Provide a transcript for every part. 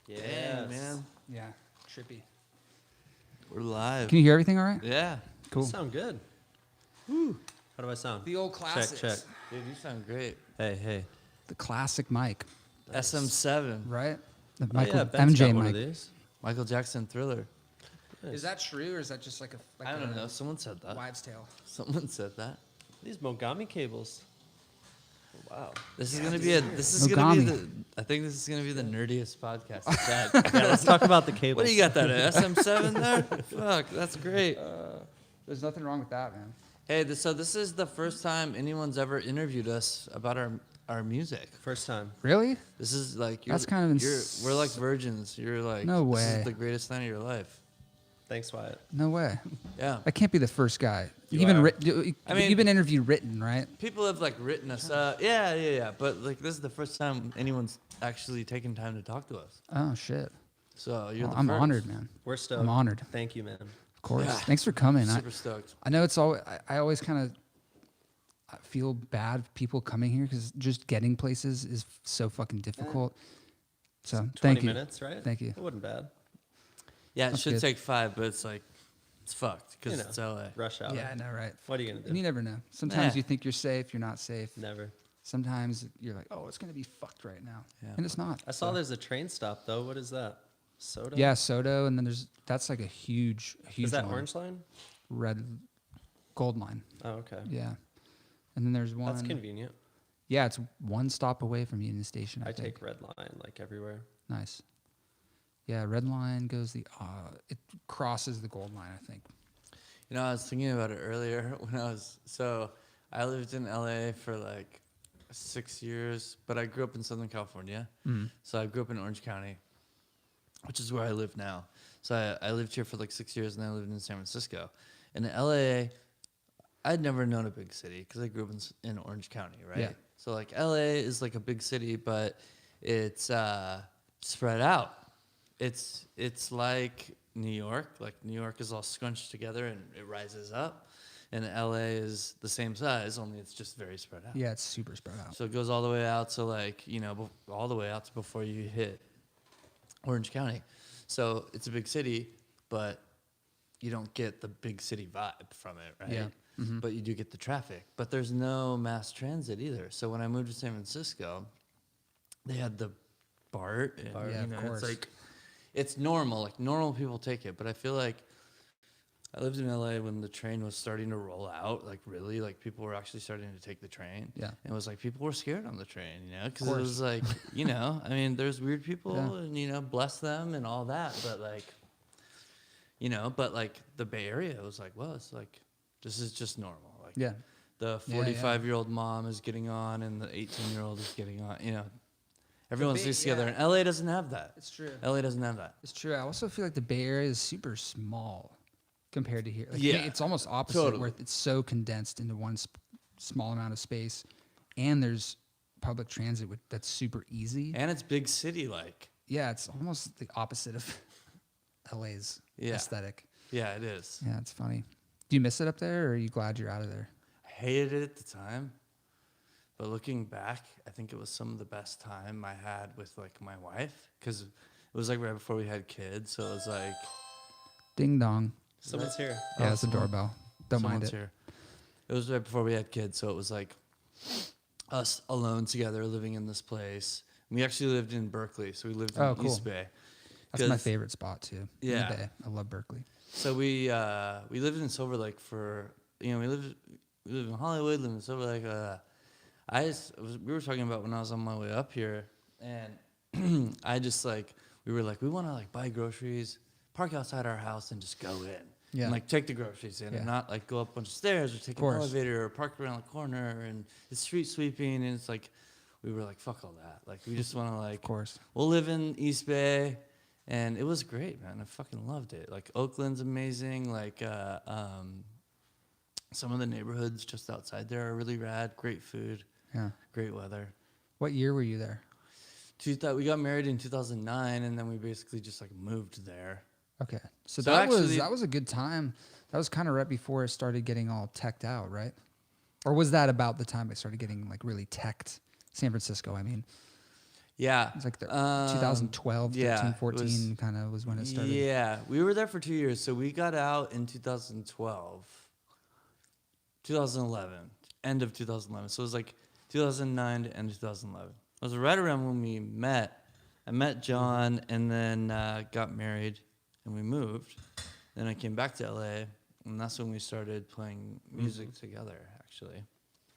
Yeah, Dang, man. Yeah, trippy. We're live. Can you hear everything all right? Yeah. Cool. You sound good. Woo. How do I sound? The old classics. Check. Dude, you sound great. Hey. The classic mic, Nice. SM7. right? The Oh, yeah, Michael Ben's MJ got one mic. of these. Michael Jackson Thriller. Is that true, or is that just like a? I don't know. Someone said that. Wives' tale. Someone said that. These Mogami cables. Oh, wow. This is gonna be gonna be Mogami. I think this is gonna be the nerdiest podcast I've had. Yeah, let's talk about the cables. What do you got that at? SM7 there? Fuck, that's great. There's nothing wrong with that, man. Hey, so this is the first time anyone's ever interviewed us about our music. First time. Really? This is like That's kind of we're like virgins. You're like No This way. is the greatest night of your life. Thanks, Wyatt. No way. Yeah. I can't be the first guy. You You've been are. you've been interviewed written, right? People have like written us up. Yeah. But like this is the first time anyone's actually taken time to talk to us. Oh shit. So you're the I'm first. honored, man. We're stoked. I'm honored. Thank you, man. Of course. Yeah. Thanks for coming. Super stoked. I know it's all. I always kind of feel bad for people coming here because just getting places is so fucking difficult. So 20 thank you. minutes, right? Thank you. It wasn't bad. Yeah, it That's should good. take 5, but it's like it's fucked because You know, it's LA. rush hour. Yeah, I know, right? What are you going to And do? you never know. Sometimes Yeah. you think you're safe, you're not safe. Never. Sometimes you're like, oh, it's gonna be fucked right now, Yeah. and it's not. I saw So- there's a train stop, though. What is that? Soda? Yeah, Soto, and then that's like a huge Is that one. Orange Line? Red, gold line. Oh, okay. Yeah, and then there's one. That's convenient. Yeah, it's one stop away from Union Station. I I think. take Red Line, like, everywhere. Nice. Yeah, red line goes it crosses the gold line, I think. You know, I was thinking about it earlier when I lived in LA for like 6 years, but I grew up in Southern California. So I grew up in Orange County, which is where I live now. So I lived here for like 6 years, and then I lived in San Francisco. And in LA, I'd never known a big city because I grew up in Orange County, right? Yeah. So like LA is like a big city, but it's spread out. It's like New York. Like New York is all scrunched together and it rises up, and LA is the same size, only it's just very spread out. Yeah, it's super spread out. So it goes all the way out to like all the way out to before you hit Orange County. So it's a big city, but you don't get the big city vibe from it, right? Yeah. Mhm. But you do get the traffic. But there's no mass transit either. So when I moved to San Francisco, they had the BART. And, BART. Yeah, of course. It's like, it's normal. Like normal people take it. But I feel like I lived in LA when the train was starting to roll out. Like really, like people were actually starting to take the train. Yeah. And it was like people were scared on the train, because Of it course. was like, I mean, there's weird people Yeah. and, bless them and all that. But like, but like the Bay Area was like, well, it's like, this is just normal. Like Yeah. the Yeah, yeah. 45-year-old mom is getting on and the 18-year-old is getting on, Everyone's Bay- just together. yeah. And LA doesn't have that. It's true. LA doesn't have that. It's true. I also feel like the Bay Area is super small compared to here. Like, Yeah, it's almost opposite, totally. where it's so condensed into one small amount of space, and there's public transit that's super easy. And it's big city like. Yeah, it's almost the opposite of LA's aesthetic. Yeah, it is. Yeah, it's funny. Do you miss it up there, or are you glad you're out of there? I hated it at the time. But looking back, I think it was some of the best time I had with like my wife, because it was like right before we had kids. So it was like, Ding dong. Someone's here. Yeah, it's a doorbell. Don't mind someone's it. here. It was right before we had kids, so it was like us alone together living in this place. We actually lived in Berkeley, so we lived in cool. East Bay. That's my 'Cause- favorite spot too. in Yeah. the Bay. I love Berkeley. So we lived in Silver Lake for we lived in Hollywood, lived in Silver Lake. We were talking about when I was on my way up here, and we were like, we want to like buy groceries, park outside our house, and just go in. Yeah. And like take the groceries in, Yeah. and not like go up a bunch of stairs or take an course. elevator or park around the corner and it's street sweeping, and it's like we were like, fuck all that. Like we just want to like Of course. we'll live in East Bay. And it was great, man. I fucking loved it. Like Oakland's amazing. Like some of the neighborhoods just outside there are really rad. Great food, Yeah. great weather. What year were you there? We got married in 2009, and then we basically just like moved there. Okay. So, So that actually- was a good time. That was kind of right before it started getting all teched out, right? Or was that about the time it started getting like really teched? San Francisco, I mean. Yeah. It's like the Um, 2012, yeah, 13, it 14 kind of was when it started. Yeah, we were there for 2 years. So we got out in 2012, 2011, end of 2011. So it was like 2009 to end of 2011. It was right around when we met. I met John and then got married and we moved. Then I came back to LA and that's when we started playing music together, actually.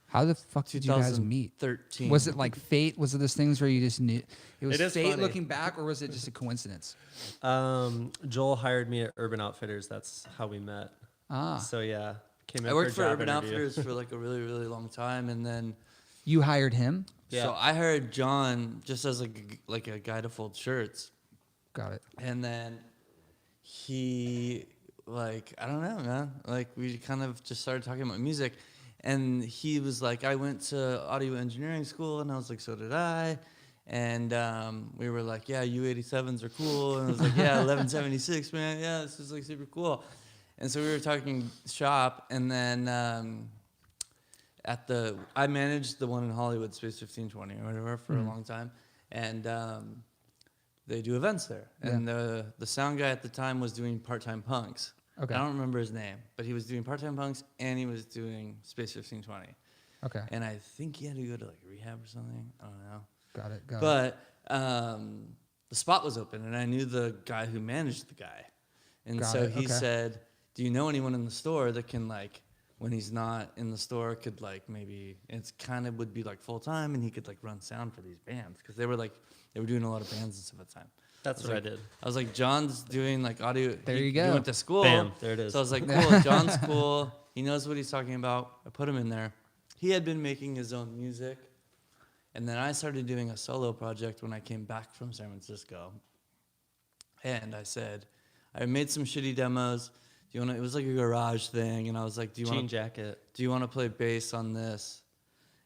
How the fuck did you guys meet? 2013. Was it like fate? Was it those things where you just knew it was It is fate funny. looking back, or was it just a coincidence? Joel hired me at Urban Outfitters. That's how we met. Ah, So yeah, came in I worked a for job Urban interview. Outfitters for like a really, really long time, and then you hired him. Yeah. so I hired John just as like a guy to fold shirts, Got it. and then he like I don't know, man. Like we kind of just started talking about music, and he was like, I went to audio engineering school, and I was like, so did I. And we were like, yeah, U87s are cool. And I was like, yeah, 1176, man. Yeah, this is like super cool. And so we were talking shop, and then I managed the one in Hollywood, Space 1520 or whatever, for a long time, and they do events there. And the sound guy at the time was doing part-time punks. Okay. I don't remember his name, but he was doing part-time punks and he was doing Space 1520. Okay. And I think he had to go to like rehab or something. I don't know. Got it. Got it. But the spot was open, and I knew the guy who managed the guy. And Got so it, he okay. said, do you know anyone in the store that can, like, when he's not in the store, could, like, maybe, it's kind of would be, like, full-time, and he could, like, run sound for these bands. Because they were doing a lot of bands and stuff at the time. That's what I did. I was like, John's doing, like, audio. There he, you go. He went to school. Bam, there it is. So I was like, cool, John's cool. He knows what he's talking about. I put him in there. He had been making his own music. And then I started doing a solo project when I came back from San Francisco. And I said, I made some shitty demos. Do you want to? It was like a garage thing, and I was like, do you want Jean jacket. Do you want to play bass on this?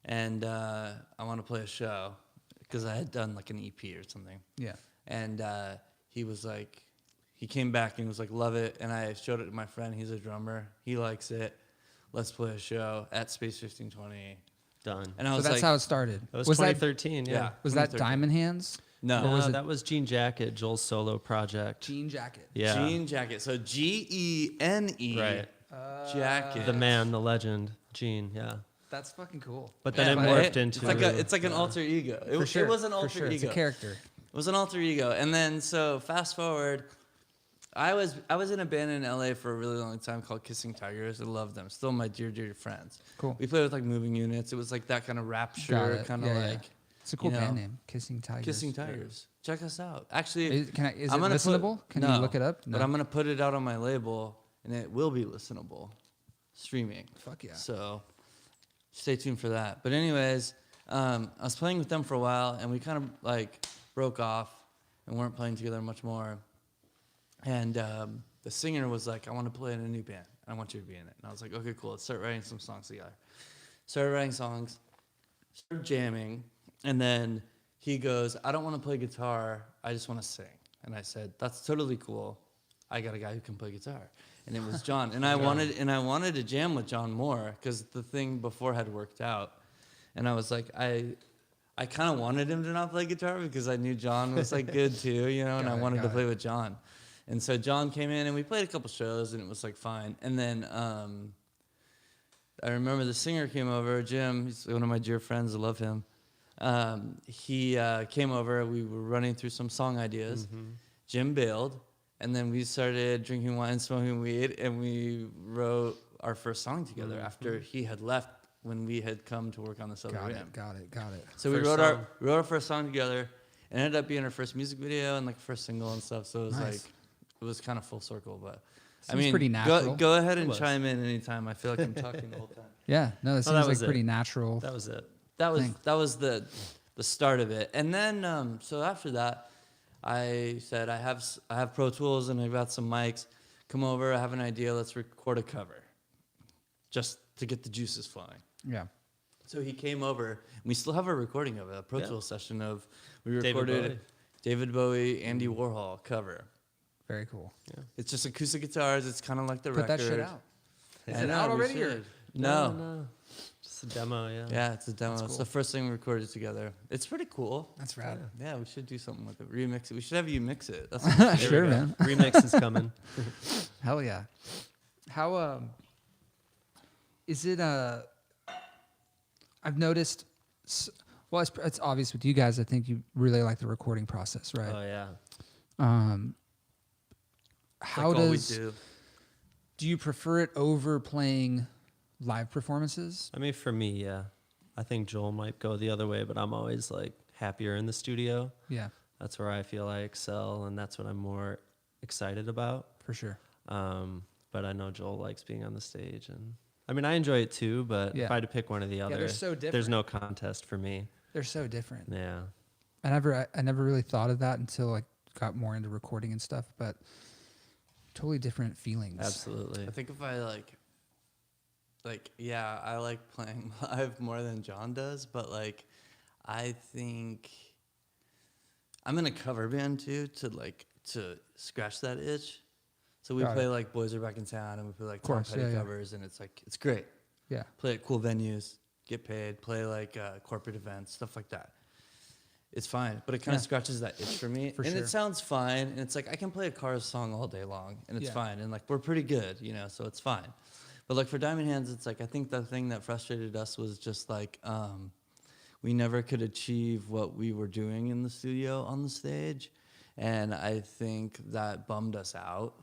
And I want to play a show because I had done like an EP or something. yeah. And he was like, he came back and was like, love it. And I showed it to my friend. He's a drummer. He likes it. Let's play a show at Space 1520. Done. And I So was that's like, how it started. That was that 2013. yeah. Yeah. was that 2013. Diamond Hands? No. No, was it- that was Jean Jacket, Joel's solo project. Jean Jacket. Yeah. Jean Jacket. So Gene Right. Jacket. The man, the legend, Jean. Yeah. That's fucking cool. But then Yeah, it right? morphed into. It's like an alter ego. For sure. It was an for alter sure. ego. It's a character. It was an alter ego. And then so fast forward, I was in a band in LA for a really long time called Kissing Tigers. I love them. Still my dear, dear friends. Cool. We played with like moving units. It was like that kind of Got rapture, it. kind of Yeah, yeah. like It's a cool you band know, name. Kissing Tigers. Kissing Tigers. Check us out. Actually, Is it I'm gonna listenable? Can you look it up? But I'm gonna put it out on my label, and it will be listenable, streaming. Fuck yeah. So stay tuned for that. But anyways, I was playing with them for a while, and we kind of like broke off and weren't playing together much more. And the singer was like, I want to play in a new band. I want you to be in it. And I was like, okay, cool. Let's start writing some songs together. Started writing songs, started jamming, and then he goes, I don't want to play guitar. I just want to sing. And I said, that's totally cool. I got a guy who can play guitar. And it was John. And I wanted to jam with John more because the thing before had worked out. And I was like, I kind of wanted him to not play guitar because I knew John was like good too, you know, and I wanted to play with John. And so John came in and we played a couple shows and it was like fine. And then I remember the singer came over, Jim, he's one of my dear friends, I love him. He came over, we were running through some song ideas. Jim bailed, and then we started drinking wine, smoking weed, and we wrote our first song together after he had left when we had come to work on this other band. Got it. So we First wrote song. our first song together. It ended up being our first music video and like first single and stuff. So it was Nice. like it was kind of full circle. But I Seems mean, pretty natural. Go ahead It and was. chime in anytime. I feel like I'm talking the whole time. Yeah. No, it that seems was like pretty it. natural. That was it. Thanks. That was the start of it. And then so after that, I said I have Pro Tools and I've got some mics. Come over. I have an idea. Let's record a cover, just to get the juices flowing. Yeah. So he came over. And we still have a recording of it, a Pro Yeah. Tools session of we David recorded Bowie. David Bowie, Andy Warhol cover. Very cool. It's just acoustic guitars. It's kind of like the Put record. that shit out. Is I it know, out we already? Or? should. No. It's a demo, yeah. Yeah, it's a demo. That's It's cool. the first thing we recorded together. It's pretty cool. That's rad. Yeah, we should do something with it. Remix it. We should have you mix it. That's There we Sure, go. man. Remix is coming. Hell yeah. How is it? I've noticed. Well, it's obvious with you guys. I think you really like the recording process, right? Oh yeah. How like all we does do. do you prefer it over playing live performances? I mean, for me, yeah. I think Joel might go the other way, but I'm always like happier in the studio. Yeah, That's where I feel I excel, and that's what I'm more excited about. for sure. But I know Joel likes being on the stage, and I mean, I enjoy it too. But Yeah. if I had to pick one or the other, they're so different. there's no contest for me. They're so different. Yeah. I never really thought of that until I got more into recording and stuff. But totally different feelings. Absolutely. I think if I yeah, I like playing live more than John does, but like, I think I'm in a cover band too to scratch that itch. So we Got play it. like Boys Are Back in Town, and we play like Tom Course, Petty yeah, yeah. covers, and it's great. Yeah, Play at cool venues, get paid, play like corporate events, stuff like that. It's fine, but it kind Yeah. of scratches that itch for me. For and sure. it sounds fine, and it's like I can play a Cars song all day long, and it's Yeah. fine, and like we're pretty good, so it's fine. But like for Diamond Hands, it's like I think the thing that frustrated us was just like we never could achieve what we were doing in the studio on the stage, and I think that bummed us out.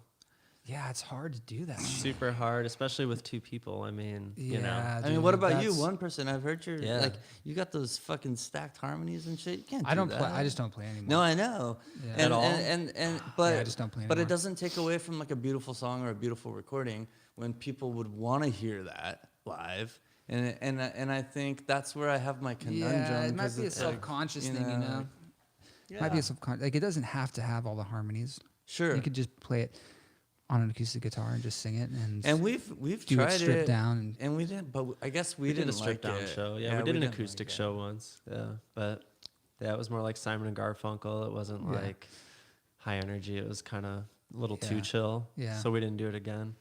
yeah, it's hard to do that. Super hard, especially with two people. I mean, you know. Yeah, I mean, what dude, about you? that's- One person. I've heard your Yeah. like you got those fucking stacked harmonies and shit. You can't. I don't do play. that. I just don't play anymore. No, I know. Yeah. And, At all? and but I just don't play But it anymore. doesn't take away from like a beautiful song or a beautiful recording when people would want to hear that live. And I think that's where I have my conundrum. Yeah, it might 'cause be a it's like, self-conscious you thing, you know. Yeah. Might be a subconscious. Like it doesn't have to have all the harmonies. Sure. You could just play it on an acoustic guitar and just sing it And we've do tried it stripped down. and we didn't. But I guess we We did didn't a stripped like down it. show. Yeah, we did an didn't acoustic like it. show once. Yeah, but yeah, it was more like Simon and Garfunkel. It wasn't Yeah. like high energy. It was kind of a little Yeah. too chill. Yeah. So we didn't do it again.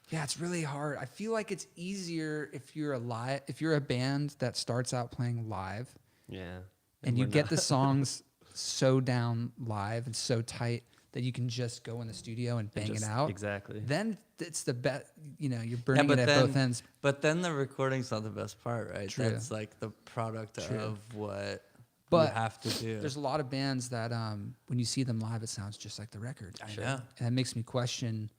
Yeah, it's really hard. I feel like it's easier if you're a band that starts out playing live Yeah. and you we're get not- the songs so down live and so tight that you can just go in the studio and bang just- it out. Exactly. Then it's the best. You're burning it at both ends. But then the recording's not the best part, right? True. That's like the product True. of what But you have to do. There's a lot of bands that when you see them live, it sounds just like the record. I know. And that makes me question.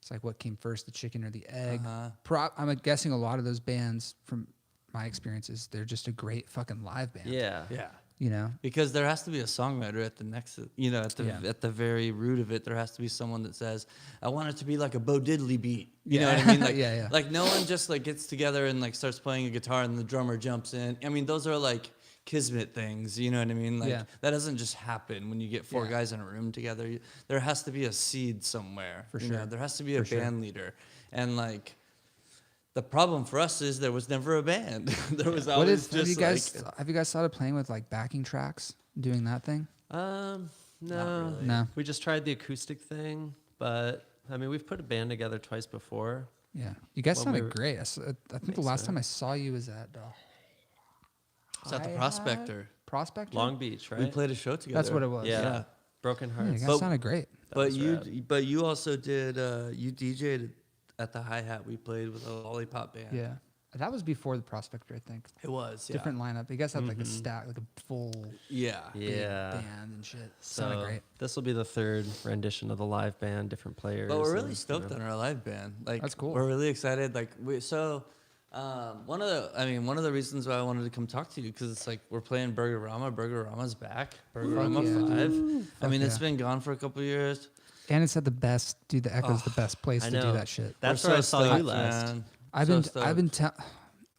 It's like what came first, the chicken or the egg? Uh-huh. I'm guessing a lot of those bands, from my experiences, they're just a great fucking live band. Yeah. Yeah. You know? Because there has to be a songwriter at the next, Yeah. at the very root of it. There has to be someone that says, "I want it to be like a Bo Diddley beat." You know what I mean? Like, Yeah, yeah. Like no one just like gets together and like starts playing a guitar and the drummer jumps in. I mean, those are like kismet things. You know what I mean? Like Yeah. that doesn't just happen when you get four Yeah. guys in a room together. There has to be a seed somewhere. For you know? sure. There has to be a For sure. band leader, and like. The problem for us is there was never a band. There was always Have just you guys like have you guys started playing with like backing tracks, doing that thing? No. really. No. We just tried the acoustic thing, but I mean, we've put a band together twice before. Yeah. You guys When sounded we were- great. I think the Thanks, last man. time I saw you was at it's at the Hi-Hat? Prospector. Prospector. Long Beach, right? We played a show together. That's what it was. Yeah. Yeah. Broken Yeah, Hearts. you guys But- sounded great. But was you, rad. but you also did. You DJ'd at the Hi Hat. We played with a Lollipop band. Yeah. That was before the Prospector, I think. it was. Yeah. Different lineup. You guys had like a stack, like a full Yeah. big Yeah. band and shit. Sounded So great. this will be the third rendition of the live band, different players. But we're really and, stoked on our live band. Like That's cool. We're really excited. Like one of the reasons why I wanted to come talk to you because it's like we're playing Burger Rama. Burger Rama's back. Burger Fuck Rama yeah, 5. dude. I mean, Fuck it's yeah. been gone for a couple years. And it's at the best, dude. The Echo's the best place I to do know. that shit. That's We're where I so saw you stoked, last. man. I've So been stoked.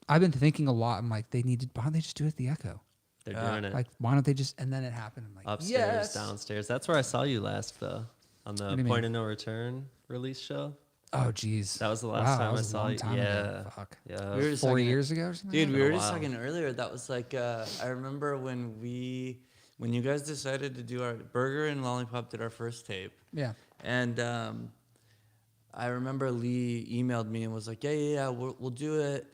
I've been thinking a lot. I'm like, why don't they just do it at the Echo? They're Yeah. doing it Like, why don't they just? And then it happened. I'm like, upstairs, yes. downstairs. That's where I saw you last, though, on What do the you mean? Point of No Return release show. Oh, jeez. That was the last Wow, time that was I saw a long you. time Yeah. ago. Fuck. Yeah. We were just 4 talking- years ago or something. Dude, like we been were a just while. talking earlier. That was like I remember when you guys decided to do our Burger and Lollipop did our first tape, that? Yeah. and I remember Lee emailed me and was like, yeah, we'll do it.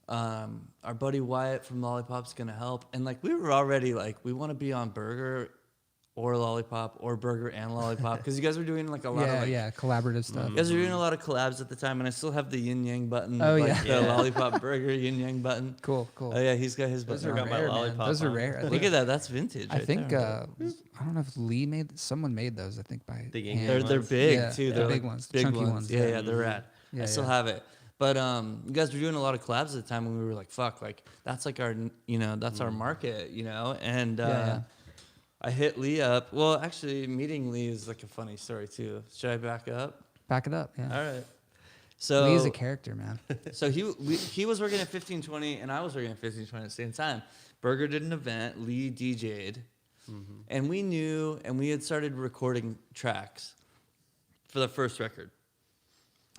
our buddy Wyatt from Lollipop's gonna help, and like we were already like we want to be on Burger or Lollipop or Burger and Lollipop because you guys were doing like a lot of like collaborative stuff. you guys were doing a lot of collabs at the time, and I still have the yin yang button. Oh, like yeah. the Lollipop Burger yin yang button. Cool. Oh yeah, he's got his Those button. are got my rare, man. Lollipop Those are on. rare. I Look think, at that, that's vintage. I right think there. I don't know if Lee someone made those. I think by The yin hand. yang They're ones. big Yeah, too. the They're big like ones, the big chunky ones. ones, Yeah, yeah. yeah, they're rad. Yeah, I still yeah. have it. But you guys were doing a lot of collabs at the time when we were like, fuck, like that's like our, that's our market, And Yeah. I hit Lee up. Well, actually, meeting Lee is like a funny story too. Should I back up? Back it up. Yeah. All right. So Lee's a character, man. So he was working at 1520 and I was working at 1520 at the same time. Burger did an event, Lee DJ'd, and we knew, and we had started recording tracks for the first record.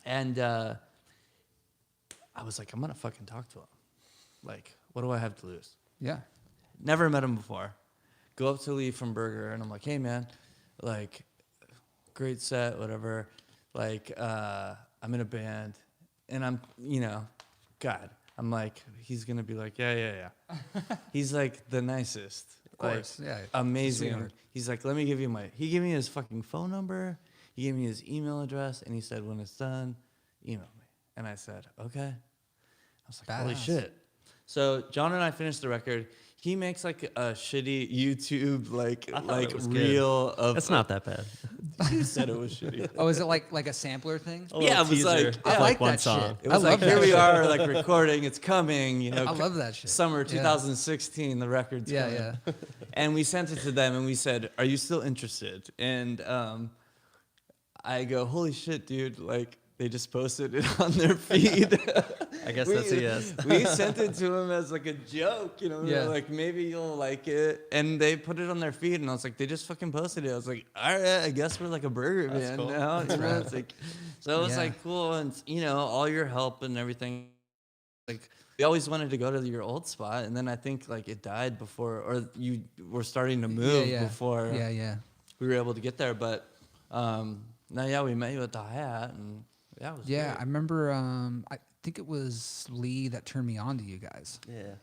And I was like, I'm gonna fucking talk to him. Like, what do I have to lose? Yeah. Never met him before. Go up to Lee from Burger and I'm like, hey man, like, great set, whatever. Like, I'm in a band and I'm, God, I'm like, he's gonna be like, yeah. He's like the nicest. Of course, yeah. Amazing. Sweetheart. He's like, let me give you he gave me his fucking phone number. He gave me his email address and he said, when it's done, email me. And I said, okay. I was like, holy Badass. shit. So John and I finished the record. He makes like a shitty YouTube like it was good. reel of. It's not that bad. You said it was shitty. Oh, is it like a sampler thing? A Yeah, little it was teaser like- of, I like one that song. shit. It was I like love here that we shit. are like recording. It's coming. I love that shit. Summer Yeah. 2016. The record's Yeah, coming. yeah. And we sent it to them and we said, "Are you still interested?" And I go, "Holy shit, dude! Like they just posted it on their feed." I guess that's a yes. We sent it to them as like a joke, We Yeah. were like, maybe you'll like it. And they put it on their feed, and I was like, they just fucking posted it. I was like, all right, I guess we're like a burger That's band cool. now. It's like, so it was Yeah. like cool, and all your help and everything. Like we always wanted to go to your old spot, and then I think like it died before, or you were starting to move before Yeah. we were able to get there. But now, yeah, we met you at the Hi-Hat, and yeah, it was Yeah, great. I remember. I think it was Lee that turned me on to you guys Yeah.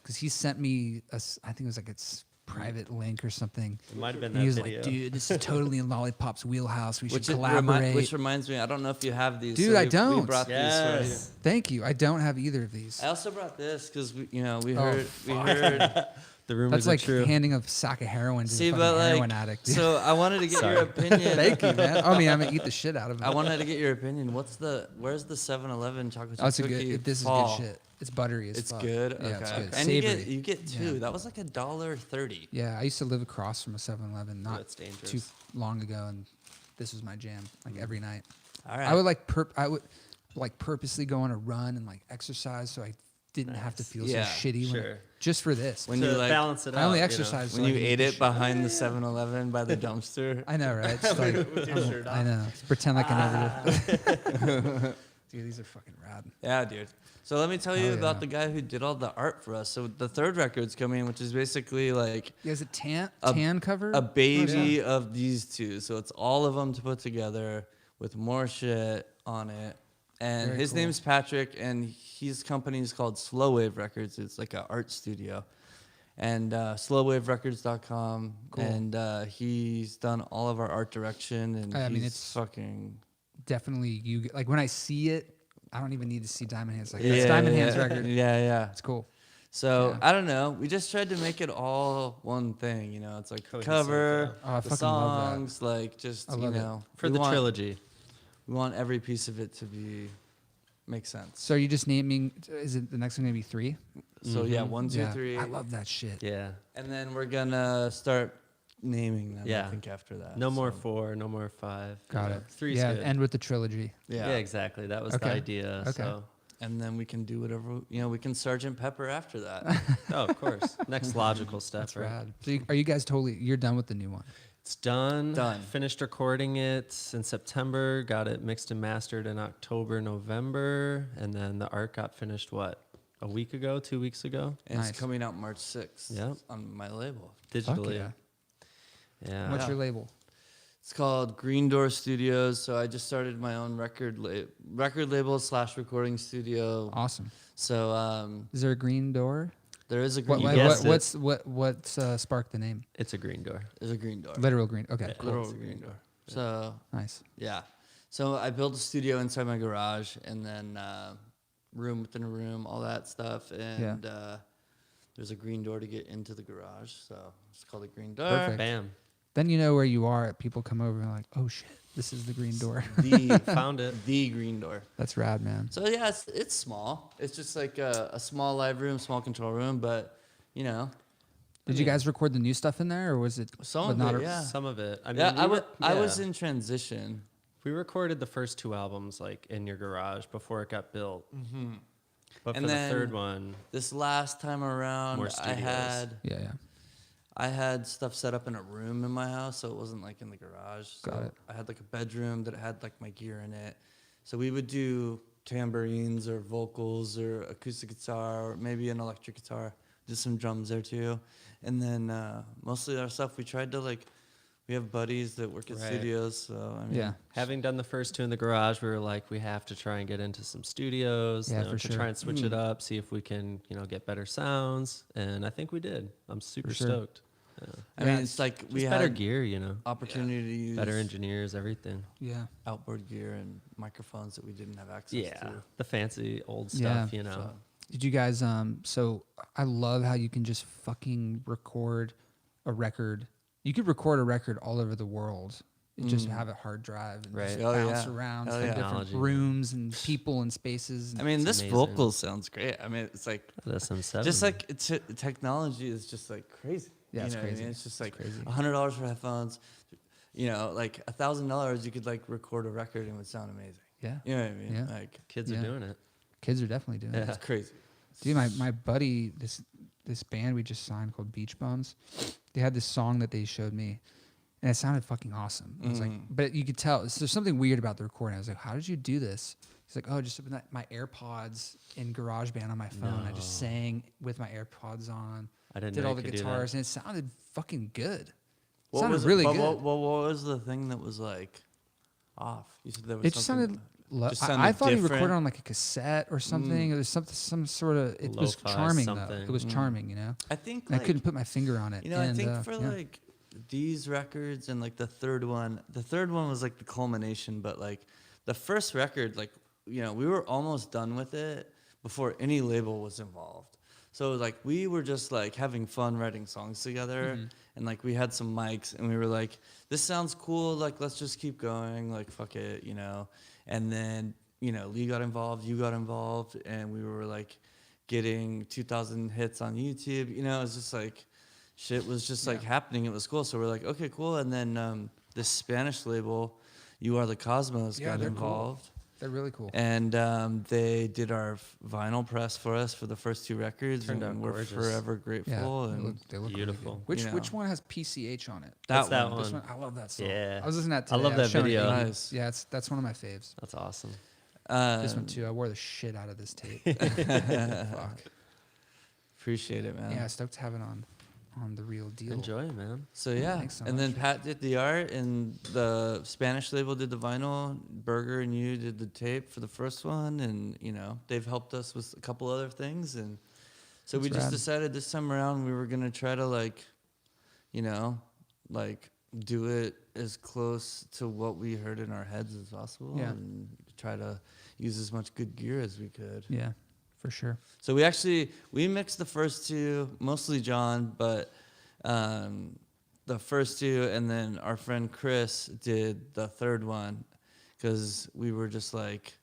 because he sent me I think it was like its private link or something. It might have been And he was that video. like, "Dude, this is totally in Lollipop's wheelhouse. We should Which, collaborate." which reminds me, I don't know if you have these. Dude, I we don't. brought these for you. Yes. Thank you. I don't have either of these. I also brought this because we Oh, heard The rumors That's are like true. handing a sack of heroin to See, a but fucking like, heroin addict. dude. so I wanted to get your opinion. Thank you, man. I mean, I'm gonna eat the shit out of it. I wanted to get your opinion. Where's the 7-Eleven chocolate chip Oh, it's a cookie? good. This is fall? good shit. It's buttery as It's fuck. good. Yeah, Okay. it's good. And Savory. you get two. Yeah. That was like $1.30. Yeah, I used to live across from a 7-Eleven not That's dangerous. too long ago, and this was my jam. Like every night, All right. I would purposely go on a run and like exercise, so I didn't have to feel Yeah, so shitty sure. just for this. When to you like balance it out. I only you know. exercise when so I you can eat ate this it shit. behind the 7-Eleven by the dumpster. I know, right? Just like, With your shirt I off. know. Pretend like I never. Dude, these are fucking rad. Yeah, dude. So let me tell you Hell about yeah. the guy who did all the art for us. So the third record's coming, which is basically like You guys a tan A- cover? a baby of these two. So it's all of them to put together with more shit on it. And Very his cool. name's Patrick, and his company is called Slow Wave Records. It's like an art studio. And slowwaverecords.com. Cool. And he's done all of our art direction. And I mean, he's it's- fucking... Definitely, like when I see it, I don't even need to see Diamond Hands. Like that's Diamond Hands record. Yeah. It's cool. So Yeah. I don't know. We just tried to make it all one thing. It's like Cohesive, cover, yeah. Oh, I the fucking love that. songs, like just I love it. For we the want- trilogy. We want every piece of it to make sense. So are you just naming? Is it the next one gonna be 3? So yeah, 1, 2, Yeah. 3, I love that shit. Yeah. and then we're gonna start naming them. Yeah. I think after that. No more so- 4, no more 5. Got it. Three's Yeah, good. end with the trilogy. yeah, Yeah, exactly. That was Okay. the idea. Okay. So, and then we can do whatever. We can Sergeant Pepper after that. oh, of course. Next logical step. That's right? rad. So are you guys you're done with the new one? It's done. Done. Finished recording it in September. Got it mixed and mastered in October, November, and then the art got finished. A week ago? 2 weeks ago? And Nice. it's coming out March 6th. Yep. On my label. Fuck Digitally. yeah. Yeah. What's Yeah. your label? It's called Green Door Studios. So I just started my own record label / recording studio. Awesome. So Is there a green door? there is a What, green You door. guessed what's sparked the name? It's a green door. There's a green door. Literal green. Okay, Yeah. cool. Literal green door. So Nice. yeah. So I built a studio inside my garage, and then room within a room, all that stuff, and there's a green door to get into the garage. So it's called a green door. Perfect. Bam. Then you know where you are. People come over and like, oh shit, this is the green door. Found it. The green door. That's rad, man. So yeah, it's small. It's just like a small live room, small control room, but you know. Did you guys record the new stuff in there, or was it Some but of not it? Yeah. Some of it. I mean, Yeah, I was yeah. in transition. We recorded the first 2 albums like in your garage before it got built. Mm-hmm. But And for the then third one, This last time around, More I studios. had stuff set up in a room in my house, so it wasn't like in the garage. So Got it. I had like a bedroom that had like my gear in it. So we would do tambourines or vocals or acoustic guitar or maybe an electric guitar. Did some drums there too. And then mostly our stuff, we tried to like, we have buddies that work at Right. studios. So I mean, Yeah. having done the first 2 in the garage, we were like, we have to try and get into some studios, Yeah, you know, for to sure. try and switch it up, see if we can, you know, get better sounds. And I think we did. I'm super sure. stoked. Yeah. I mean, it's like we Just had better gear, you know, opportunity to use better engineers, everything. Yeah. outboard gear and microphones that we didn't have access Yeah, to. the fancy old Yeah. stuff, you know. So, Did you guys so I love how you can just fucking record a record. You could record a record all over the world. And just have a hard drive and just Right. Oh, bounce yeah. around Hell to yeah. different Technology. rooms and people and spaces. I mean, It's this amazing. vocal sounds great. I mean, it's like The SM7. just like technology is just like crazy. Yeah, You it's know what I crazy. mean? It's just like crazy. $100 for headphones. You know, like $1,000, you could like record a record and it would sound amazing. Yeah. You know what I mean? Yeah. Like kids Yeah. are doing it. Kids are definitely doing it. Yeah. it's crazy. Dude, my buddy, this band we just signed called Beach Bums, they had this song that they showed me, and it sounded fucking awesome. I was like, but you could tell there's something weird about the recording. I was like, how did you do this? He's like, oh, just with my AirPods in GarageBand on my phone. I just sang with my AirPods on. I didn't did know all you the could do that. guitars, and it sounded fucking good. What sounded was really but good. What was the thing that was like off? You said there was It just something. sounded. just I sounded thought he recorded different. on like a cassette or something. It was some sort of. It was Lo-fi charming though. something. It was charming, you know. I think And like, I couldn't put my finger on it. You know, I and, think for yeah. like these records and like the third one was like the culmination, but like the first record, like, you know, we were almost done with it before any label was involved. So like we were just like having fun writing songs together, and like we had some mics and we were like, this sounds cool, like let's just keep going, like fuck it, you know. And then, you know, Lee got involved, you got involved, and we were like getting 2,000 hits on YouTube. You know, it was just like shit was just like happening. It was cool. So we're like, okay, cool. And then this Spanish label, You Are the Cosmos, Yeah, got they're cool. involved. They're really cool. And they did our vinyl press for us for the first 2 records. Turned and out we're gorgeous. forever grateful. Yeah, and they look Beautiful. Really good. Which You which know. one has PCH on it? That's that one. This one. one, I love that song. Yeah. I was listening to that I today. love was that showing video. Amy. Nice. Yeah, that's one of my faves. That's awesome. This one too. I wore the shit out of this tape. Fuck. Appreciate it, man. Yeah, stoked to have it on the real deal. Enjoy, man. So yeah, Thanks so and then much. Pat did the art, and the Spanish label did the vinyl. Burger and you did the tape for the first one, and you know they've helped us with a couple other things, and so we That's just rad. decided this time around we were gonna try to like, you know, like do it as close to what we heard in our heads as possible, Yeah. and try to use as much good gear as we could. Yeah, for sure. So we mixed the first 2, mostly John, but the first 2, and then our friend Chris did the third one, because we were just like,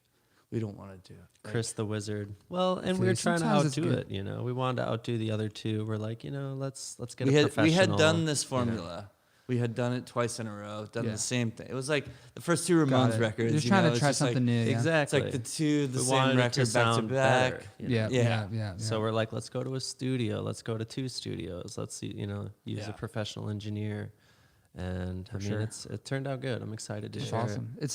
we don't want to do it. Like, Chris the Wizard. Well, and we Dude, were trying to sometimes it's outdo good. it, you know. We wanted to outdo the other 2. We're like, you know, let's get we a had professional. done this you know. formula. We had done it twice in a row, done Yeah. the same thing. It was like the first 2 Got Ramones it. records. Just you trying know, to it's try just like- something new. Yeah. It's Exactly. like the 2, the We same wanted it record to back to sound back. better, you know. Yeah, Yeah. yeah. So we're like, let's go to a studio. Let's go to 2 studios. Let's see, you know, use Yeah. a professional engineer. And I mean, sure. it turned out good. I'm excited to It's share it. awesome. It's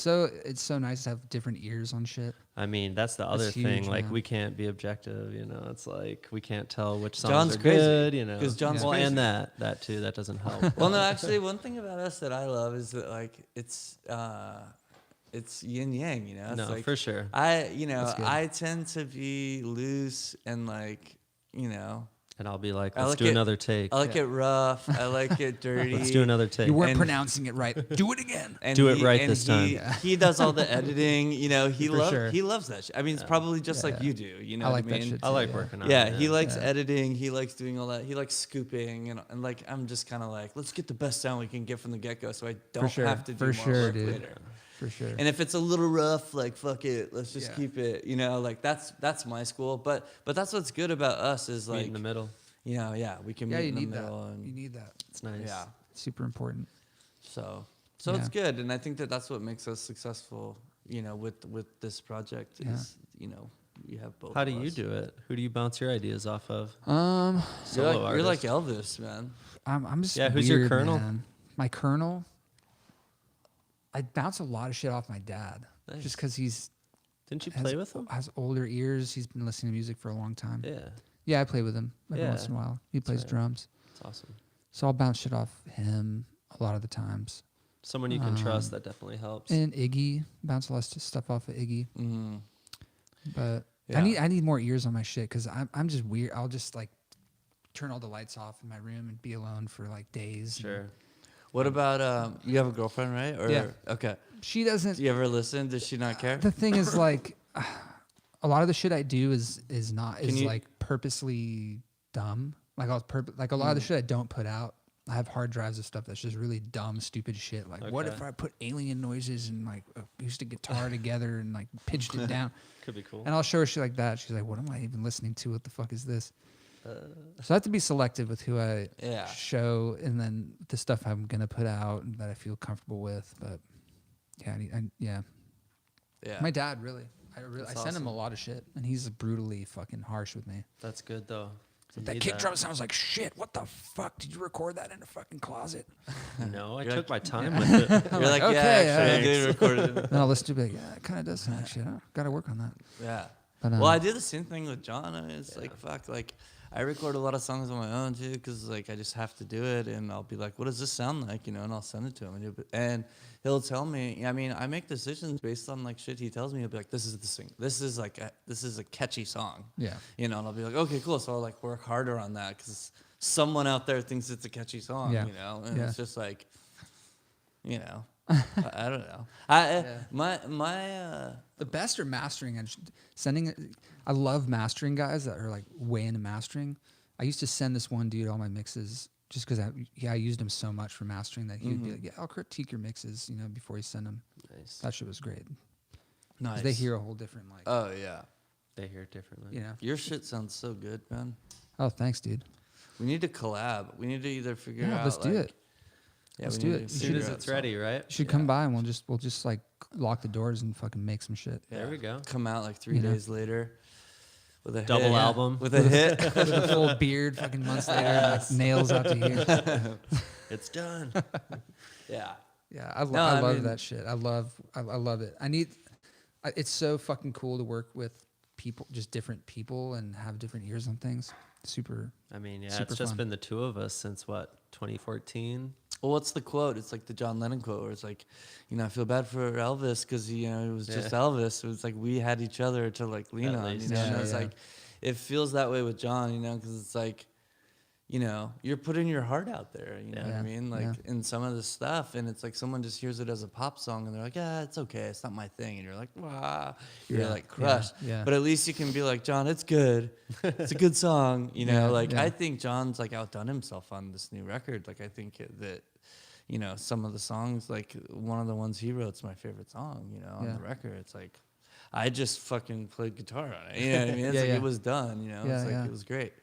so nice to have different ears on shit. I mean, that's the other That's thing. huge, Like, man. we can't be objective, you know. It's like we can't tell which songs John's are crazy, good, you know. 'cause John's well, and crazy. that too. That doesn't help. Well, no, actually, one thing about us that I love is that like it's yin yang, you know. It's No, like, for sure. That's good. I tend to be loose and like, you know, And I'll be like, I let's like do it- another take. I like it rough. I like it dirty. Let's do another take. You weren't And- pronouncing it right. Do it again. And Do it right and this time. He does all the editing. You know, he For sure. he loves that shit. I mean, it's probably just like yeah. you do. You know I what like I that mean? shit I too, like yeah. working on Yeah, it. he likes Yeah. editing. He likes doing all that. He likes scooping, and like I'm just kind of like, let's get the best sound we can get from the get go, so I don't sure. have to do For more sure, work dude. later. For sure. And if it's a little rough, like fuck it, let's just Yeah. keep it. You know, like that's my school. But that's what's good about us is Meet like, in the middle. you know, yeah, we can Yeah, meet you in the need that. middle, You and need that. It's nice. yeah. Super important. So it's Yeah. good, and I think that's what makes us successful. You know, with this project Yeah. is, you know, you have both. How of do you us. do it? Who do you bounce your ideas off of? Um, Solo You're like artist. Elvis, man. I'm just Yeah, who's your weird, colonel? man. My colonel. I bounce a lot of shit off my dad, Nice. just because he's Didn't you has, play with him? has older ears. He's been listening to music for a long time. Yeah, Yeah, I play with him every Yeah. once in a while. He plays right. drums, it's awesome. so I'll bounce shit off him a lot of the times. Someone you can trust, that definitely helps. And Iggy, bounce a lot of stuff off of Iggy. Mm-hmm. But Yeah. I need more ears on my shit because I'm just weird. I'll just like turn all the lights off in my room and be alone for like days. and Sure. What about you have a girlfriend, right? Or, Yeah. Okay. She doesn't. Do you ever listen? Does she not care? The thing is, like, a lot of the shit I do is you- like purposely dumb. Like like a lot of the shit I don't put out. I have hard drives of stuff that's just really dumb, stupid shit. Like, what Okay. if I put alien noises and like used a guitar together and like pitched it down? Could be cool. And I'll show her shit like that. She's like, "What am I even listening to? What the fuck is this?" Uh, So I have to be selective with who I Yeah. show, and then the stuff I'm gonna put out and that I feel comfortable with. But yeah, yeah. Yeah. My dad really. I That's send him a awesome. lot of shit, and he's brutally fucking harsh with me. That's good though. You That need kick drum sounds like shit. What the fuck? Did you record that in a fucking closet? No, I You're took like- my time with it. You're like, okay, yeah, actually, I did record it. Then I'll listen to it and be like, yeah, it kind of does sound like shit. I gotta work on that. Yeah. But, Well, I do the same thing with John. It's like, fuck, like, I record a lot of songs on my own too, because like I just have to do it, and I'll be like, "What does this sound like?" You know, and I'll send it to him, and he'll tell me. I mean, I make decisions based on like shit he tells me. He'll be like, "This is the thing. This is a catchy song." Yeah. You know, and I'll be like, "Okay, cool." So I'll like work harder on that because someone out there thinks it's a catchy song. Yeah. You know, and Yeah. it's just like, you know, I don't know. My The best are mastering and sending it. I love mastering guys that are like way into mastering. I used to send this one dude all my mixes just because I used him so much for mastering that he would be like, "Yeah, I'll critique your mixes," you know, before you send them. Nice. That shit was great. 'Cause nice. they hear a whole different like, Oh yeah. They hear it differently. you know. Your shit sounds so good, man. Oh, thanks, dude. We need to collab. We need to either figure Yeah, out. let's do like- it. Yeah, Let's we do need it. to As soon figure as out it's ready, right? You should come by and we'll just like lock the doors and fucking make some shit. Yeah. There we go. Come out like 3 You know? days later with a Double hit. album. With a hit. With a full beard, fucking months later, and, like nails out to here. It's done. Yeah. Yeah, I No, I I love mean- that shit. I love it. It's so fucking cool to work with people, just different people, and have different ears on things. Super. I mean, yeah, Super it's just fun. been the two of us since what, 2014? Well, what's the quote? It's like the John Lennon quote where it's like, you know, I feel bad for Elvis because, you know, it was just Yeah. Elvis. It was like we had each other to like lean At on, least. you know? Yeah, And it's yeah. like, it feels that way with John, you know, because it's like, you know, you're putting your heart out there, you know what I Yeah. mean? Like Yeah. in some of the stuff, and it's like someone just hears it as a pop song and they're like, yeah, it's okay, it's not my thing. And you're like, wow, you're Yeah. like crushed. Yeah. But at least you can be like, John, it's good. It's a good song, you know? Yeah, Like, yeah. I think John's like outdone himself on this new record. Like, I think that, you know, some of the songs, like one of the ones he wrote's my favorite song, you know, on Yeah. the record. It's like, I just fucking played guitar on it. You know what I mean? It's Yeah, like yeah. it was done, you know? Yeah, It's like yeah. it was great.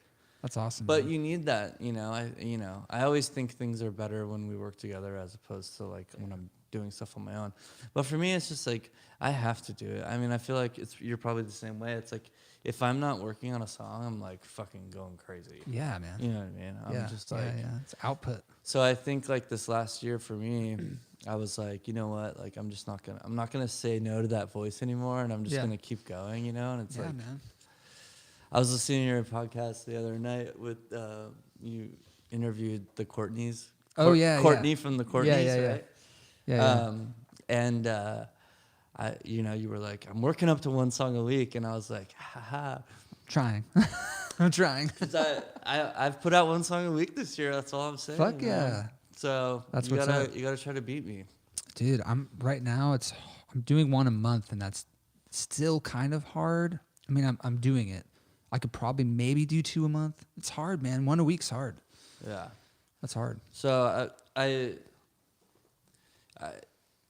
That's awesome. But man. you need that, you know. I always think things are better when we work together as opposed to like when I'm doing stuff on my own. But for me, it's just like I have to do it. I mean, I feel like you're probably the same way. It's like if I'm not working on a song, I'm like fucking going crazy. Yeah, man. You know what I mean? I'm just like, yeah. It's output. So I think like this last year for me, I was like, you know what? Like I'm not gonna say no to that voice anymore, and I'm just gonna keep going. You know? And it's like, man. I was listening to your podcast the other night with you interviewed the Courtneys. Courtney from the Courtneys, right? Yeah. And you were like, I'm working up to one song a week, and I was like, haha. Trying. I'm trying. Cause I've put out one song a week this year. That's all I'm saying. Fuck yeah. Man. So That's you what's gotta up. you gotta try to beat me. Dude, I'm doing one a month, and that's still kind of hard. I mean, I'm doing it. I could probably maybe do 2 a month. It's hard, man. 1 a week's hard. Yeah. That's hard. So I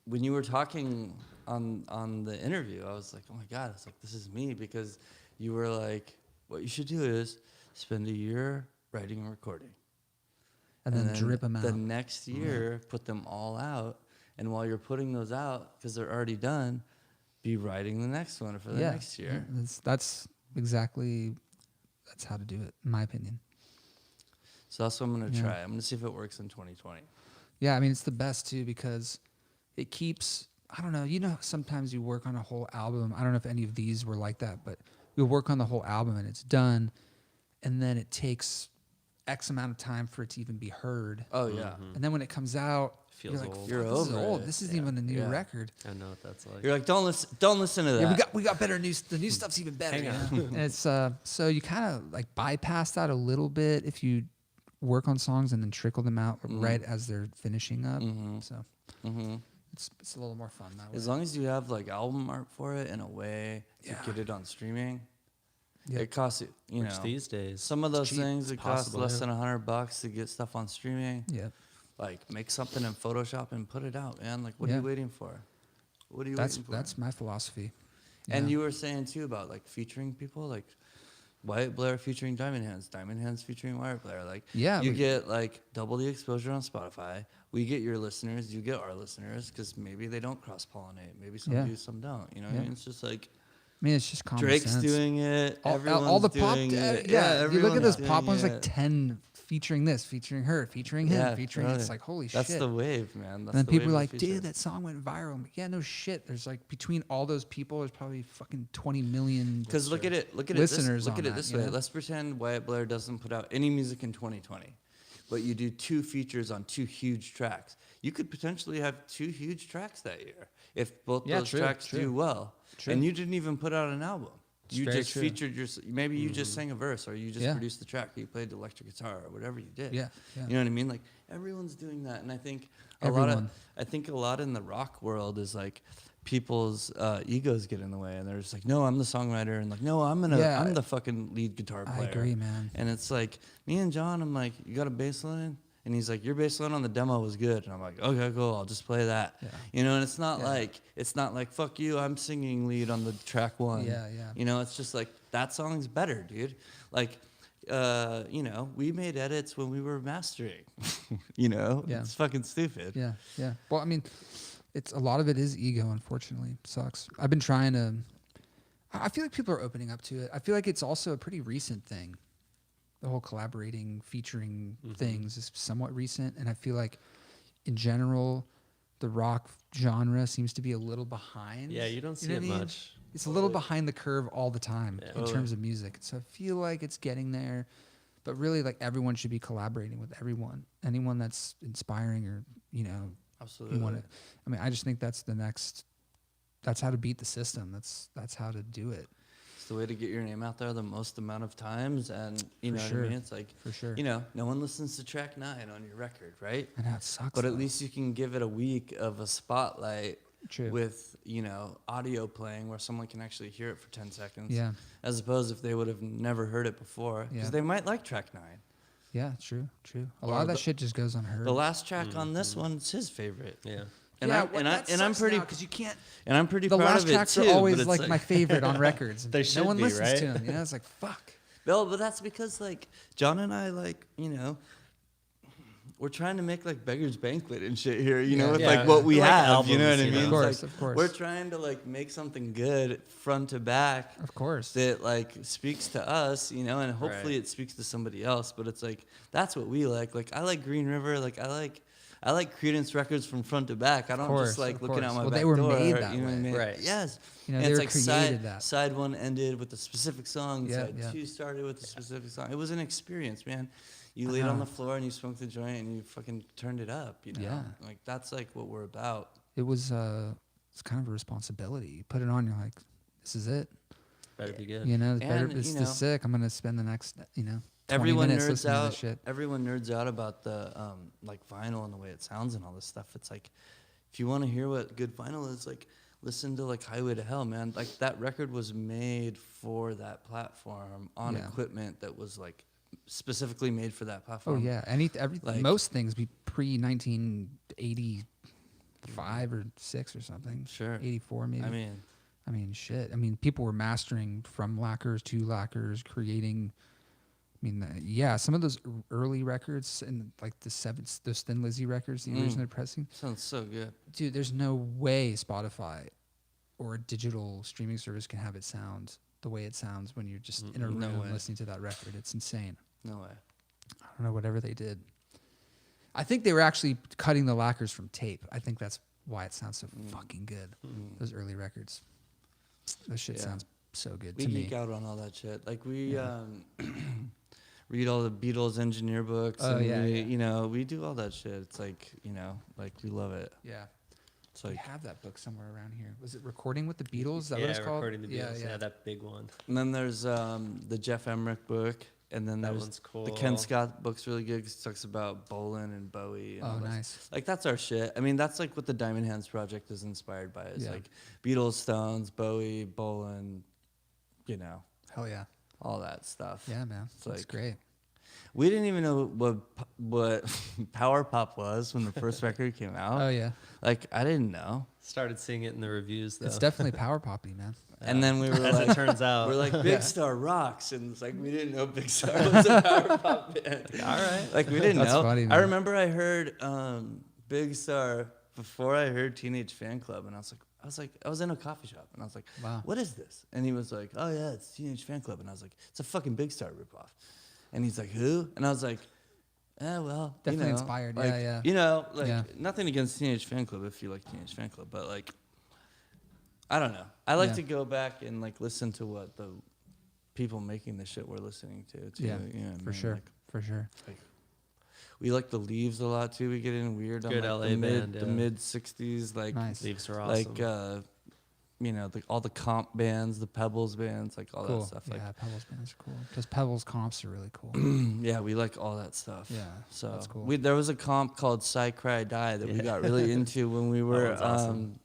when you were talking on the interview, I was like, oh my God, it's like, this is me, because you were like, what you should do is spend a year writing and recording. And then drip them out. The next year, put them all out. And while you're putting those out, because they're already done, be writing the next one for the next year. That's how to do it, in my opinion. So that's what I'm going to try. I'm going to see if it works in 2020. Yeah, I mean, it's the best, too, because it keeps, I don't know, sometimes you work on a whole album. I don't know if any of these were like that, but you'll work on the whole album and it's done, and then it takes X amount of time for it to even be heard. Oh, yeah. And then when it comes out, Feels you're like, old. You're this over is old. it. This isn't even a new record. I know what that's like. You're like, don't listen to that. Yeah, we got better news. The new stuff's even better. Hang on. And it's so you kind of like bypass that a little bit if you work on songs and then trickle them out right as they're finishing up. So it's a little more fun that way. As long as you have like album art for it in a way to get it on streaming, it costs you Which know these days, some of those things it costs possible, less yeah. than $100 to get stuff on streaming. Yeah. Like make something in Photoshop and put it out, man. Like what are you waiting for? What are you waiting for? That's my philosophy. And Yeah. you were saying too about like featuring people, like Wyatt Blair featuring Diamond Hands featuring Wyatt Blair. Like you get like double the exposure on Spotify. We get your listeners, you get our listeners, because maybe they don't cross pollinate. Maybe some do, some don't. You know what I mean? It's just like I mean, it's just common Drake's sense. doing it. Everyone's all the doing pop, it. yeah. You look at those everyone's pop doing ones, like it. 10 featuring this, featuring her, featuring him, Yeah, featuring. totally. It's like holy That's shit. the wave, man. That's And then the people wave are of like, features. dude, that song went viral. I'm like, yeah, no shit. There's like between all those people, there's probably fucking 20 million. Because look at it listeners look on at it that, this you way. know? Let's pretend Wyatt Blair doesn't put out any music in 2020, but you do 2 features on 2 huge tracks. You could potentially have 2 huge tracks that year if both those tracks do well. True. And you didn't even put out an album. You very just true. featured maybe you just sang a verse, or you just produced the track, or you played the electric guitar, or whatever you did. Yeah. You know what I mean? Like everyone's doing that, and I think a lot in the rock world is like people's egos get in the way, and they're just like, no, I'm the songwriter, and like, no, I'm the fucking lead guitar player. I agree, man. And it's like me and John, I'm like, you got a bass line? And he's like, your bass line on the demo was good. And I'm like, okay, cool, I'll just play that. Yeah. You know, and it's not like, fuck you, I'm singing lead on the track 1. Yeah. You know, it's just like, that song's better, dude. Like, we made edits when we were mastering. It's fucking stupid. Yeah. Well, I mean, it's a lot of it is ego, unfortunately. It sucks. I've been trying to, I feel like people are opening up to it. I feel like it's also a pretty recent thing. The whole collaborating, featuring things is somewhat recent. And I feel like in general, the rock genre seems to be a little behind. Yeah, you don't see know it what I mean? much. It's a little behind the curve all the time in Totally. terms of music. So I feel like it's getting there. But really, like, everyone should be collaborating with everyone. Anyone that's inspiring or, Absolutely. you want to. I mean, I just think that's that's how to beat the system. That's how to do it. It's the way to get your name out there the most amount of times, and you know what I mean. It's like, For sure. no one listens to track 9 on your record, right? I know it sucks. But at though. least you can give it a week of a spotlight True. with audio playing where someone can actually hear it for 10 seconds. Yeah. As opposed if they would have never heard it before, because Yeah. they might like track 9. Yeah, true. A Or lot of that the- shit just goes unheard. The last track on this one's his favorite. Yeah. And I'm pretty because you can't. and I'm pretty The proud last of it tracks too. are always but it's like my favorite on records. They No should one be, listens right? to them. It's like fuck. No, but that's because John and I we're trying to make like Beggar's Banquet and shit here, you know, Yeah. with Yeah. like what we Like have, you know what albums, I you mean? know? Of It's course, like, of course. We're trying to like make something good front to back Of course. that like speaks to us, you know, and hopefully Right. it speaks to somebody else. But it's like that's what we like. Like I like Green River. Like I like Creedence records from front to back. I don't course, just like of looking course. out my Well, back they were door. made that you know what I way. mean? Right. Yes. You know, And they it's were like created that. side one ended with a specific song. Yeah, Side yeah. two started with a specific song. It was an experience, man. You laid on know. the floor and you smoked the joint and you fucking turned it up. You know, Yeah. like that's like what we're about. It was it's kind of a responsibility. You put it on, you're like, this is it. Better be good. You know, it's better. And, It's you this know, sick. I'm gonna spend the next, 20 Everyone minutes nerds listening to out. this shit. Everyone nerds out about the like vinyl and the way it sounds and all this stuff. It's like, if you want to hear what good vinyl is, like listen to like Highway to Hell, man. Like that record was made for that platform on Yeah. equipment that was like specifically made for that Oh platform. yeah, Like- most things be pre 1985 or 6 or something. Sure. 84 maybe. I mean, shit. I mean, people were mastering from lacquers to lacquers, creating. I mean, yeah, some of those early records and like those Thin Lizzy records, the original pressing. sounds so good. Dude, there's no way Spotify or a digital streaming service can have it sound the way it sounds when you're just in a No room way. listening to that record. It's insane. No way. I don't know, whatever they did. I think they were actually cutting the lacquers from tape. I think that's why it sounds so fucking good. Those early records. That shit Yeah. sounds so good We to me. geek out on all that shit. Like we read all the Beatles engineer books. Oh, and yeah, we, yeah. You know, we do all that shit. It's like, you know, like we love it. Yeah. It's We like, have that book somewhere around here. Was it Recording with the Beatles? Is that yeah, what it's called? recording the Beatles. Yeah, Yeah, that big one. and then there's the Jeff Emmerich book, and then That there's one's cool. the Ken Scott book's really good because it talks about Bolan and Bowie. And all Oh, that. nice. Like that's our shit. I mean, that's like what the Diamond Hands project is inspired by. It's Yeah. like Beatles, Stones, Bowie, Bolan, you know, Hell yeah. all that stuff. Yeah, man. It's That's like- great. We didn't even know what power pop was when the first record came out. Oh, yeah. Like I didn't know. Started seeing it in the reviews though. It's definitely power poppy, man. And then we were As like, it turns out. we're like Big Star rocks, and it's like we didn't know Big Star was a power pop band. All right. Like we didn't That's know. funny, I man. remember I heard Big Star before I heard Teenage Fan Club, and I was in a coffee shop, and I was like, Wow. what is this? And he was like, oh yeah, it's Teenage Fan Club, and I was like, it's a fucking Big Star ripoff. And he's like, who? And I was like, well, Definitely you know, inspired. like, Yeah, yeah. You know, like Yeah. nothing against Teenage Fan Club if you like Teenage Fan Club, but like, I don't know. I like Yeah. to go back and like listen to what the people making the shit we're listening to. Too, Yeah, you know what I for mean? sure. Like, For sure. we like the Leaves a lot too. We get in weird on Good like, LA the band, the yeah. mid '60s, like Nice. Leaves are awesome. like you know, all the comp bands, the Pebbles bands, like all Cool. that stuff. Like Yeah, Pebbles bands are cool. Because Pebbles comps are really cool. yeah, we like all that stuff. Yeah, So that's cool. there was a comp called "Sigh Cry Die" that we Yeah. got really into when we were one's awesome.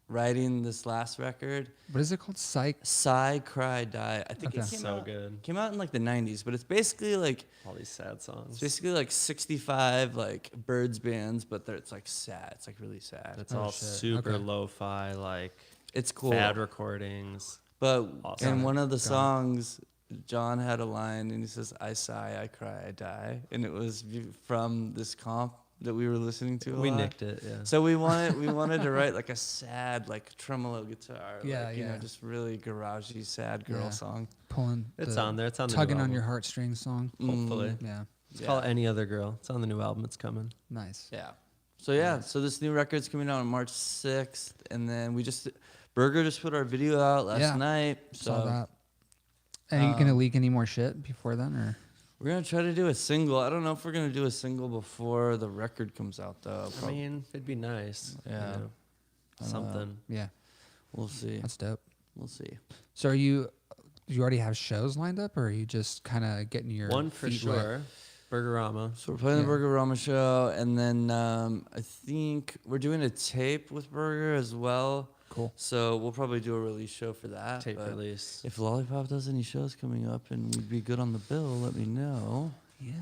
writing this last record. What is it called? Psych? "Sigh Cry Die." I think Okay. it came So out, good. Came out in like the '90s, but it's basically like All these sad songs. it's basically like 65 like Birds bands, but it's like sad. It's like really sad. It's Oh, all shit. super Okay. lo-fi, like It's cool. bad recordings. But Awesome. in one of the Got it. songs, John had a line, and he says, "I sigh, I cry, I die," and it was from this comp that we were listening to. We lot. nicked it, yeah. So we wanted to write like a sad, like tremolo guitar, Yeah, like, you know, yeah. just really garagey, sad girl Yeah. song. Pulling. It's the on there. It's on the Tugging new on album. your heartstrings song. Hopefully. Yeah. It's called Any Other Girl. It's on the new album. It's coming. Nice. Yeah. So yeah, so this new record's coming out on March 6th, and then Burger just put our video out last Yeah. night. Saw So that. And are you going to leak any more shit before then? Or we're gonna try to do a single. I don't know if we're gonna do a single before the record comes out though. I mean, it'd be nice. you Yeah. know, I don't know. something. Yeah, We'll see. that's dope. We'll see. So do you already have shows lined up, or are you just kind of getting your One for feet wet? sure. Burgerama. So we're playing the Yeah. Burger Rama show, and then I think we're doing a tape with Burger as well. Cool. So we'll probably do a release show for that. Tape but release. If Lollipop does any shows coming up and we'd be good on the bill, let me know. Yeah.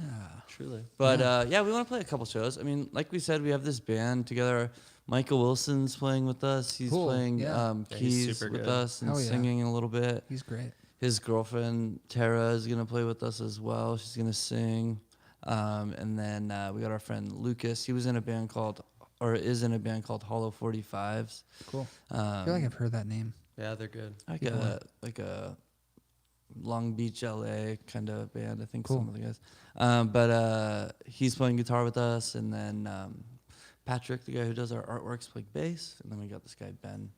Truly. But yeah, we want to play a couple shows. I mean, like we said, we have this band together. Michael Wilson's playing with us. He's Cool, playing yeah. Yeah, he's keys super with good. us and Hell yeah. singing a little bit. He's great. His girlfriend Tara is gonna play with us as well. She's gonna sing. And then we got our friend Lucas. He was in a band called, or is in a band called Hollow 45s. Cool. I feel like I've heard that name. Yeah, they're good. Like a Long Beach, LA kind of band. I think Cool. some of the guys. But he's playing guitar with us, and then Patrick, the guy who does our artworks, played bass, and then we got this guy Ben.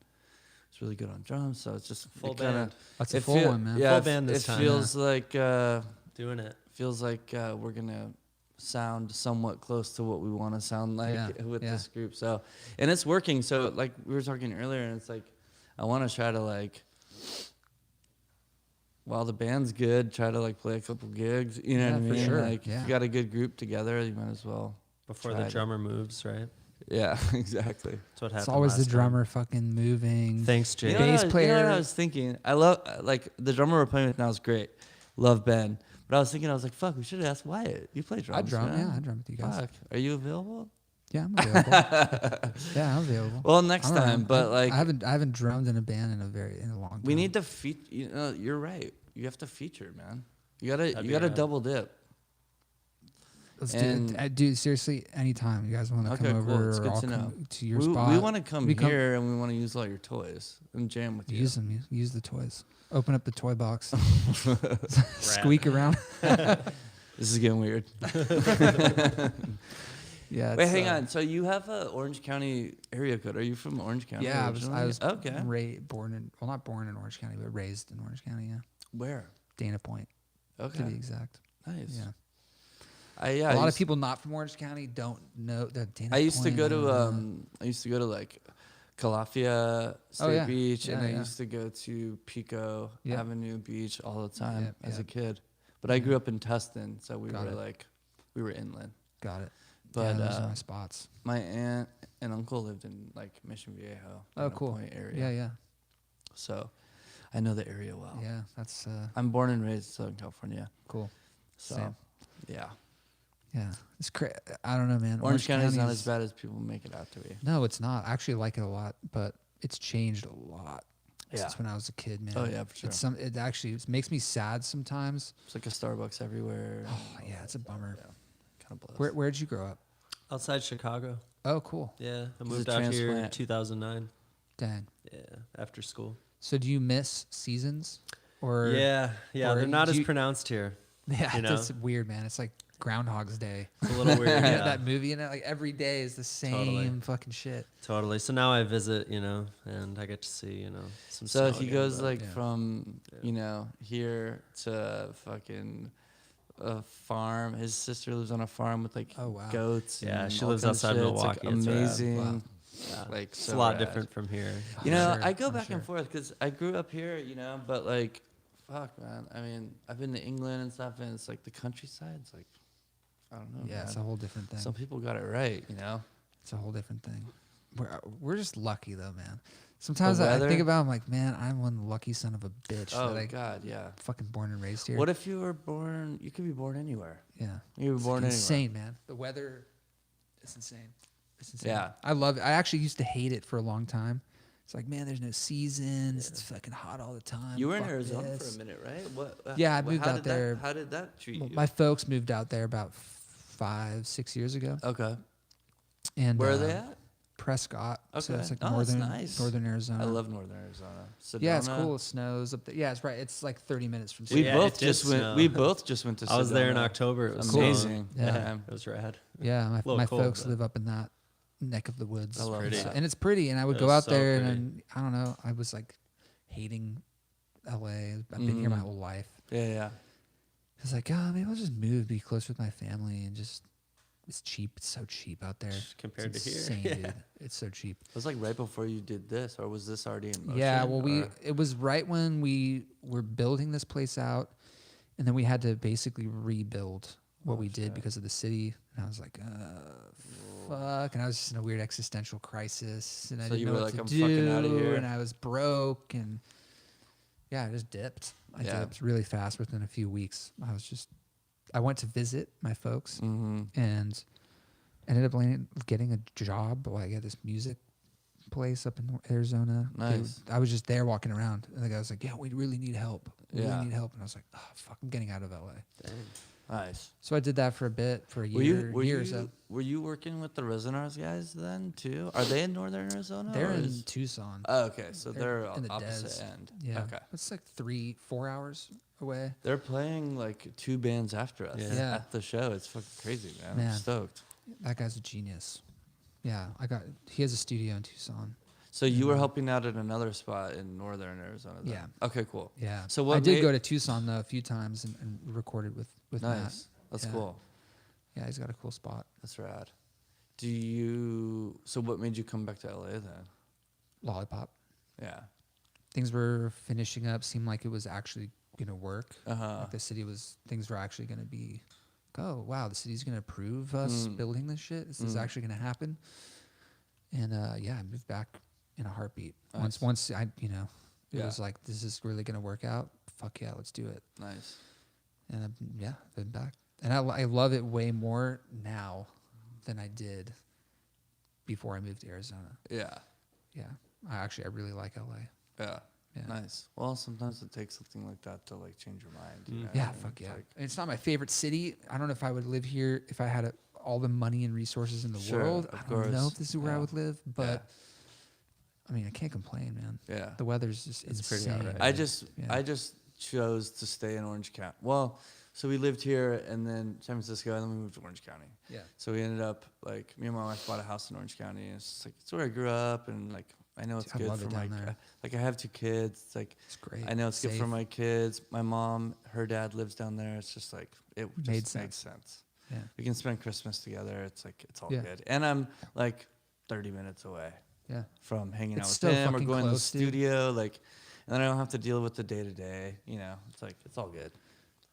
He's really good on drums, so it's just Full it kinda- band. That's a it full one, man. Yeah, Full band this it time. feels like Doing it. we're gonna sound somewhat close to what we want to sound like Yeah, with yeah. this group. So, and it's working. So, like we were talking earlier, and it's like I want to try to like, while the band's good, try to like play a couple gigs. You know Yeah, what I for mean? sure. Like, Yeah. if you got a good group together, you might as well. Before Try the to- drummer moves, right? Yeah, exactly. That's what happened. It's always the last time. drummer fucking moving. Thanks, Jay. You know, Bass what I player. was thinking? I love like the drummer we're playing with now is great. Love Ben. But I was thinking, I was like, fuck, we should have asked Wyatt. You play drums, I drum, man. yeah, I drum with you guys. Fuck. Are you available? Yeah, I'm available. yeah, I'm available. Well, next I don't know. time. But like, I haven't drummed in a band in a long time. we need to feature. You know, you're right. You have to feature, man. You gotta That'd you be gotta rad. double dip. Let's do and- it. Dude, seriously, anytime you guys want to Okay, come cool. over It's or good I'll to know. come to your we spot. want to come We here and we want to use all your toys and jam with you. Use them. Use the toys. Open up the toy box. Squeak around. This is getting weird. Yeah. Wait, it's, hang on. So you have a Orange County area code. Are you from Orange County? Yeah, I was okay. born in, well, not born in Orange County, but raised in Orange County. Yeah, Where? Dana Point to be Okay. exact. Nice. Yeah. Yeah. A lot of people not from Orange County don't know that Dana I used to Point, go I don't know. to I used to go to like Calafia State yeah. Beach, and Yeah, I yeah. used to go to Pico Yep. Avenue Beach all the time Yep, as a yep. kid. But I grew up in Tustin, so we Got were it. like we were inland. Got it. But yeah, those are my spots. my aunt and uncle lived in like Mission Viejo, Oh, Dana cool. Point area. Yeah, yeah, So I know the area well. yeah. That's I'm born and raised in Southern California. cool. So Same. yeah. Yeah, it's I don't know, man. Orange County's not County's- as bad as people make it out to be. No, it's not. I actually like it a lot, but it's changed a lot Yeah. since when I was a kid, man. Oh, yeah, for sure. It actually makes me sad sometimes. It's like a Starbucks everywhere. Oh, yeah, it's a bummer. Kind of blows. Where'd you grow up? Outside Chicago. Oh, cool. Yeah, I He's moved a out here in transplant. 2009. Dang. Yeah, after school. So do you miss seasons? Or Yeah, or they're not do as you- pronounced here. yeah, you know? that's weird, man. It's like Groundhog's Day. It's a little weird. Yeah, That movie, and like every day is the same Totally. fucking shit. totally. So now I visit, and I get to see, some. So snow he again, goes but- like yeah. from here to fucking a farm. His sister lives on a farm with like Oh, wow. goats. Yeah, and she all lives kinds of outside shit. Milwaukee. It's like It's rad. amazing. Wow. yeah, Like it's so a lot rad. different from here. You know, Sure, I go I'm back sure. and forth because I grew up here, but like, fuck, man. I mean, I've been to England and stuff, and it's like the countryside. It's like, I don't know. Yeah, it's a man. whole different thing. Some people got it right, It's a whole different thing. We're just lucky though, man. Sometimes I weather? think about, I'm like, man, I'm one lucky son of a bitch Oh that I God, yeah. fucking born and raised here. What if you were born? You could be born anywhere. Yeah. You were It's born anywhere. insane, man. The weather is insane. It's insane. Yeah. I love it. I actually used to hate it for a long time. It's like, man, there's no seasons. It's fucking hot all the time. You were in Fuck Arizona this. for a minute, right? What? Yeah, I what- moved how out did that- there. How did that treat Well, you? my folks moved out there about 5-6 years ago. Okay. And Where are they at? Prescott. So Okay. it's like Oh, that's northern nice. northern Arizona. I love Northern Arizona. Yeah, it's Sedona. cool. It snows up there. Yeah, it's right. It's like 30 minutes from. We Yeah, Sedona. it both did just went. snow. We both just went to. I was there in Sedona. October. It was Amazing. snowing. Yeah. It was rad. Yeah, my, little my cold, folks but- live up in that neck of the woods. I love Pretty. that. And it's pretty. And I would It go was out so there, pretty. and I don't know. I was like hating LA. I've been here my Mhm. whole life. Yeah. I was like, oh, maybe I'll just move, be closer with my family, and just it's cheap. It's so cheap out there. Compared It's to here. insane, Yeah. dude. It's so cheap. It was like right before you did this, or was this already in motion? Yeah, well, or- it was right when we were building this place out, and then we had to basically rebuild what Oh, we did shit. because of the city. And I was like, fuck. And I was just in a weird existential crisis, and I So didn't you know were what like, to "I'm fucking outta do, here." and I was broke, and yeah, I just dipped. I Yeah. dipped really fast within a few weeks. I went to visit my folks Mhm. and ended up getting a job. Like at this music place up in Arizona. Nice. I was just there walking around, and the guy was like, "Yeah, we really need help. We Yeah. really need help." And I was like, "Oh fuck, I'm getting out of LA." Dang. Nice. So I did that for a bit, for a Were year, you year or so. were you working with the Resonars guys then too? Are they in Northern Arizona? They're or in is- Tucson. Oh, okay, so They're they're in the opposite Des. end. Yeah. Okay. It's like 3-4 hours away. They're playing like 2 bands after us Yeah. at the show. It's fucking crazy, man. I'm Man. stoked. That guy's a genius. Yeah, he has a studio in Tucson. So you were helping out at another spot in Northern Arizona then? Yeah. Okay, cool. Yeah. So what I did made- go to Tucson though a few times and recorded with Matt. Nice. That's Yeah. cool. Yeah, he's got a cool spot. That's rad. So what made you come back to LA then? Lollipop. Yeah. Things were finishing up. Seemed like it was actually gonna work. Uh-huh. Like things were actually gonna be. Oh wow, the city's gonna approve us building this shit. This is actually gonna happen. And I moved back in a heartbeat. Nice. Once I, it Yeah. was like, this is really gonna work out. Fuck yeah, let's do it. Nice. And I've been back, and I love it way more now than I did before I moved to Arizona. Yeah. Yeah, I really like LA. Yeah. Yeah. Nice. Well, sometimes it takes something like that to like change your mind. You know? Yeah, And fuck it's yeah. like- It's not my favorite city. I don't know if I would live here if I had all the money and resources in the Sure, world. of I don't know course. if this is where I Yeah. would live, but I mean, I can't complain, man. yeah. The weather's just It's pretty insane. alright. I just Yeah. I just chose to stay in Orange County. Well, so we lived here and then San Francisco and then we moved to Orange County. Yeah. So we ended up like me and my wife bought a house in Orange County. And it's just, like it's where I grew up and like I know it's I good love for it my down there. like I have 2 kids. It's like It's great. I know it's good for Safe. my kids. My mom, her dad lives down there. It's just like it just Made makes sense. sense. Yeah. We can spend Christmas together. It's like it's all Yeah. good. And I'm like 30 minutes away Yeah. from hanging It's out still with him or fucking going to the close, dude. studio. Like, and then I don't have to deal with the day to day. It's like it's all good.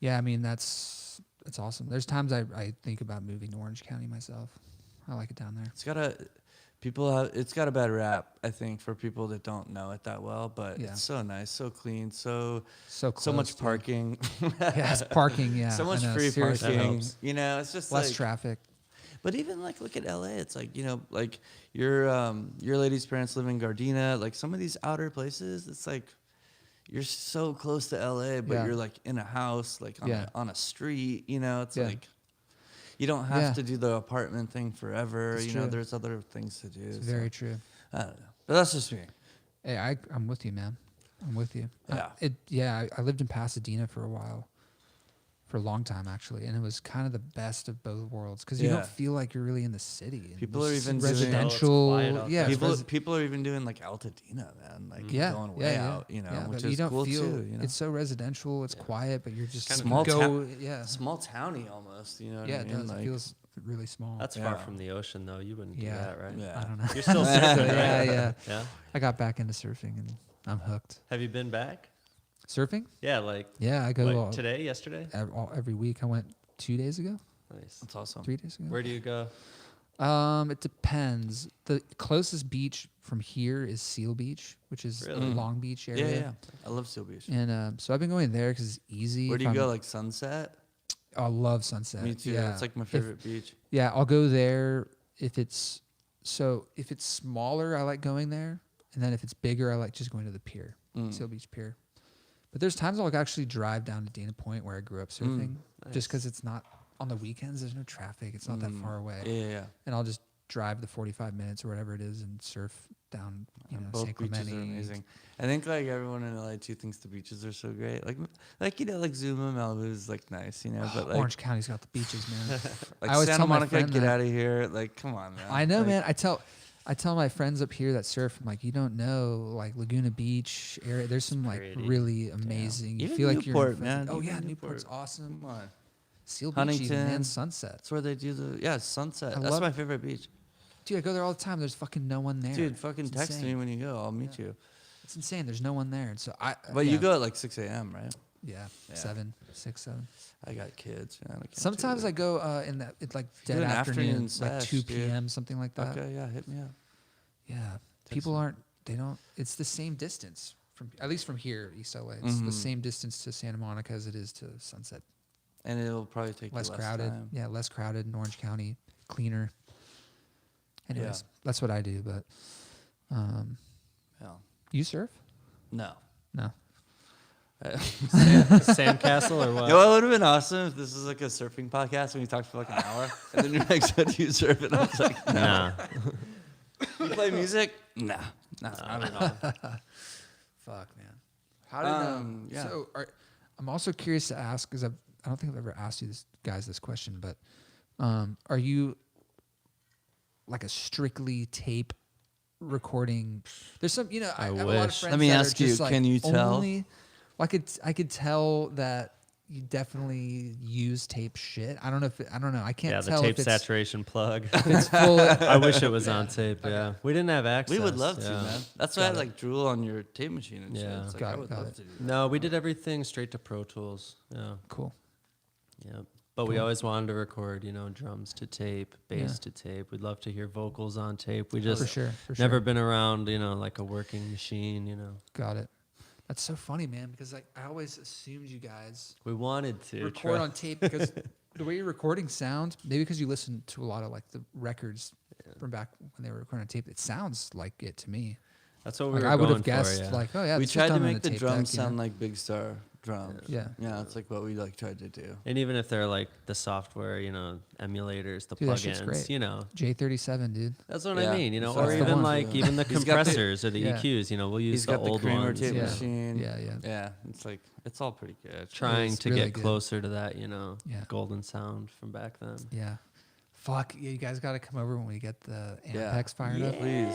Yeah, I mean that's awesome. There's times I think about moving to Orange County myself. I like it down there. It's got a bad rap, I think, for people that don't know it that well. But Yeah. it's so nice, so clean, so So much dude. parking, Yeah, it's parking. Yeah, so much I know, free seriously. That parking. helps. It's just Less like, traffic. But even like look at LA, it's like like your lady's parents live in Gardena. Like some of these outer places, it's like you're so close to LA, but Yeah. you're like in a house, like Yeah. on a street. It's Yeah. like you don't have Yeah. to do the apartment thing forever. It's true. There's other things to do. It's so, very true. I don't know, but that's just me. Hey, I'm with you, man. I'm with you. Yeah. I lived in Pasadena for a while, for a long time actually, and it was kind of the best of both worlds because you Yeah. don't feel like you're really in the city. and People there's are even doing- residential. Oh, it's quiet out Yeah, there. it's People are even doing like Altadena, man. Like yeah, going way out, yeah, which but is you don't cool feel too. it's so residential. It's quiet, but you're just Kind of Small go. town- Yeah, Small towny almost. You know what yeah, I it mean? does. Like, It feels really small. That's far Yeah. from the ocean, though. You wouldn't Yeah. do that, right? yeah. I don't know. You're still surfing, right? yeah. Yeah. I got back into surfing and I'm hooked. Have you been back? Surfing? Yeah, like Yeah, I go what, today, yesterday? every week. I went 2 days ago, Nice. That's awesome. 3 days ago. Where do you go? It depends. The closest beach from here is Seal Beach, which is Really? the Long Beach Yeah, area. yeah. I love Seal Beach. And so I've been going there because it's easy. Where do if you go? I'm- Like Sunset? I love Sunset. Me too. Yeah. It's like my If- favorite beach. Yeah, I'll go there if it's smaller. I like going there, and then if it's bigger, I like just going to the pier, Seal Beach Pier. But there's times I'll actually drive down to Dana Point where I grew up surfing, just Nice. because it's not on the weekends. There's no traffic. It's not that far away, Yeah, yeah. and I'll just drive the 45 minutes or whatever it is and surf down, Both San beaches Clemente. are amazing. I think like everyone in LA too thinks the beaches are so great. Like like Zuma, Malibu is like nice, but like Orange County's got the beaches, man. like I always Santa tell my Monica, friend get that. out of here. Like come on, man. I know, Like, man. I tell my friends up here that surf, I'm like, you don't know, like Laguna Beach area. There's some like pretty. really amazing. You Even feel like Newport, you're in man. Oh yeah, Even Newport's Newport. awesome. Come on. Seal Beach, even, man. Huntington. Sunset. That's where they do Sunset. I That's love- my favorite beach. Dude, I go there all the time. There's fucking no one there. Dude, fucking It's text me insane. when you go. I'll meet you. It's insane. There's no one there. And so But yeah, you go at like 6 a.m., right? Yeah, Yeah. 6, 7. I got kids. Man. I can't do Sometimes that. I go in that it's like Do dead an afternoon, afternoon like sesh, 2 dude. p.m. something like that. Okay, yeah, hit me up. Yeah, people aren't. They don't. It's the same distance from at least from here, East LA. It's the same distance to Santa Monica as it is to Sunset. And it'll probably take Less you crowded. time. Yeah, less crowded in Orange County. Cleaner. Anyways, Yeah. that's what I do. But Yeah. you surf? No. No. Sandcastle or what? You know what would have been awesome if this was like a surfing podcast and we talked for like an hour, and then you're like, "So do you surf?" And I was like, "No." Nah. You play music? Nah, not at all. Fuck, man. How did yeah. So I'm also curious to ask because I don't think I've ever asked you this question, but are you like a strictly tape recording? There's some, I have a lot of wish. friends. Let me that are ask you, just, like, can you tell? only- well, I could tell that you definitely use tape shit. I don't know. I can't Yeah, the tell tape if it's, saturation plug. if it's full. I wish it was on tape. Yeah, we didn't have access. We would love to, yeah. man. That's why I like drool on your tape machine and shit. Yeah. It's like, Got I it, would got love it. to do that. No, we did everything straight to Pro Tools. Yeah, Cool. yeah. But we always wanted to record, drums to tape, bass Yeah. to tape. We'd love to hear vocals on tape. We For just sure. never been around, like a working machine. Got it. That's so funny, man. Because I always assumed you guys We wanted to record on tape because the way your recording sounds, maybe because you listen to a lot of like the records from back when they were recording on tape, it sounds like it to me. That's what we Like were I would going have guessed, for, yeah. like, oh yeah, We this was tried to done on make a the tape drums deck, sound like Big Star drums. Yeah. Yeah, it's like what we like tried to do. And even if they're like the software, emulators, the Dude, that shit's plugins, great. J37, dude. That's what Yeah, I mean, that's or the even one. like even the He's got the- compressors or the Yeah. EQs, we'll use He's the got the old creamer ones. tape Yeah. machine. Yeah, yeah. Yeah, it's like it's all pretty good. Trying It's to really get good. closer to that, Yeah. golden sound from back then. Yeah. Fuck, yeah, you guys got to come over when we get the Yeah. Ampex fired up. Please.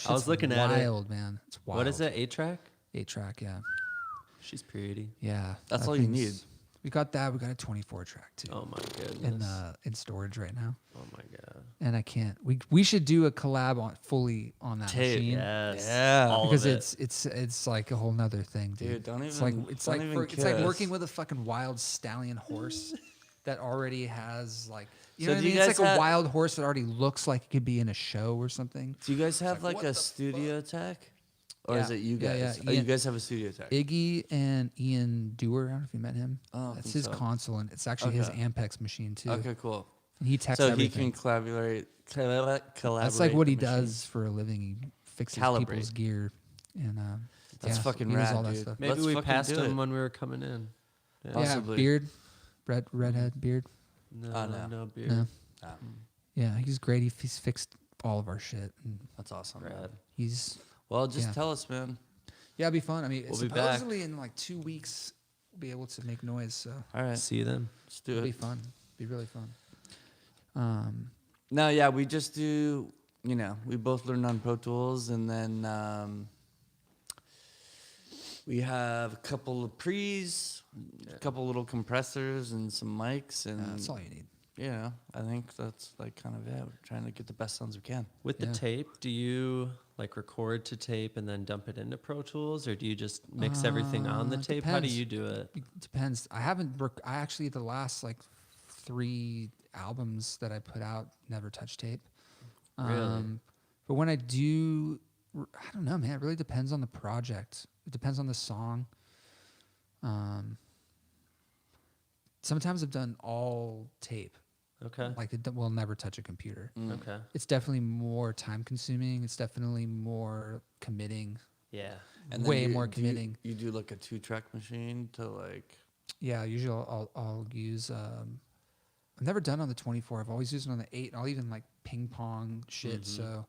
I was looking at it. Wild, man. It's wild. What is it? 8-track? 8-track, yeah. She's pretty. Yeah. That's that all you thing's- need. We got that. We got a 24-track too. Oh my goodness. in storage right now. Oh my god. And I can't. We should do a collab on that Tape, machine. Yeah. Yes. All Because of it. it's like a whole nother thing, dude. Dude, don't it's like even- it's don't like even it's like kiss. working with a fucking wild stallion horse that already has like you So know what I do you mean? It's guys like a have- wild horse that already looks like it could be in a show or something. Do you guys have like, like what a the studio tech? Or Yeah. is it you Yeah, guys? yeah. Oh, you Ian- guys have a studio tech. Iggy and Ian Dewar, I don't know if you met him. Oh, I don't That's think his so. console, and it's actually his Okay. Ampex machine too. Okay, cool. And he texts So everything. he can collaborate. That's like what he does for a living. He fixes Calibrate. people's gear, and That's yeah, fucking he does rad, all that dude. stuff. Maybe Let's we fucking passed do him it. when we were coming in. Yeah. Possibly. Yeah, beard, redhead beard. No, no. no beard. No. Ah, Yeah, he's great. He's fixed all of our shit. And that's awesome. man. Rad. he's Well, just Yeah. tell us, man. yeah, it'll be fun. I mean, We'll be back. supposedly in like 2 weeks we'll be able to make noise, so All right, See you then. let's do it'll be it. fun. Be really fun. No, yeah, we just do. We both learned on Pro Tools, and then we have a couple of pre's, a couple little compressors, and some mics, and That's all you need. I think that's like kind of it. We're trying to get the best sounds we can. With the Yeah. tape, do you like record to tape and then dump it into Pro Tools, or do you just mix everything on the It tape? How do depends. you do it? It depends. I haven't. I actually the last like 3 albums that I put out never touched tape. Really? But when I do, I don't know, man. It really depends on the project. It depends on the song. Sometimes I've done all tape. Okay. Like it will never touch a computer. Okay. It's definitely more time consuming. It's definitely more committing. Yeah. And then Way more do you- committing. You do like a 2-track machine to like. Yeah, usually I'll use. I've never done on the 24. I've always used it on the 8. And I'll even like ping pong shit. So,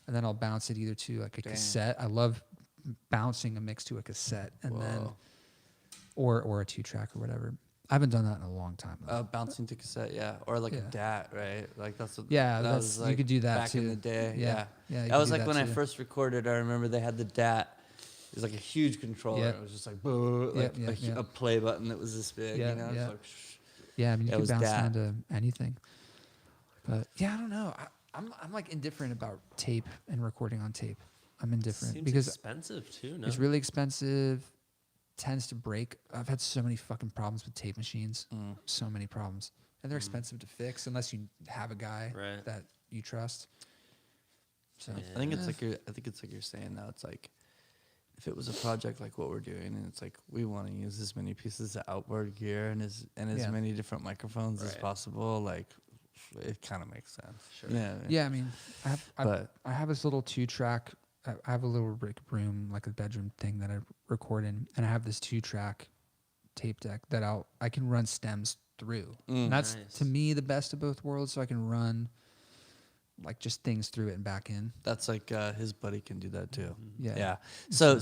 and then I'll bounce it either to like a Dang. cassette. I love bouncing a mix to a cassette, and then Whoa. or a 2-track or whatever. I haven't done that in a long time. Though. Bouncing to cassette, yeah, or like a Yeah. DAT, right? Like that's what. Yeah, that that's- was you like could do that back in too. the day. Yeah. Yeah, Yeah, you that could was do like that when I too. first recorded. I remember they had the DAT. It was like a huge controller. Yep. It was just like, boo, like Yep, yep, yep. a play button that was this big. Yeah, You know, yeah. It's like, Yeah, I mean you That can was bounce DAT. down to anything. But yeah, I don't know. I'm like indifferent about tape and recording on tape. I'm indifferent Seems because expensive too. No. it's really expensive. Tends to break. I've had so many fucking problems with tape machines. So many problems, and they're expensive to fix unless you have a guy Right. that you trust. So Yeah. I think it's like you're saying though. It's like if it was a project like what we're doing, and it's like we want to use as many pieces of outboard gear and as Yeah. many different microphones as Right. possible, like it kind of makes sense. Sure. Yeah. yeah, I mean, I But have this little 2-track. I have a little break room, like a bedroom thing that I recording, and I have this 2-track tape deck that I can run stems through. And that's Nice. to me the best of both worlds. So I can run like just things through it and back in. That's like his buddy can do that too. Yeah. Yeah. So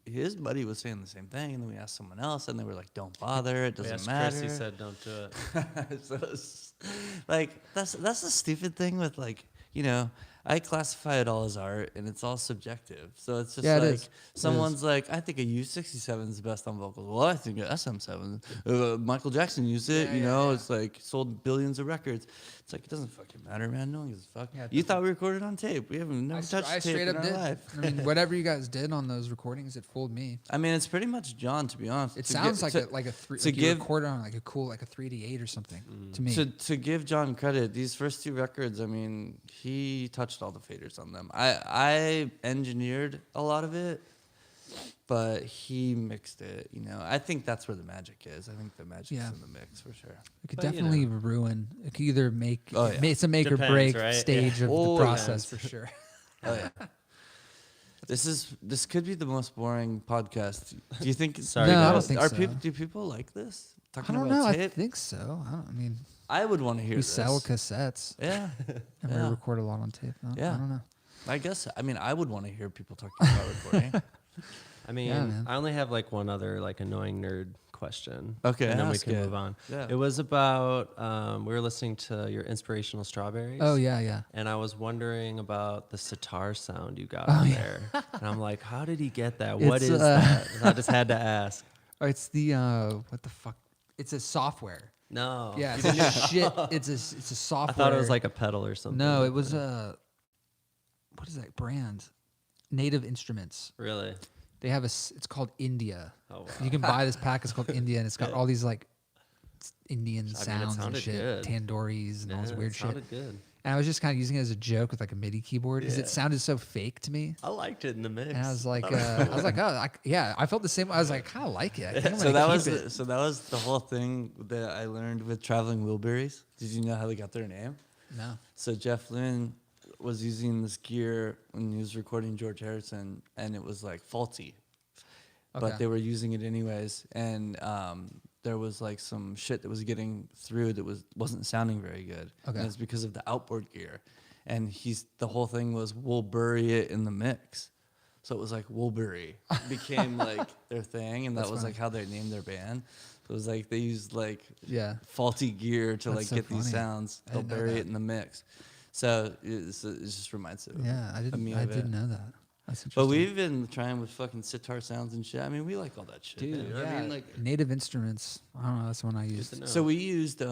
his buddy was saying the same thing, and then we asked someone else, and they were like, "Don't bother. It We doesn't asked matter." Chris, he said, "Don't do it." So like that's the stupid thing with like, you know, I classify it all as art, and it's all subjective. So it's just Yeah, it like is. It someone's like, I think a U67 is the best on vocals. Well, I think a SM7. Michael Jackson used it. Yeah, you yeah, know, yeah. it's like sold billions of records. It's like it doesn't fucking matter, man. No one gives a fuck. Yeah, it You doesn't. thought we recorded on tape. We haven't never touched I tape straight in up our did. life. I mean, whatever you guys did on those recordings, it fooled me. I mean, it's pretty much John, to be honest. It To sounds get- like to- a three. to Like you give- recorded on like a cool like a 3D8 or something to me. To give John credit, these first 2 records, I mean, he touched all the faders on them. I engineered a lot of it, but he mixed it. You know, I think that's where the magic is. I think the magic's Yeah. in the mix for sure. It could But, you definitely ruin. It could either make. Oh, yeah. It's a make Depends, or break right? stage of Oh, the yeah. process for sure. Oh yeah. This could be the most boring podcast. Do you think? Sorry, No, I guys. don't think Are so. people? Do people like this? I Talking don't about know. I tape? think so. I mean, I would want to hear we this. sell cassettes. Yeah. And Yeah. we record a lot on tape. Yeah. I don't know. I guess. I mean, I would want to hear people talking about recording. I mean, Yeah, man. I only have like one other like annoying nerd question. Okay, and then we ask can it. move on. Yeah. It was about we were listening to your inspirational strawberries. Oh yeah, yeah. And I was wondering about the sitar sound you got Oh, on yeah. there. And I'm like, how did he get that? What It's, is that? And I just had to ask. Oh, it's the what the fuck? It's a software. No. Yeah, it's a shit. It's a I software. thought it was like a pedal or something. No, it was what is that brand? Native Instruments. Really? They have it's called India. Oh, wow. You can buy this pack. It's called India, and it's got all these like Indian it sounds and sounded shit, good. tandoori's and all this Yeah, weird it shit. sounded good. And I was just kind of using it as a joke with like a MIDI keyboard because Yeah. it sounded so fake to me. I liked it in the mix. And I was like, That was cool. oh, yeah, I felt the same. I was like, kind of like it. I think I'm So gonna that keep was it. that was the whole thing that I learned with Traveling Wilburys. Did you know how they got their name? No. So Jeff Flynn was using this gear when he was recording George Harrison, and it was like faulty, Okay. but they were using it anyways. And there was like some shit that was getting through that wasn't sounding very good. Okay. And it's because of the outboard gear. And the whole thing was we'll bury it in the mix. So it was like Woolbury became like their thing, and that That's was funny. like how they named their band. So it was like they used like Yeah. faulty gear to That's like so get these funny. sounds. I They'll didn't know bury that. it in the mix. So it just reminds me. Yeah, I didn't. me I of it. didn't know that. That's But interesting. we've been trying with fucking sitar sounds and shit. I mean, we like all that shit. Dude, you know what yeah, I mean? Like, Native Instruments. I don't know. That's the one I used. to know. so we used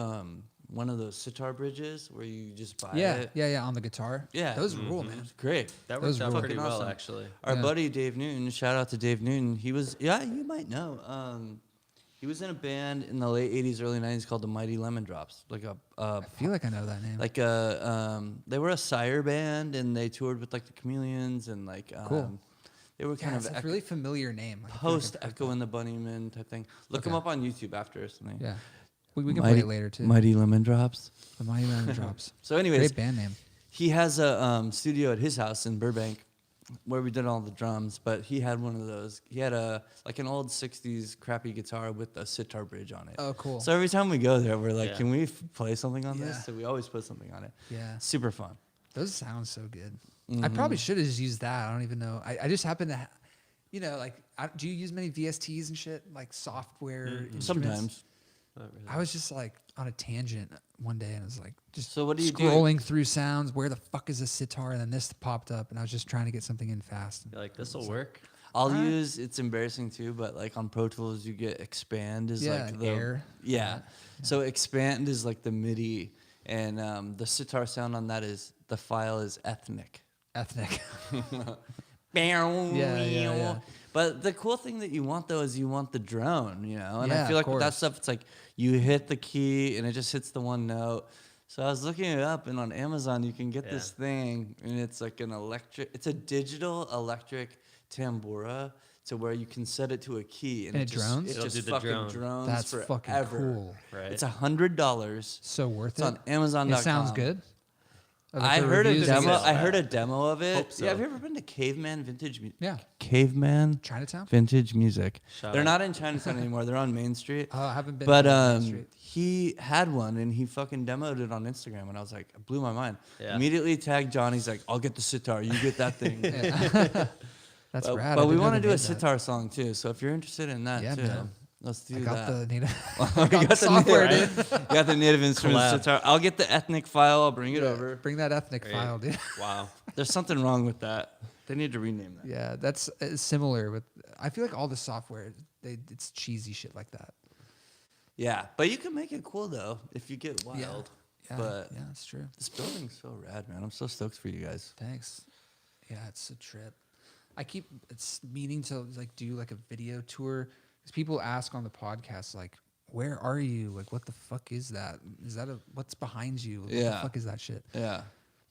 one of those sitar bridges where you just buy Yeah, it. yeah, on the guitar. Yeah. those rule, man. It's great. That Those worked out were pretty fucking well, awesome. actually. Our Yeah. buddy Dave Newton, shout out to Dave Newton. He was, you might know. He was in a band in the late '80s, early '90s called the Mighty Lemon Drops. Like I feel like I know that name. they were a Sire band, and they toured with like the Chameleons and like Cool. they were yeah, kind it's of a really familiar name. Like, I feel like post I've heard Echo that. and the Bunnymen type thing. Look Okay. them up on YouTube after or something. Yeah, we can play it later too. Mighty Lemon Drops. The Mighty Lemon Drops. So, anyways, Great band name. he has a studio at his house in Burbank where we did all the drums, but he had one of those. He had like an old 60s crappy guitar with a sitar bridge on it. Oh, cool. So every time we go there, we're like, Yeah. can we play something on Yeah. this? So we always put something on it. Yeah, Super fun. those sound so good. I Mm-hmm. probably should have just used that. I don't even know. I just happen to, like, do you use many VSTs and shit, like software? Instruments? Sometimes. Not really. I was just like on a tangent one day and I was like just So what do you do? scrolling through sounds. Where the fuck is a sitar? And then this popped up and I was just trying to get something in fast. You're like, this will work. I'll use, it's embarrassing too, but like on Pro Tools, you get expand is Yeah, like the air. Yeah. So expand is like the MIDI, and the sitar sound on that is the file is ethnic. Ethnic. Yeah. But the cool thing that you want though is you want the drone, you know. And Yeah, I feel of like with that course. stuff, it's like you hit the key and it just hits the one note. So I was looking it up, and on Amazon you can get this thing, and it's like it's a digital electric tambura, to where you can set it to a key, And it drones? It It'll just do the fucking drone. drones That's forever. fucking cool. Right. It's $100. So worth It's it. on Amazon.com. It sounds good. I for heard a reviews? demo. Is it I heard a bad? demo of it. Hope so. Yeah, have you ever been to Caveman Vintage Music? Yeah. Caveman Chinatown. Vintage Music. Shout They're out. not in Chinatown anymore. They're on Main Street. Oh, I haven't been. But to Main Street. he had one and he fucking demoed it on Instagram and I was like, it blew my mind. Yeah. Immediately tagged John. He's like, I'll get the sitar. You get that thing. That's but rad. I but we didn't know want to they do a made that. sitar song too. So if you're interested in that Yeah, too, man. let's do I got that. the native. You I got the got the software, native- dude. You got the native instrument Collab. sitar. I'll get the ethnic file. I'll bring it over. Bring that ethnic Great. file, dude. Wow. There's something wrong with that. They need to rename that. Yeah, that's similar with. I feel like all the software, it's cheesy shit like that. Yeah, but you can make it cool though if you get wild. Yeah, But yeah, that's true. this building's so rad, man. I'm so stoked for you guys. Thanks. Yeah, it's a trip. I keep meaning to like do like a video tour because people ask on the podcast like, "Where are you? Like, what the fuck is that? Is that what's behind you? What the Yeah. fuck is that shit?" Yeah,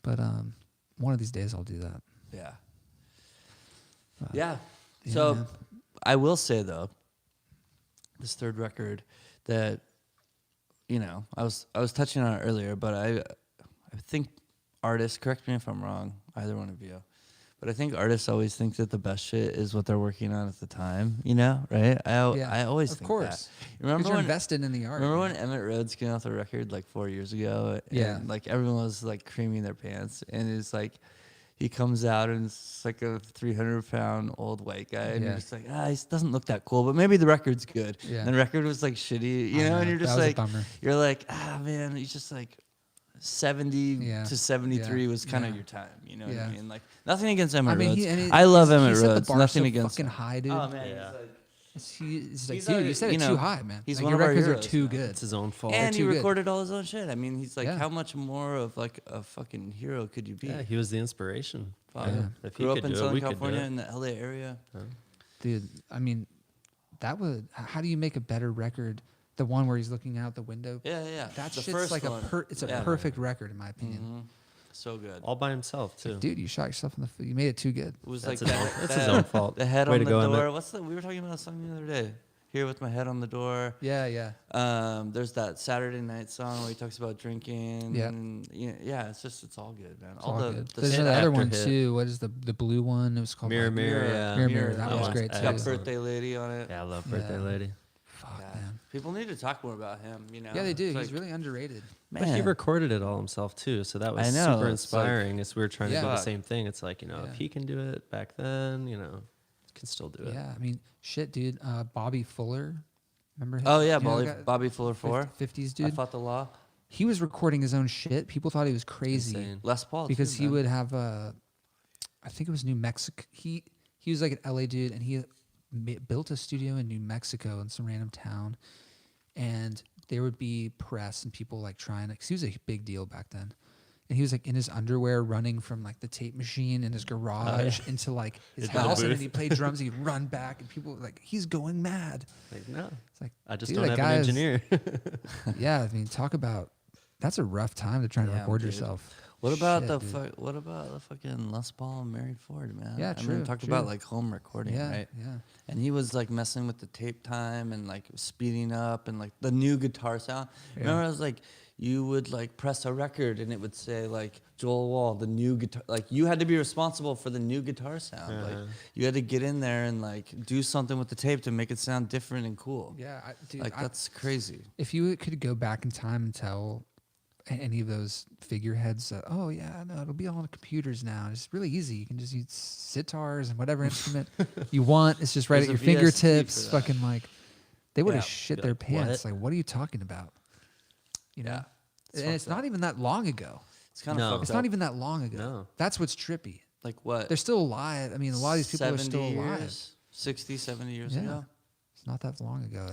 But one of these days I'll do that. yeah, But, yeah. yeah, So man. I will say though, this third record that I was touching on it earlier, but I think artists, correct me if I'm wrong, either one of you, but I think artists always think that the best shit is what they're working on at the time, right? I always of think course. that. Remember You're when invested in the art. Remember man. when Emmett Rhodes came out the record like 4 years ago? Yeah. And like everyone was like creaming their pants, and it's like he comes out and it's like a 300-pound old white guy, and Yeah. you're just like, he doesn't look that cool, but maybe the record's good. Yeah. And the record was like shitty, I know, and you're that just was a like, bummer. you're like, man, he's just like 70 Yeah. to 73 Yeah. was kind of Yeah. your time, you know what Yeah. I mean? Like nothing against Emmett I mean, Rhodes. I love Emmett he set the Rhodes. bar Nothing so against fucking him. high, dude. Oh man, Yeah. He's like, He's dude, our- you set you it know, too high, man. he's Like, one your of our records heroes, are too man. good. It's his own fault. and he too good. recorded all his own shit. I mean, he's like, Yeah. how much more of like a fucking hero could you be? Yeah, he was the inspiration. Fuck. Yeah. If he Grew up could in do it, Southern we could do California it. in the LA area. Dude, I mean, that would. How do you make a better record? The one where he's looking out the window. Yeah. That the shit's first like one. it's a Yeah. perfect record in my opinion. Mhm. So good. All by himself too. Dude, you shot yourself in the foot. You made it too good. It was That's like his that, own- that's his own fault. The head Way on to the go, Emmett. door. We were talking about a song the other day. Here with my head on the door. Yeah. There's that Saturday night song where he talks about drinking. Yeah. And, it's all good, man. It's all good. There's hit another after one hit. too. What is the blue one? It was called Mirror, like, mirror, yeah. Mirror, that was one's great, It's too. got excellent. Birthday Lady on it. Yeah, I love Birthday Yeah. Lady. Fuck, Yeah. man. People need to talk more about him, you know? Yeah, they do. It's He's like, really underrated. But he man. recorded it all himself too, so that was I know, super it's like- inspiring. As we were trying to Yeah. do the Fuck. same thing. It's like, Yeah. if he can do it back then, can still do it. Yeah, I mean, shit, dude. Bobby Fuller, remember him? Oh, yeah, You know the guy? Bobby Fuller 4. 50s I dude. Fought the Law. He was recording his own shit. People thought he was crazy Insane. Les Paul, because too, he man. would have I think it was New Mexico. He was like an LA dude, and he built a studio in New Mexico in some random town, and there would be press and people like trying. Cause he was a big deal back then, and he was like in his underwear running from like the tape machine in his garage into like his Into the house, and then booth. he played drums. He'd run back, and people were like, he's going mad. Like, no, It's like, I just dude, don't that have an guy is- engineer. yeah, I mean, talk about that's a rough time to try to Yeah, record dude. yourself. What about Shit, the dude. what about the fucking Les Paul and Mary Ford, man? Yeah, I true, mean, talk true. about like home recording, Yeah, right? yeah. And he was like messing with the tape time and like speeding up and like the new guitar sound. Yeah. Remember, I was like, you would like press a record and it would say like Joel Wall, the new guitar. Like you had to be responsible for the new guitar sound. Like you had to get in there and like do something with the tape to make it sound different and cool. Yeah, dude, Like that's crazy. if you could go back in time and tell any of those figureheads that, oh yeah, no, it'll be all on the computers now. It's really easy. You can just use sitars and whatever instrument you want. It's just right There's at your a VST fingertips. for that. Fucking like, they would have Yeah. shit Be their like, pants. what? Like, what are you talking about? You know, Yeah. and it's not even that long ago. It's kind No. of fucked It's up. not even that long ago. No. That's what's trippy. like what? They're still alive. I mean, a lot of these people are still 70 alive. years, 60, 70 years Yeah. ago. It's not that long ago.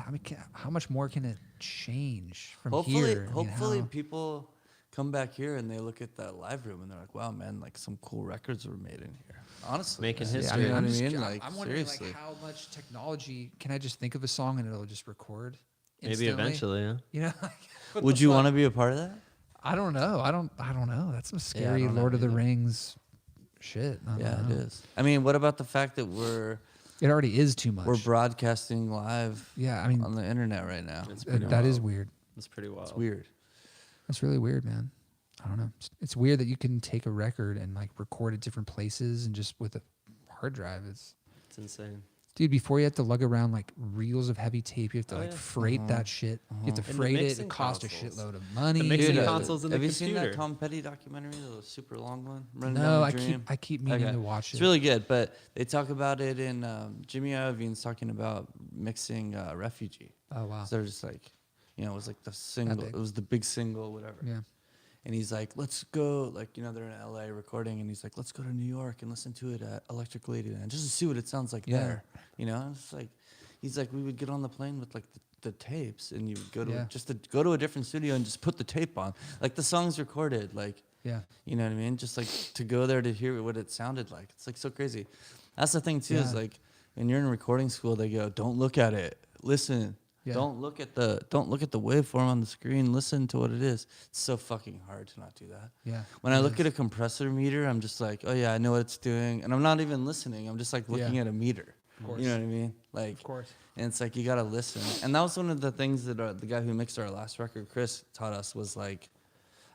I mean, how much more can it change from Hopefully, here? I mean, hopefully how- people come back here and they look at that live room and they're like, "Wow, man! Like some cool records were made in here." Honestly, Making man. history. You know what I just- mean? Like I'm wondering seriously. like how much technology can I just think of a song and it'll just record? Maybe instantly? eventually, yeah. You know, like, what Would the you fuck? want to be a part of that? I don't know. I don't know. That's some Yeah, I scary don't know Lord of the either. Rings shit. I don't Yeah, it know. is. I mean, what about the fact that we're It already is too much. broadcasting live Yeah, I mean, on the internet right now? It's that is weird. It's pretty wild. It's weird. That's really weird, man. I don't know. It's weird that you can take a record and like record at different places and just with a hard drive. It's insane. Dude, before you have to lug around like reels of heavy tape, you have to Oh, like yeah. freight that shit. You have to And the freight it. mixing It costs a consoles. shitload of money. The mixing Dude, consoles in the have you seen that computer. Tom Petty documentary, the super long one? Running No, Down I the Dream? keep meaning Okay. to watch It's it. really good, but they talk about it in Jimmy Iovine's talking about mixing Refugee. Oh wow. So they're just like, you know, it was like the single, big. it was the big single, whatever. Yeah. And he's like, let's go, like, you know, they're in LA recording, and he's like, let's go to New York and listen to it at Electric Ladyland just to see what it sounds like Yeah. there. You know, and it's like, he's like, we would get on the plane with like the tapes, and you would go to Yeah. just to go to a different studio and just put the tape on, like the song's recorded, like, Yeah. you know what I mean? Just like to go there to hear what it sounded like. It's like so crazy. That's the thing too, is Yeah. like when you're in recording school, they go, don't look at it, listen. Yeah. Don't look at the waveform on the screen. Listen to what it is. It's so fucking hard to not do that. Yeah. When I It look is. at a compressor meter, I'm just like, oh yeah, I know what it's doing, and I'm not even listening. I'm just like looking Yeah. at a meter. Of course. You know what I mean? Like, Of course. and it's like you gotta listen. And that was one of the things that the guy who mixed our last record, Chris, taught us. Was like,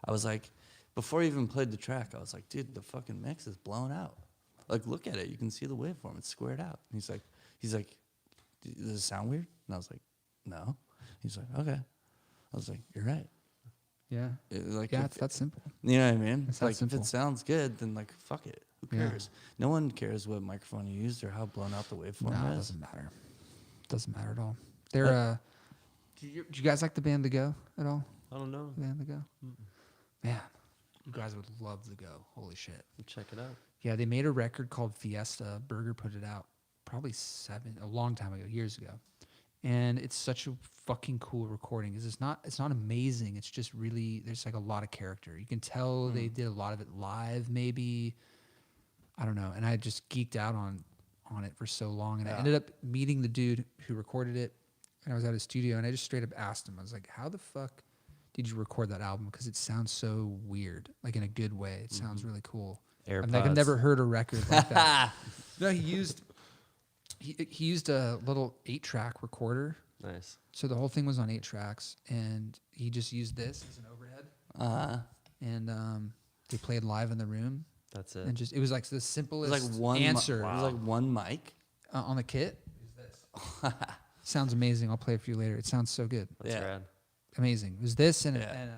I was like, before he even played the track, I was like, dude, the fucking mix is blown out. Like, look at it. You can see the waveform. It's squared out. And he's like, does it sound weird? And I was like, no. He's like, okay. I was like, you're right. Yeah. Like, Yeah, if- it's that simple. you know what I mean? It's that Like, simple. if it sounds good, then like, fuck it. Who Yeah. cares? No one cares what microphone you used or how blown out the waveform No, it is. doesn't matter. Doesn't matter at all. They're do you guys like the band The Go at all? I don't know. The band The Go? Man, you guys would love The Go. Holy shit. Check it out. Yeah, they made a record called Fiesta. Berger put it out probably a long time ago, years ago. And it's such a fucking cool recording. It's not amazing. It's just really, there's like a lot of character. You can tell they did a lot of it live, maybe. I don't know. And I just geeked out on it for so long. And I ended up meeting the dude who recorded it. And I was at his studio, and I just straight up asked him, I was like, how the fuck did you record that album? Because it sounds so weird, like in a good way. It sounds really cool. I'm like, I've AirPods. never heard a record like that. No, he used a little 8-track recorder. Nice. So the whole thing was on 8 tracks, and he just used this as an overhead. And they played live in the room, That's it. and it was like the It simplest was like one answer It was like one mic. on the kit. Use this. Sounds amazing. I'll play it for you later. It sounds so good. That's Yeah. rad. Amazing. It was this and, Yeah. and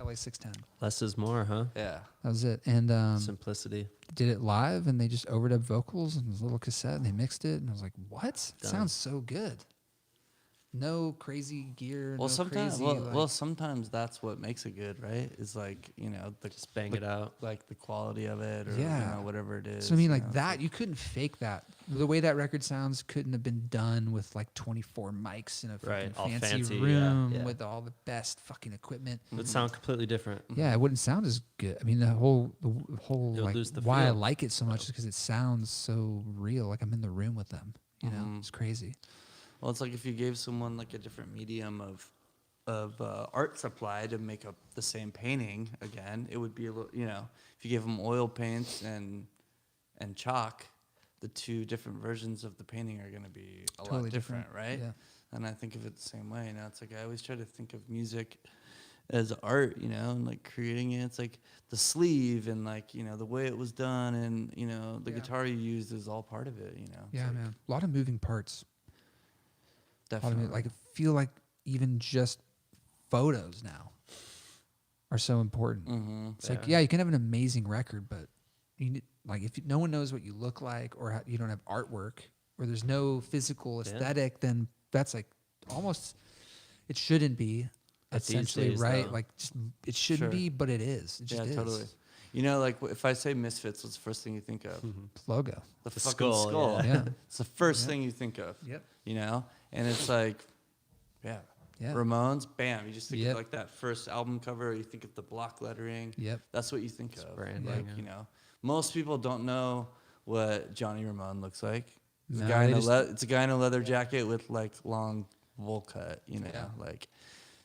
LA 610. Less is more, huh? Yeah. That was it. And Simplicity. did it live, and they just overdubbed vocals and this little cassette, and they mixed it, and I was like, what? It Done. sounds so good. No crazy gear. Well, no sometimes, crazy, well, sometimes that's what makes it good, right? Is like, you know, Just bang it out. like the quality of it, or Yeah. you know, whatever it is. So I mean, you like know, it's that, you couldn't fake that. The way that record sounds couldn't have been done with like 24 mics in a fucking Right, all fancy, fancy, yeah, room yeah. with all the best fucking equipment. It would sound completely different. Yeah, it wouldn't sound as good. I mean, the whole You'll like lose the why I feel. like it so much is because it sounds so real. Like I'm in the room with them. You know, Mhm. it's crazy. Well, it's like if you gave someone like a different medium of art supply to make up the same painting again, it would be a little, you know, if you gave them oil paints and chalk, the two different versions of the painting are going to be a Totally lot different, different, right? yeah. And I think of it the same way. You know, it's like I always try to think of music as art, you know, and like creating it. It's like the sleeve and like, you know, the way it was done, and you know, the Yeah. guitar you used is all part of it. You know. It's Yeah, like, man. A lot of moving parts. Definitely. Like I feel like even just photos now are so important. Mm-hmm. It's like, yeah, you can have an amazing record, but you need, like if no one knows what you look like, or you don't have artwork, or there's no physical Yeah. aesthetic, then that's like almost, it shouldn't be But these essentially days, right. though. Like just, it shouldn't Sure. be, but it is. It just Yeah, is. totally. You know, like if I say Misfits, what's the first thing you think of? Logo. The The fucking skull, skull. yeah. Yeah. It's the first Yeah. thing you think of. Yep. You know, and it's like, yeah, Yeah. Ramones, bam. You just think Yep. of like that first album cover. Or you think of the block lettering. Yep. That's what you think of. branding, Like yeah. you know, most people don't know what Johnny Ramone looks like. It's, No, a, guy they in a just- it's a guy in a leather jacket with like long bowl cut. You know, Yeah. like,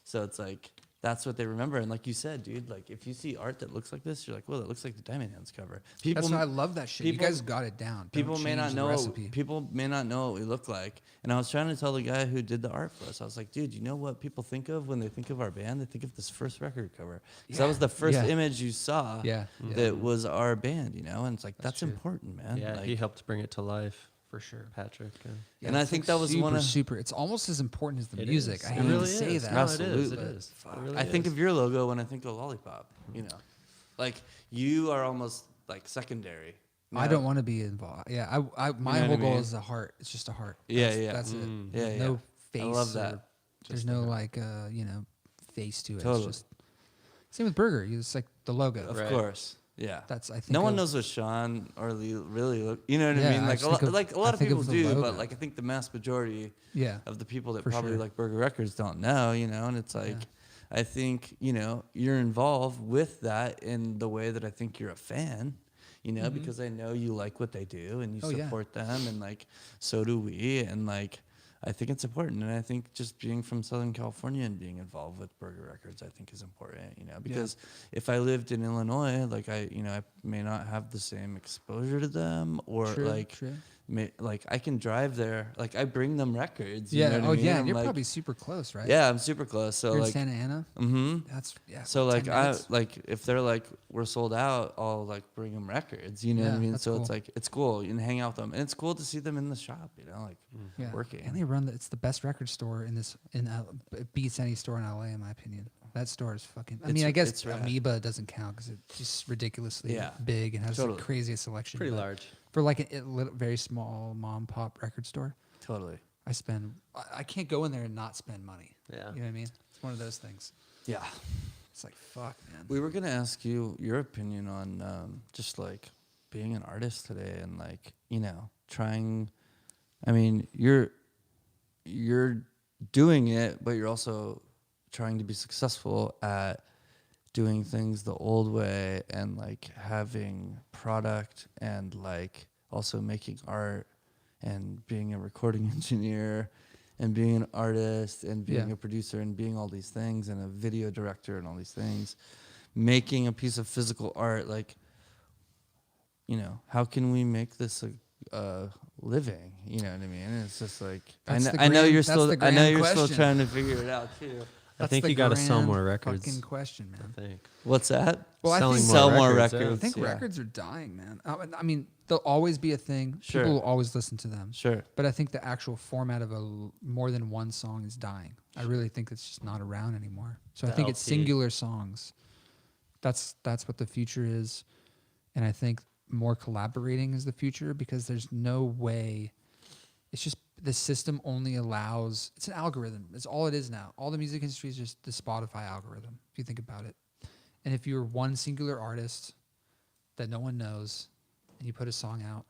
so it's like that's what they remember. And like you said, dude, like if you see art that looks like this, you're like, well, that looks like the Diamond Hands cover. People, That's why I love that shit. You people- guys got it down. people Don't may not change the know. recipe. People may not know what we look like. And I was trying to tell the guy who did the art for us. I was like, dude, you know what people think of when they think of our band? They think of this first record cover. Because that was the first Yeah. image you saw. Yeah. That was our band, you know. And it's like That's that's true. important, man. Yeah, Like, he helped bring it to life, For sure. Patrick. Yeah, And I it's, think like, that was super, one of- super. It's almost as important as the It music. is. I It hate really to say is. that. No, Absolutely. It is. It really I think is. of your logo when I think of Lollipop. You know, like you are almost like secondary. you I know? don't want to be involved. Yeah, my know whole what I goal mean? is a heart. It's just a heart. Yeah, That's, yeah. That's it. Yeah, There's yeah. no face. I love that. or- There's Just no the- like face to it. Totally. It's just same with Burger. It's like the logo. Of Right. course. Yeah. That's I think No one of- knows what Sean or Lee really look. You know what Yeah, I mean? I Like just think of- like a I lot of think of people the do, logo. but like I think the mass majority Yeah. of the people that For probably sure. like Burger Records don't know. You know, and it's like. Yeah. I think, you know, you're involved with that in the way that I think you're a fan, you know, because I know you like what they do and you Mm-hmm. Oh, yeah. support them and like so do we. And like I think it's important. And I think just being from Southern California and being involved with Burger Records, I think is important, you know, because if I lived in Illinois, like I may not have the same exposure to them or True, like true. like I can drive there. Like I bring them records. You Yeah. know what Oh I mean? yeah. I'm And you're like, probably super close, right? yeah, I'm super close. So You're like, in Santa Ana. mm-hmm. That's yeah. So 10 like minutes. if they're like we're sold out, I'll like bring them records. You know what I Yeah, mean? that's So it's cool. like it's cool. You can hang out with them, and it's cool to see them in the shop. You know, like Yeah. working. And they run it's the best record store it beats any store in LA in my opinion. That store is fucking. I mean, It's- I guess it's rad. Amoeba doesn't count because it's just ridiculously Yeah. big and has Totally. the craziest selection. Pretty but large. for like a very small mom pop record store. Totally. I can't go in there and not spend money. Yeah. You know what I mean? It's one of those things. Yeah. It's like fuck, man. We were gonna ask you your opinion on just like being an artist today and like trying. I mean, you're doing it, but you're also trying to be successful at doing things the old way and like having product and like also making art and being a recording engineer and being an artist and being Yeah. a producer and being all these things and a video director and all these things, making a piece of physical art. Like, how can we make this a living? You know what I mean? And it's just like That's the I know grand- you're that's still the I know grand you're still question. trying to figure it out too. I That's think the you got to sell grand more records. Fucking question, man. I think. What's that? Well, I Selling think more Sell more records, yeah. records. I think yeah. records are dying, man. I mean, they'll always be a thing. Sure. People will always listen to them. Sure. But I think the actual format of more than one song is dying. I really think it's just not around anymore. So I The think it's LP. singular songs. That's what the future is, and I think more collaborating is the future because there's no way. It's just the system only allows. It's an algorithm. It's all it is now. All the music industry is just the Spotify algorithm. If you think about it, and if you're one singular artist that no one knows, and you put a song out,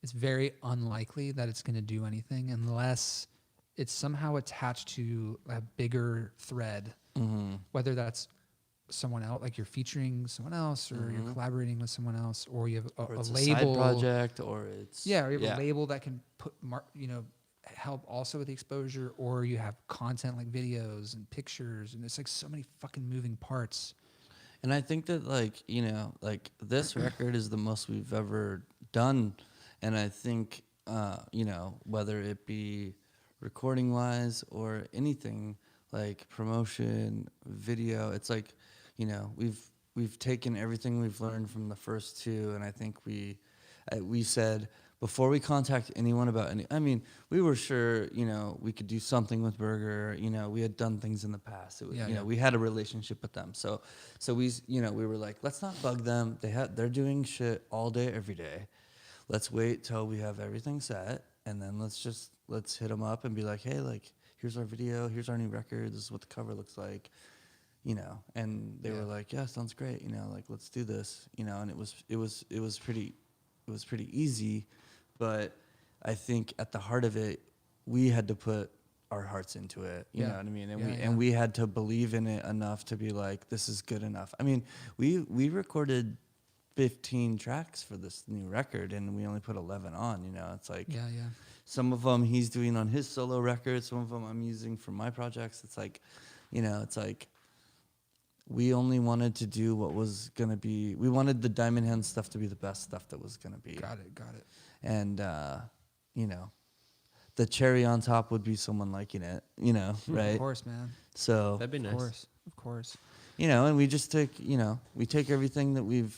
it's very unlikely that it's going to do anything unless it's somehow attached to a bigger thread, whether that's someone else, like you're featuring someone else, or you're collaborating with someone else, or you have Or a it's a label side project, or it's yeah, or you have a label that can put help also with the exposure, or you have content like videos and pictures, and it's like so many fucking moving parts. And I think that like this record is the most we've ever done, and I think whether it be recording wise or anything like promotion, video, it's like we've taken everything we've learned from the first two, and I think we said before we contact anyone about any. I mean, we were sure we could do something with Burger. We had done things in the past. It was, Yeah. we had a relationship with them. So we were like, let's not bug them. They're doing shit all day, every day. Let's wait till we have everything set, and then let's hit them up and be like, hey, like here's our video, here's our new record, this is what the cover looks like, and they were like, yeah, sounds great, like let's do this, and it was pretty easy, but I think at the heart of it, we had to put our hearts into it, you know what I mean, and we had to believe in it enough to be like, this is good enough. I mean, we recorded 15 tracks for this new record, and we only put 11 on. It's like some of them he's doing on his solo record, some of them I'm using for my projects. It's like, it's like we only wanted to do what was gonna be. We wanted the Diamond Hand stuff to be the best stuff that was gonna be. Got it. And you know, the cherry on top would be someone liking it. You know, right? Of course, man. So That'd be nice. Of course. you know, and we just take, you know, we take everything that we've.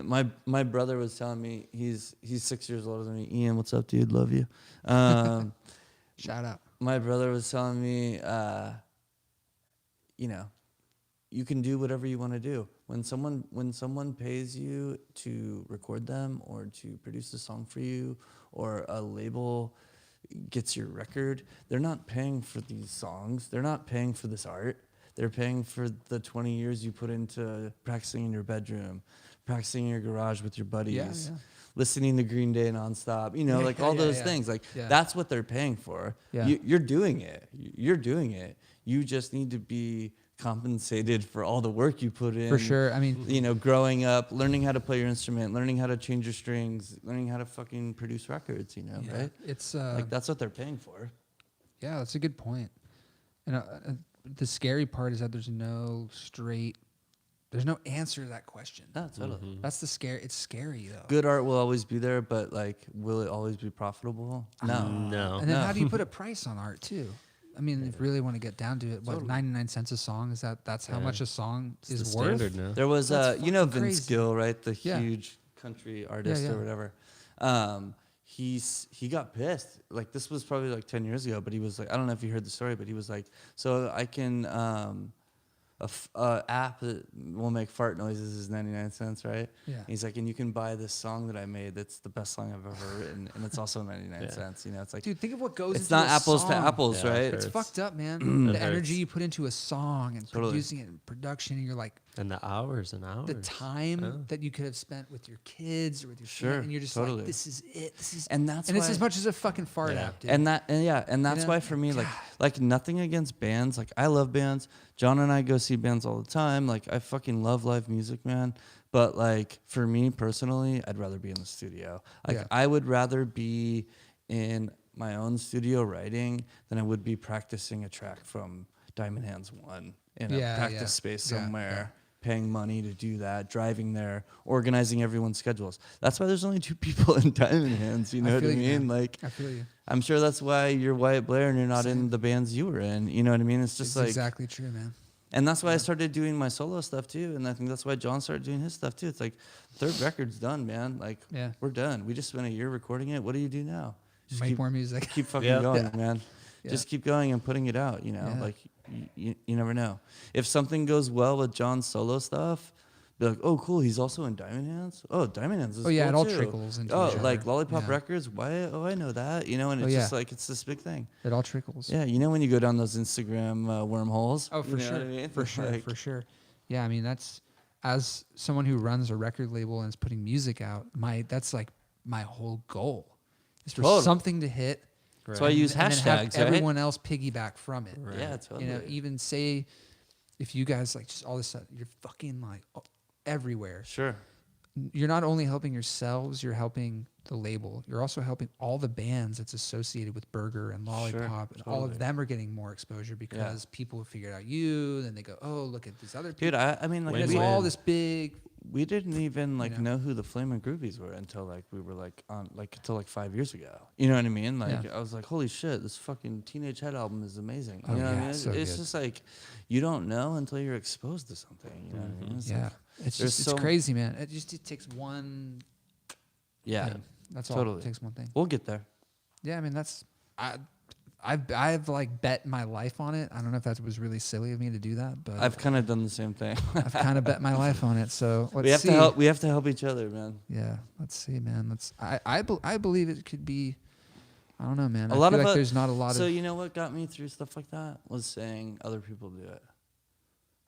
my brother was telling me he's 6 years older than me. Ian, what's up, dude? Love you. Shout out. My brother was telling me, you know, you can do whatever you want to do. When someone pays you to record them or to produce a song for you, or a label gets your record, they're not paying for these songs. They're not paying for this art. They're paying for the 20 years you put into practicing in your bedroom, practicing in your garage with your buddies, listening to Green Day nonstop, you know, like all those things. Like that's what they're paying for. Yeah. You're doing it. You're doing it. You just need to be compensated for all the work you put in. For sure. I mean, you know, growing up, learning how to play your instrument, learning how to change your strings, learning how to fucking produce records, you know, right? It's Like that's what they're paying for. yeah, that's a good point. And the scary part is that there's no answer to that question. No, totally. That's the scare. It's scary though. Good art will always be there, but like, will it always be profitable? No. No. And then how do you put a price on art too? I mean, if you really want to get down to it, what, 99 cents a song? That's how much a song It's is the worth? standard now. There was, That's you know, fucking Vince crazy. Gill, right? The Yeah. huge country artist yeah. or whatever. He got pissed. Like this was probably like 10 years ago, but he was like, I don't know if you heard the story, but he was like, so I can, a app that will make fart noises is 99 cents, right? Yeah. He's like, and you can buy this song that I made that's the best song I've ever written, and it's also 99 cents. You know, it's like, Dude, think of what goes it's into not a apples song. to apples, Yeah, right? it It's hurts. fucked up, man. It The energy hurts. you put into a song and Totally. producing it and production, and you're like, And the hours and hours. the time Yeah. that you could have spent with your kids or with your Sure, family, and you're just totally. like, this is it. This is, And that's it's why- as much as a fucking fart Yeah. app, dude. And that's know? why for me, like nothing against bands. Like I love bands. John and I go see bands all the time. Like I fucking love live music, man. But like for me personally, I'd rather be in the studio. Like Yeah. I would rather be in my own studio writing than I would be practicing a track from Diamond Hands 1 in a practice space Yeah, somewhere. Paying money to do that, driving there, organizing everyone's schedules. That's why there's only 2 people in Diamond Hands. You know what I feel you, mean? man. Like I feel you. I'm sure that's why you're Wyatt Blair and you're not in the bands you were in. You know what I mean? It's just It's like, exactly true, man. and that's why I started doing my solo stuff too. And I think that's why John started doing his stuff too. It's like, 3rd record's done, man. Like, Yeah. we're done. We just spent a year recording it. What do you do now? Just Make keep, more music. keep fucking Yeah. going, Yeah. man. Yeah. Just keep going and putting it out. You know, Yeah. like you never know. If something goes well with John's solo stuff, be like, oh, cool. He's also in Diamond Hands. Oh, Diamond Hands is Oh, yeah, cool it all too. trickles into Oh, each like other. Lollipop Yeah. Records. Why? Oh, I know that. You know, and Oh, it's yeah. just like it's this big thing. It all trickles. Yeah, you know when you go down those Instagram wormholes. Oh, You for know sure. what I mean? For sure. Like, For sure. Yeah, I mean, that's, as someone who runs a record label and is putting music out, that's like my whole goal is for Totally. something to hit. That's why I use and then have hashtags, right? everyone else piggyback from it. Right. Yeah, totally. You know, even say if you guys like just all of a sudden you're fucking like everywhere. Sure. You're not only helping yourselves, you're helping the label. You're also helping all the bands that's associated with Burger and Lollipop. And all of totally. them are getting more exposure because people have figured out you. Then they go, oh, look at these other people. Dude, I mean, like, And it's Win-win. all this big. we didn't even like You know? know who the Flamin' Groovies were until like we were like on like until like 5 years ago. You know what I mean? Like Yeah. I was like, holy shit, this fucking Teenage Head album is amazing. You Oh, know what I yeah, mean? so It's good. just like you don't know until you're exposed to something. You know what I mean? It's Yeah, like, it's there's just so- it's crazy, man. It takes one. yeah. thing. That's all. Totally. It takes one thing. We'll get there. Yeah, I mean I've like bet my life on it. I don't know if that was really silly of me to do that, but I've kind of done the same thing. I've kind of bet my life on it. So let's we have see. to help. We have to help each other, man. Yeah, let's see, man. I believe it could be. I don't know, man. A I lot feel of like it- there's not a lot So of. you know what got me through stuff like that was saying other people do it.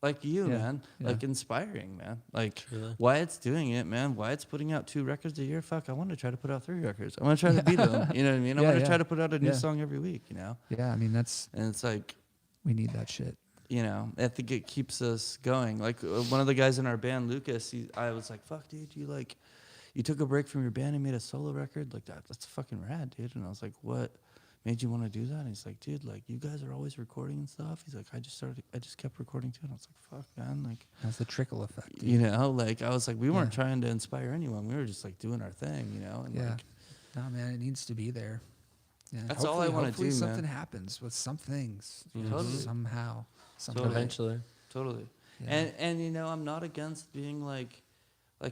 Like you, Yeah, man. yeah. Like inspiring, man. Like Really? Wyatt's doing it, man. Wyatt's putting out 2 records a year. Fuck, I want to try to put out 3 records. I want to try to beat them. You know what I mean? I Yeah, want to yeah. try to put out a new Yeah. song every week, you know? Yeah, I mean that's And it's like, we need that shit. you know, I think it keeps us going. Like one of the guys in our band, Lucas, I was like, fuck, dude, you took a break from your band and made a solo record? Like that's fucking rad, dude. And I was like, what made you want to do that? And he's like, dude, like, you guys are always recording and stuff. He's like, I just kept recording too. And I was like, fuck, man. Like, That's the trickle effect. Dude. you know, like, I was like, we weren't Yeah. trying to inspire anyone. We were just like doing our thing, you know? And Yeah. like, No, man, it needs to be there. Yeah. That's all I wanna hopefully do, man. something happens with some things. you know, Totally. somehow. Somehow. Totally. Eventually. totally. Yeah. And you know, I'm not against being like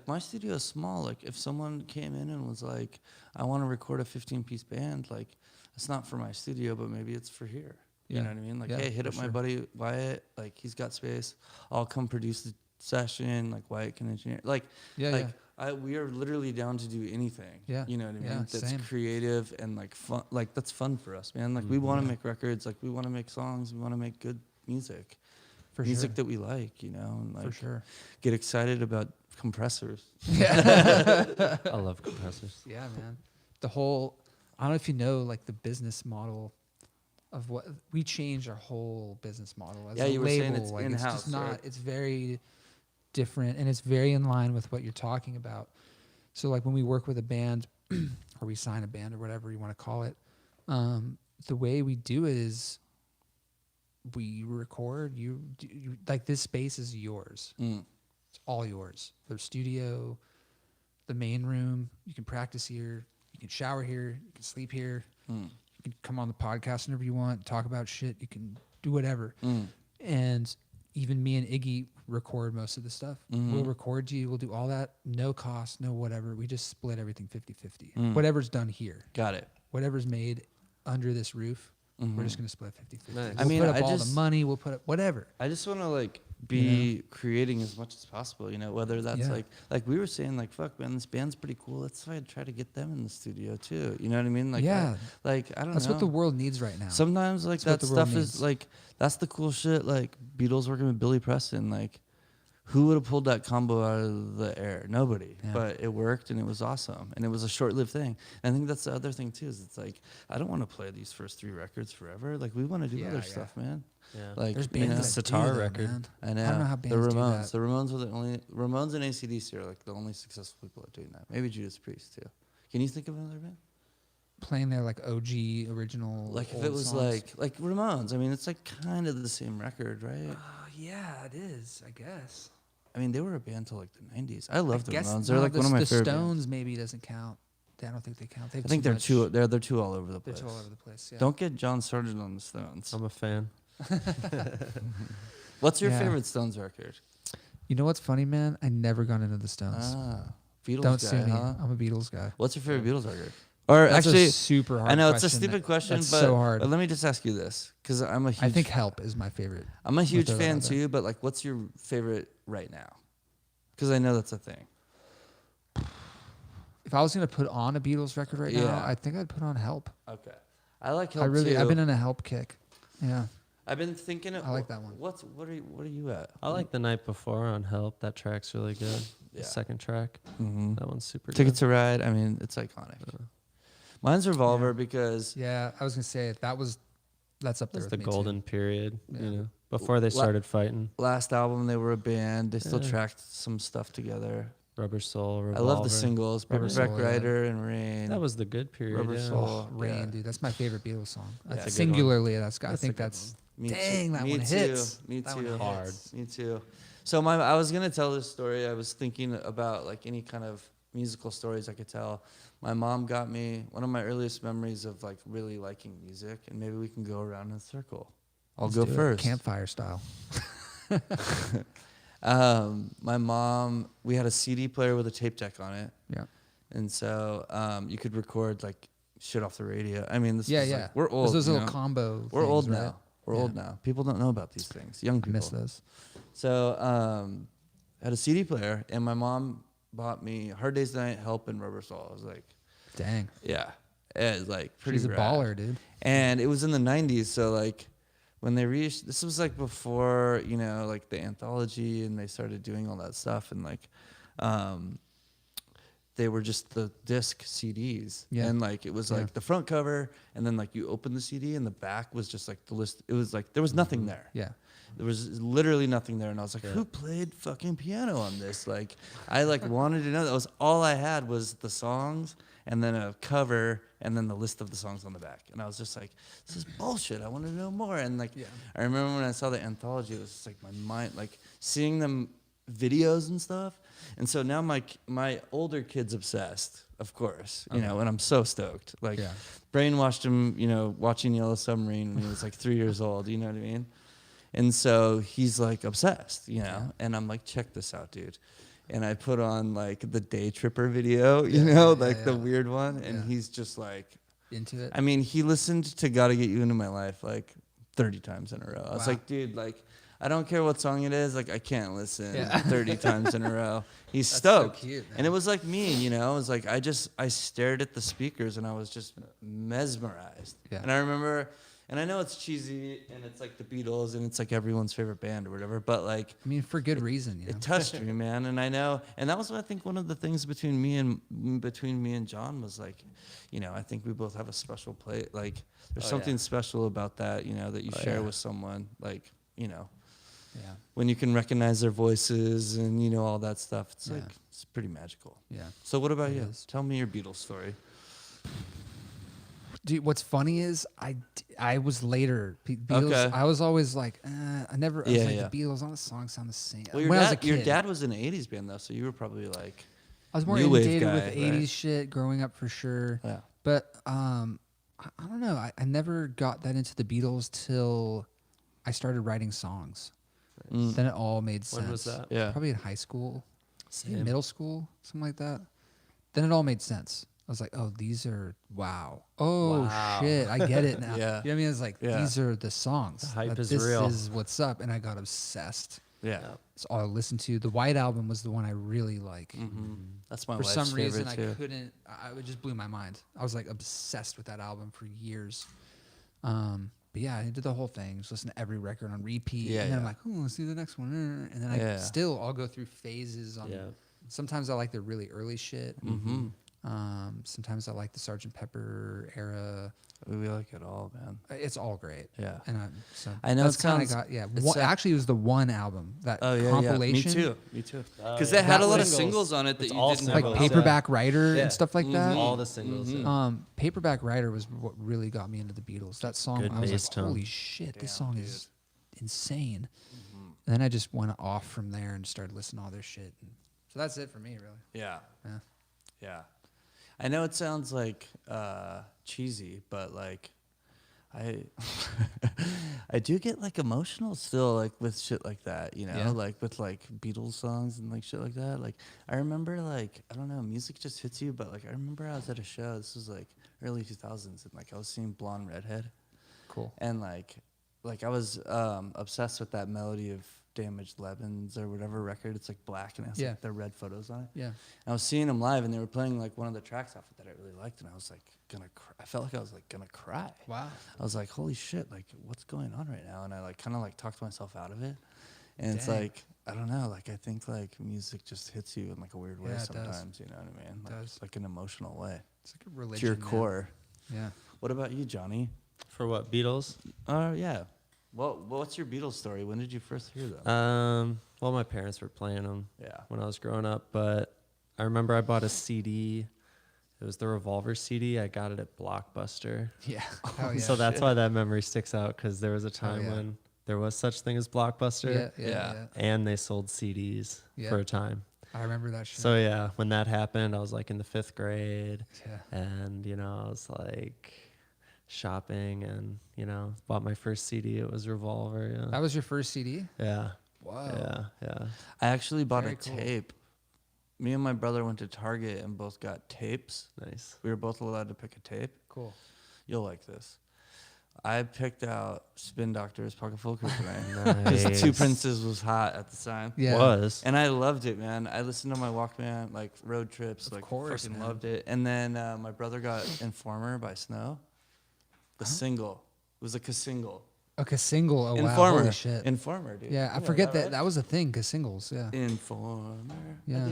my studio is small. Like, if someone came in and was like, I want to record a 15-piece band, like, it's not for my studio, but maybe it's for here. You Yeah. know what I mean? Like, Yeah, hey, hit for up my sure. buddy Wyatt. Like, he's got space. I'll come produce the session. Like, Wyatt can engineer. Like, Yeah, we are literally down to do anything. Yeah. You know what I mean? Yeah, That's same. creative and like fun. Like, that's fun for us, man. Like, we want to make records. Like, we want to make songs. We want to make good music. For Music sure. that we like, you know, and like For sure. get excited about compressors. I love compressors. Yeah, man. The whole, I don't know if you know, like the business model of what we changed our whole business model. As Yeah, a you were label. saying it's It's in-house, just not. right? It's very different, and it's very in line with what you're talking about. So, like when we work with a band, or we sign a band, or whatever you want to call it, the way we do it is we record. You like this space is yours. Mm. It's all yours. The studio, the main room. You can practice here. You can shower here. You can sleep here. Mm. You can come on the podcast whenever you want. Talk about shit. You can do whatever. Mm. And even me and Iggy record most of the stuff. Mhm. We'll record you. We'll do all that. No cost, no whatever. We just split everything 50-50. Mm. Whatever's done here. Got it. Whatever's made under this roof, Mhm. we're just going to split 50-50. Nice. We'll I mean, put up I all just- the money. We'll put up whatever. I just want to like be creating as much as possible, you know, whether that's Yeah. like we were saying, like, fuck, man, this band's pretty cool. Let's try to get them in the studio too. You know what I mean? Like, Yeah. I don't That's know. what the world needs right now. Sometimes like That's what that the world stuff is needs. like, that's the cool shit. Like Beatles working with Billy Preston, like, who would have pulled that combo out of the air? Nobody. Yeah. But it worked and it was awesome. And it was a short-lived thing. And I think that's the other thing too, is it's like, I don't want to play these first 3 records forever. Like, we want to do Yeah, other yeah. stuff, man. Yeah. Like, There's you bands know, that Sitar do that, record. man. I know. I don't know how the bands do Ramones. that. The Ramones were the only, Ramones and AC/DC are like the only successful people at doing that. Maybe Judas Priest too. Can you think of another band? Playing their like OG original. Like if old it was songs. like Ramones. I mean, it's like kind of the same record, right? Yeah, it is. I guess. I mean, they were a band till like the 90s. I love the guess Ramones. They're no, like the, one of my the favorite Stones bands. maybe doesn't count. I don't think they count. They I think they're too all over the They're place. too all over the place. Yeah. Don't get John Sargent on the Stones. I'm a fan. What's your Yeah. favorite Stones record? You know what's funny, man? I never got into the Stones. Beatles Don't guy, sue me. huh? I'm a Beatles guy. What's your favorite Beatles record? Or That's actually, a super hard. I know it's a question stupid that- question, that's but, so hard. but let me just ask you this, because I'm a huge. I think Help is my favorite. I'm a huge throw that fan out there. too, but like, what's your favorite right now? Because I know that's a thing. If I was gonna put on a Beatles record right now, Yeah. I think I'd put on Help. Okay, I like Help I've too. been in a Help kick. Yeah. I've been thinking. I like that one. What are you at? I like The Night Before on Help. That track's really good. Yeah. The second track. Mm-hmm. That one's super Ticket good. to Ride. I mean, it's iconic. Mine's Revolver because Yeah, I was gonna say that's up there. That's with the me, golden Too. period, Yeah. you know, before they started fighting. last album they were a band. They still Yeah. tracked some stuff together. Rubber Soul, I Revolver. love the singles. Rubber Paperback Soul, yeah. Rider and Rain. That was the good period. Rubber yeah. Soul. Oh, Rain, yeah. dude, that's my favorite Beatles song. That's a good one. Singularly, I That's think a good that's Me dang, that Me one too. hits. Me That too. one Hard. hits. Me too. So I was gonna tell this story. I was thinking about like any kind of musical stories I could tell. My mom got me one of my earliest memories of like really liking music, and maybe we can go around in a circle. I'll Let's go do it. first. Campfire style. My mom, we had a CD player with a tape deck on it, Yeah. and so you could record like shit off the radio. I mean, this Yeah, was yeah. like, we're old. Those you little know? combo. We're things, old right? now. We're Yeah. old now. People don't know about these things. Young I people. miss those. So had a CD player, and my mom bought me Hard Day's Night, Help, and Rubber Soul. I was like, Dang. yeah, it was like pretty She's a rad. baller, dude. And it was in the 90s, so like when they reached, this was like before, you know, like the anthology, and they started doing all that stuff, and like they were just the disc CDs. Yeah. And like it was Yeah. like the front cover, and then like you open the CD, and the back was just like the list. It was like there was nothing there. Yeah. There was literally nothing there, and I was like, "Who played fucking piano on this?" Like, I like wanted to know. That was all I had was the songs, and then a cover, and then the list of the songs on the back. And I was just like, this is bullshit. I want to know more. And like, Yeah. I remember when I saw the anthology, it was just like my mind, like seeing them videos and stuff. And so now my older kid's obsessed, of course, you know, and I'm so stoked. Like, Yeah. brainwashed him, you know, watching Yellow Submarine when he was like 3 years old, you know what I mean? And so he's like obsessed, you know? And I'm like, check this out, dude. And I put on like the Day Tripper video, you know, like the weird one. And he's just like, Into it. I mean, he listened to Gotta Get You Into My Life like 30 times in a row. I was Wow. like, dude, like, I don't care what song it is. Like, I can't listen Yeah. 30 times in a row. He's That's so stoked. cute, man. And it was like me, you know, it was like, I stared at the speakers and I was just mesmerized. Yeah. And I remember, and I know it's cheesy and it's like the Beatles and it's like everyone's favorite band or whatever, but like, I mean, for good reason, you know. it touched me, man. And I know, and that was, I think, one of the things between me and John was like, you know, I think we both have a special place. Like, there's something special about that, you know, that you share with someone. Like, you know, when you can recognize their voices and you know all that stuff, it's like it's pretty magical. Yeah. So, what about It you? is. Tell me your Beatles story. Dude, what's funny is I was later. Beatles, Okay. I was always like, I never. I was Yeah, like, yeah. the Beatles, all the songs sound the same. Well, when I was a kid, your dad was in an '80s band though, so you were probably like, I was more new wave inundated guy, with right? 80s shit growing up for sure. yeah, But I don't know. I never got that into the Beatles till I started writing songs. Then it all made sense. When was that? yeah. Probably in high school, maybe Same. middle school, something like that. Then it all made sense. I was like, oh, these are wow. Oh Wow. shit, I get it now. Yeah. You know what I mean? It's like Yeah. these are the songs. The hype Like, is this real. is what's up, and I got obsessed. Yeah. It's all I listened to. The White Album was the one I really like. That's my For wife's some reason, favorite I too. couldn't. It just blew my mind. I was like obsessed with that album for years. But yeah, I did the whole thing. Just listen to every record on repeat. Yeah, and then I'm yeah. like, oh, let's do the next one. And then I'll go through phases on. Yeah. Sometimes I like the really early shit. Sometimes I like the Sgt. Pepper era. We like it all, man. It's all great. Yeah. And I know that's it kind of sounds- got it One, sound- actually, it was the one album that Oh yeah, compilation. yeah. Me too. Oh, Because yeah. that had That a lot of was- singles on it that It's you all didn't Like have. singles. Paperback Writer Yeah. and stuff like that. All the singles. Yeah. Paperback Writer was what really got me into the Beatles. That song, Good I was bass like, tone. holy shit, this Damn, song dude. is insane. And then I just went off from there and started listening to all their shit. And so that's it for me, really. Yeah. Yeah. Yeah. I know it sounds like cheesy, but like I I do get like emotional still like with shit like that, you know, Yeah. like with like Beatles songs and like shit like that. Like I remember like I don't know, music just hits you, but like I remember I was at a show, this was like early 2000s, and like I was seeing Blonde Redhead, Cool. and like I was obsessed with that melody of Damaged Lemons or whatever record. It's like black and it has Yeah. like the red photos on it. Yeah. And I was seeing them live, and they were playing like one of the tracks off it that I really liked, and I was like gonna cry. I felt like I was like gonna cry. Wow. I was like, holy shit, like what's going on right now? And I like kind of like talked myself out of it. And it's Dang. like, I don't know, like I think like music just hits you in like a weird way Yeah, it does. sometimes, you know what I mean? Like, does. like an emotional way. It's like a religion. To your man. core. Yeah. What about you, Johnny? For what, Beatles? Yeah. Well, what's your Beatles story? When did you first hear them? Well, my parents were playing them Yeah. when I was growing up, but I remember I bought a CD. It was the Revolver CD. I got it at Blockbuster. Yeah. Hell yeah. So that's why that memory sticks out, because there was a time yeah. when there was such thing as Blockbuster, yeah, yeah, yeah. and they sold CDs Yeah. for a time. I remember that shit. So yeah, when that happened, I was like in the 5th grade, Yeah. and I was like shopping, and bought my first CD. It was Revolver. Yeah, That was your first CD? yeah, Wow. yeah. I actually bought Very a cool. tape. Me and my brother went to Target and both got tapes. Nice. We were both allowed to pick a tape. Cool. You'll like this. I picked out Spin Doctor's Pocket Full of Kryptonite. Because Nice. Two Princes was hot at the time. Yeah. Was. And I loved it, man. I listened to my Walkman, like road trips, Of like course, fucking man. loved it. And then my brother got Informer by Snow. The single. It was like a single. Okay, single. Oh, wow. Informer. Holy shit. Informer, dude. Yeah, I You know forget that. right? That was a thing, cause singles. Yeah. Informer. Yeah.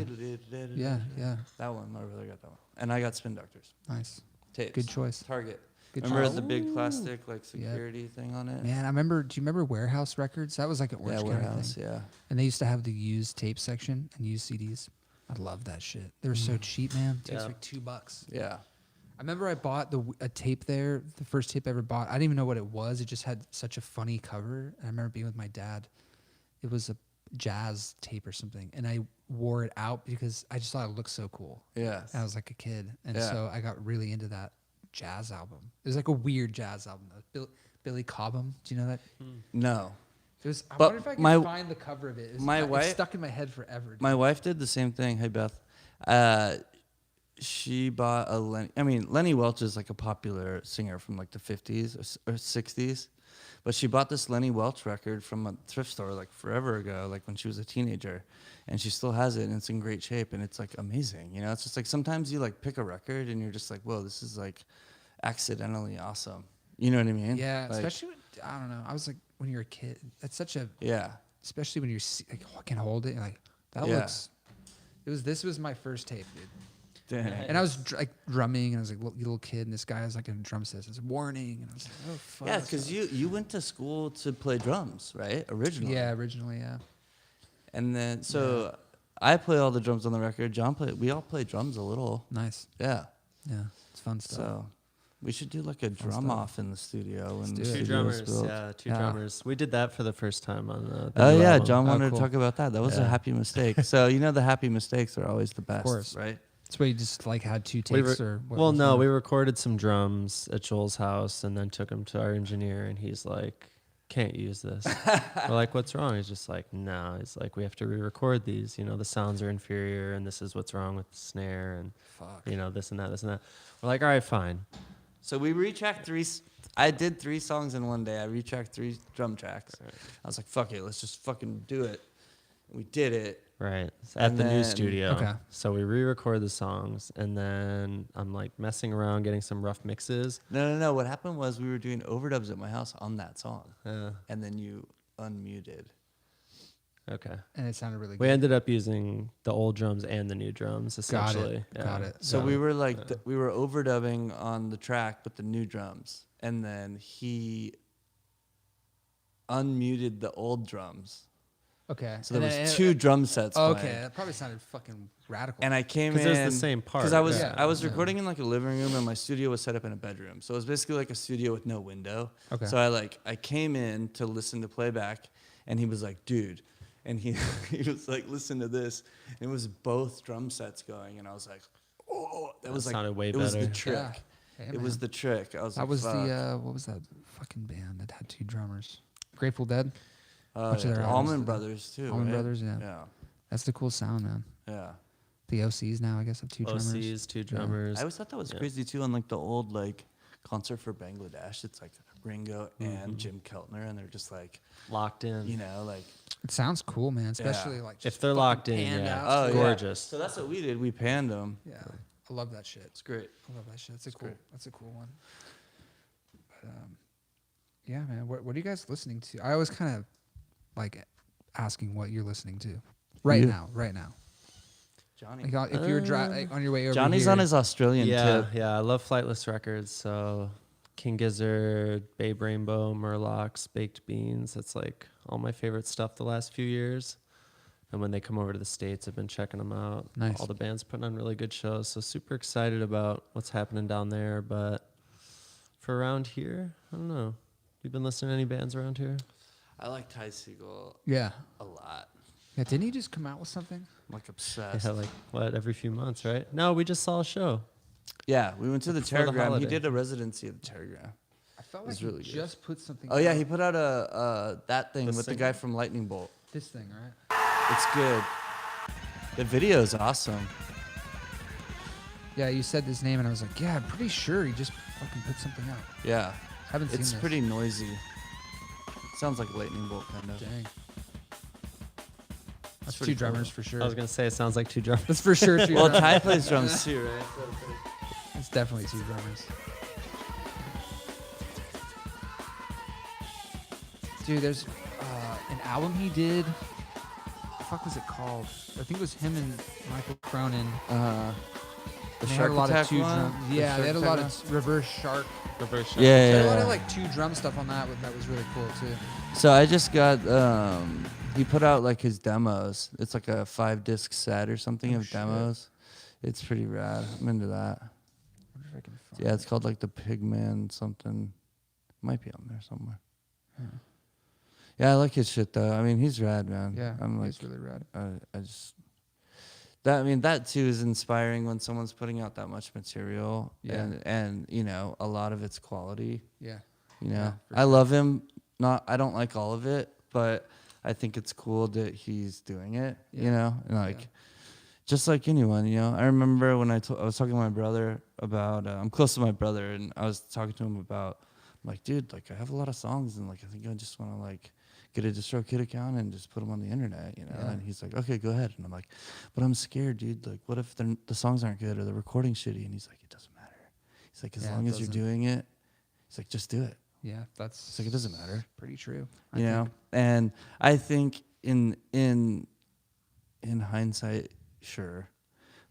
Yeah, yeah. That one. My brother got that one. And I got Spin Doctors. Nice. Tapes. Good choice. Target. Good Remember choice. the big plastic like security thing on it? Man, I remember. Do you remember Warehouse Records? That was like an Orange Yeah, County Warehouse, thing. yeah. And they used to have the used tape section and used CDs. I love that shit. They were so cheap, man. Tapes Yeah. like $2. Yeah. I remember I bought a tape there, the first tape I ever bought. I didn't even know what it was. It just had such a funny cover. And I remember being with my dad. It was a jazz tape or something, and I wore it out because I just thought it looked so cool. Yeah. I was like a kid, and Yeah. so I got really into that jazz album. It was like a weird jazz album. Billy Cobham, do you know that? No. It was. I But wonder if I could my- find the cover of it. It's, my it's wife- stuck in my head forever. Dude. My wife did the same thing. Hey, Beth. She bought a Lenny Welch is like a popular singer from like the 50s or 60s. But she bought this Lenny Welch record from a thrift store like forever ago, like when she was a teenager. And she still has it, and it's in great shape, and it's like amazing. You know, it's just like sometimes you like pick a record and you're just like, whoa, this is like accidentally awesome. You know what I mean? Yeah, Like, especially when, I don't know. I was like when you're a kid. That's such a yeah. especially when you're like can hold it. You're like that Yeah. looks. This was my first tape, dude. Dang. And I was like drumming, and I was like little kid, and this guy was like in a drum set. It says warning, and I was like, oh fuck. Yeah, because you went to school to play drums, right? Originally. Yeah, originally, yeah. And then I play all the drums on the record. John played. We all play drums a little. Nice. Yeah. Yeah, it's fun stuff. So we should do like a drum stuff. off in the studio. When do the it. Two studio is drummers, built. yeah, two Yeah. drummers. We did that for the first time on the Oh new yeah, album. John Oh, wanted cool. to talk about that. That was a Yeah. happy mistake. So you know the happy mistakes are always the best, course. right? That's why you just like had two We takes, re- or what well, was no, it? we recorded some drums at Joel's house and then took them to our engineer, and he's like, "Can't use this." We're like, "What's wrong?" He's just like, "No." He's like, "We have to re-record these. You know, the sounds are inferior, and this is what's wrong with the snare, and Fuck. you know, this and that, this and that." We're like, "All right, fine." So we retracked I did 3 songs in one day. I retracked 3 drum tracks. I was like, fuck it, let's just fucking do it. We did it. Right. At And the new then- studio. Okay. So we re-record the songs, and then I'm like messing around, getting some rough mixes. No. What happened was we were doing overdubs at my house on that song. Uh, And then you unmuted. okay. And it sounded really We good. ended up using the old drums and the new drums, Got essentially. it. Got it. So Got we it. were like, we were overdubbing on the track with the new drums. And then he unmuted the old drums. Okay. So there And was then- 2 drum sets Okay, playing. that probably sounded fucking radical. And I came in 'Cause it was the same part, because I was yeah. I was Yeah. recording in like a living room, and my studio was set up in a bedroom. So it was basically like a studio with no window. Okay. So I came in to listen to playback, and he was like, "Dude," and he he was like, "Listen to this." And it was both drum sets going, and I was like, "Oh, that was like sounded way it was the better. trick. Yeah. Hey, It was man. the trick." I was That like, was "Fuck." the what was that fucking band that had 2 drummers? Grateful Dead. Oh, bunch of their albums Almond did that. Brothers too. Allman right? Brothers, yeah. Yeah. That's the cool sound, man. Yeah. The OCs now, I guess, have 2 drummers. OCs, 2 drummers. I always thought that was Yeah. crazy too on like the old like Concert for Bangladesh. It's like Ringo and Jim Keltner, and they're just like, Locked in. you know, like It sounds cool, man. Especially like If just they're fucking locked in, panned yeah. out. oh, gorgeous. So that's what we did. We panned them. Yeah, I love that shit. It's great. I love that shit. That's a cool. great. That's a cool one. But yeah, man. What are you guys listening to? I always kind of like asking what you're listening to right You. now. Right now, Johnny. like if you're on your way over Johnny's here, on his Australian Yeah, tip. yeah. I love Flightless Records. So King Gizzard, Babe Rainbow, Murlocs, Baked Beans. That's like all my favorite stuff the last few years. And when they come over to the States, I've been checking them out. Nice. All the bands putting on really good shows. So super excited about what's happening down there. But for around here, I don't know. You been listening to any bands around here? I like Ty Segall Yeah, a lot. yeah. Didn't he just come out with something? I'm like obsessed. Yeah, like what, every few months, right? No, we just saw a show. Yeah, we went to the Before the Terragram. He holiday. did a residency at the Terragram. I felt It was like really he good. just put something. Oh yeah, out. he put out a that thing The with the single? guy from Lightning Bolt. this thing, right? It's good. The video is awesome. Yeah, you said his name, and I was like, yeah, I'm pretty sure he just fucking put something out. Yeah, Haven't seen it's this. pretty noisy. Sounds like Lightning Bolt kind of. Dang. That's pretty 2 drummers cool. for sure. I was gonna say it sounds like 2 drummers. That's for sure 2 Well, drummers. Ty plays drums too, right? It's definitely 2 drummers. Dude, there's an album he did. What the fuck was it called? I think it was him and Michael Cronin. The They had Shark a lot Attack of 2 one? drum. The Yeah, Shark they had a Attack lot one? of reverse shark. Reverse Yeah, They had yeah, a lot yeah. of like 2 drum stuff on that that was really cool too. So I just got he put out like his demos. It's like a 5-disc set or something Oh, of shit. demos. It's pretty rad. I'm into that. I wonder if if I can find Yeah, it's called like the Pigman something. Might be on there somewhere. Yeah, I like his shit though. I mean, he's rad, man. Yeah, I'm like, he's really rad. I just that. I mean, that too is inspiring when someone's putting out that much material, Yeah. and you know, a lot of it's quality. Yeah. You know, Yeah, for I love him. I don't like all of it, but I think it's cool that he's doing it. Yeah. You know, and like. Yeah. Just like anyone, you know. I remember when I was talking to my brother about. I'm close to my brother, and I was talking to him about. I'm like, dude, like I have a lot of songs, and like I think I just want to like get a DistroKid account and just put them on the internet, you know. Yeah. And he's like, okay, go ahead. And I'm like, but I'm scared, dude. Like, what if the songs aren't good or the recording's shitty? And he's like, it doesn't matter. He's like, as Yeah, long it as you're doesn't. doing it, he's like, just do it. Yeah, that's It's like it doesn't matter. pretty true. You know. And I think in hindsight, sure.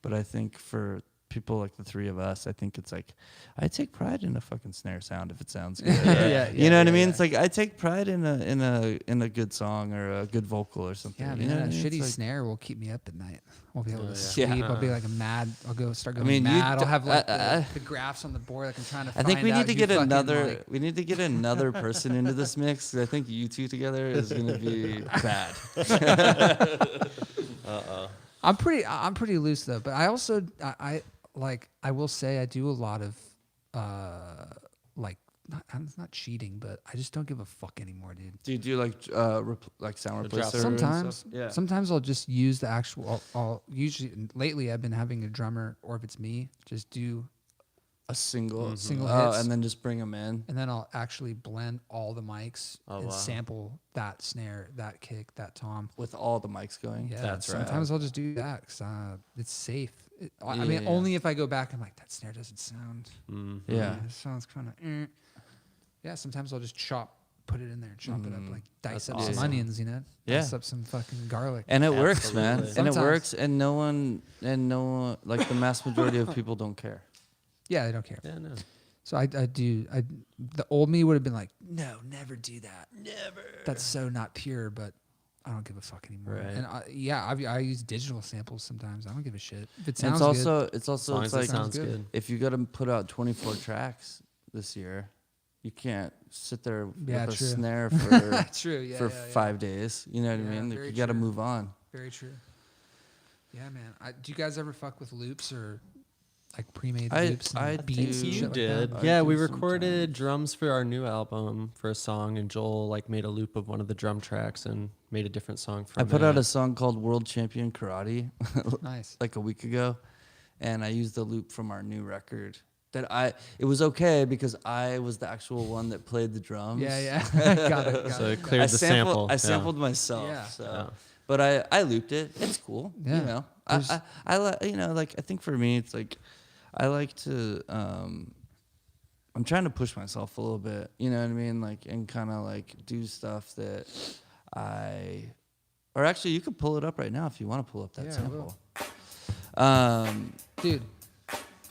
But I think for people like the three of us, I think it's like I take pride in a fucking snare sound if it sounds good. You know what I mean? It's like I take pride in a good song or a good vocal or something. Yeah, you man, know what a I mean? shitty It's like, snare will keep me up at night. Won't be able to Yeah. sleep. I'll be like mad. I'll start going mean, you mad. d- I'll have like I- the graphs on the board. Like I'm trying to. I think we find need out to who get fucking, another. like- We need to get another person into this mix. 'Cause I think you two together is gonna be bad. I'm pretty loose though, but I also I will say I do a lot of like it's not cheating, but I just don't give a fuck anymore, dude. Do you do like sound The drop replacer? and Sometimes, stuff? Yeah. sometimes I'll just use the actual. I'll usually lately I've been having a drummer, or if it's me, just do, A single. Single Oh, hits. and then just bring them in. and then I'll actually blend all the mics Oh, and wow. sample that snare, that kick, that tom. With all the mics going. Yeah, That's right. sometimes I'll just do that because it's safe. I Yeah, mean, yeah. only if I go back and I'm like, that snare doesn't sound. Yeah. It sounds kind of. Yeah, sometimes I'll just put it in there, chop it up, like dice That's up awesome. some onions, you know, Yeah. dice up some fucking garlic. And it works, man. Absolutely. And it Sometimes. works, and no one, like the mass majority of people don't care. Yeah, they don't care. Yeah, no. So the old me would have been like, no, never do that. Never. That's so not pure, but I don't give a fuck anymore. Right. And I use digital samples sometimes. I don't give a shit. If it And sounds it's As long it's as it like sounds good. good. if you got to put out 24 tracks this year, you can't sit there Yeah, with a true. snare for good. True, yeah. for yeah, yeah. 5 days. You know what Yeah, I mean? Like, very you got to true. move on. Very true. Yeah, man. Do you guys ever fuck with loops or like pre-made loops and I beats do. and shit You like did. that? I Yeah, do we recorded sometimes. drums for our new album for a song, and Joel like made a loop of one of the drum tracks and made a different song for I put out it. a song called World Champion Karate Nice. like a week ago, and I used the loop from our new record. It was okay because I was the actual one that played the drums. Yeah, yeah. got it. So it got cleared I the sampled, sample. I sampled myself. Yeah. So. Yeah. But I looped it. It's cool. Yeah. You know, There's- I like I think for me it's like I like to I'm trying to push myself a little bit. You know what I mean? Like and kind of like do stuff that or actually you could pull it up right now if you want to pull up that Yeah, I will. sample. Dude,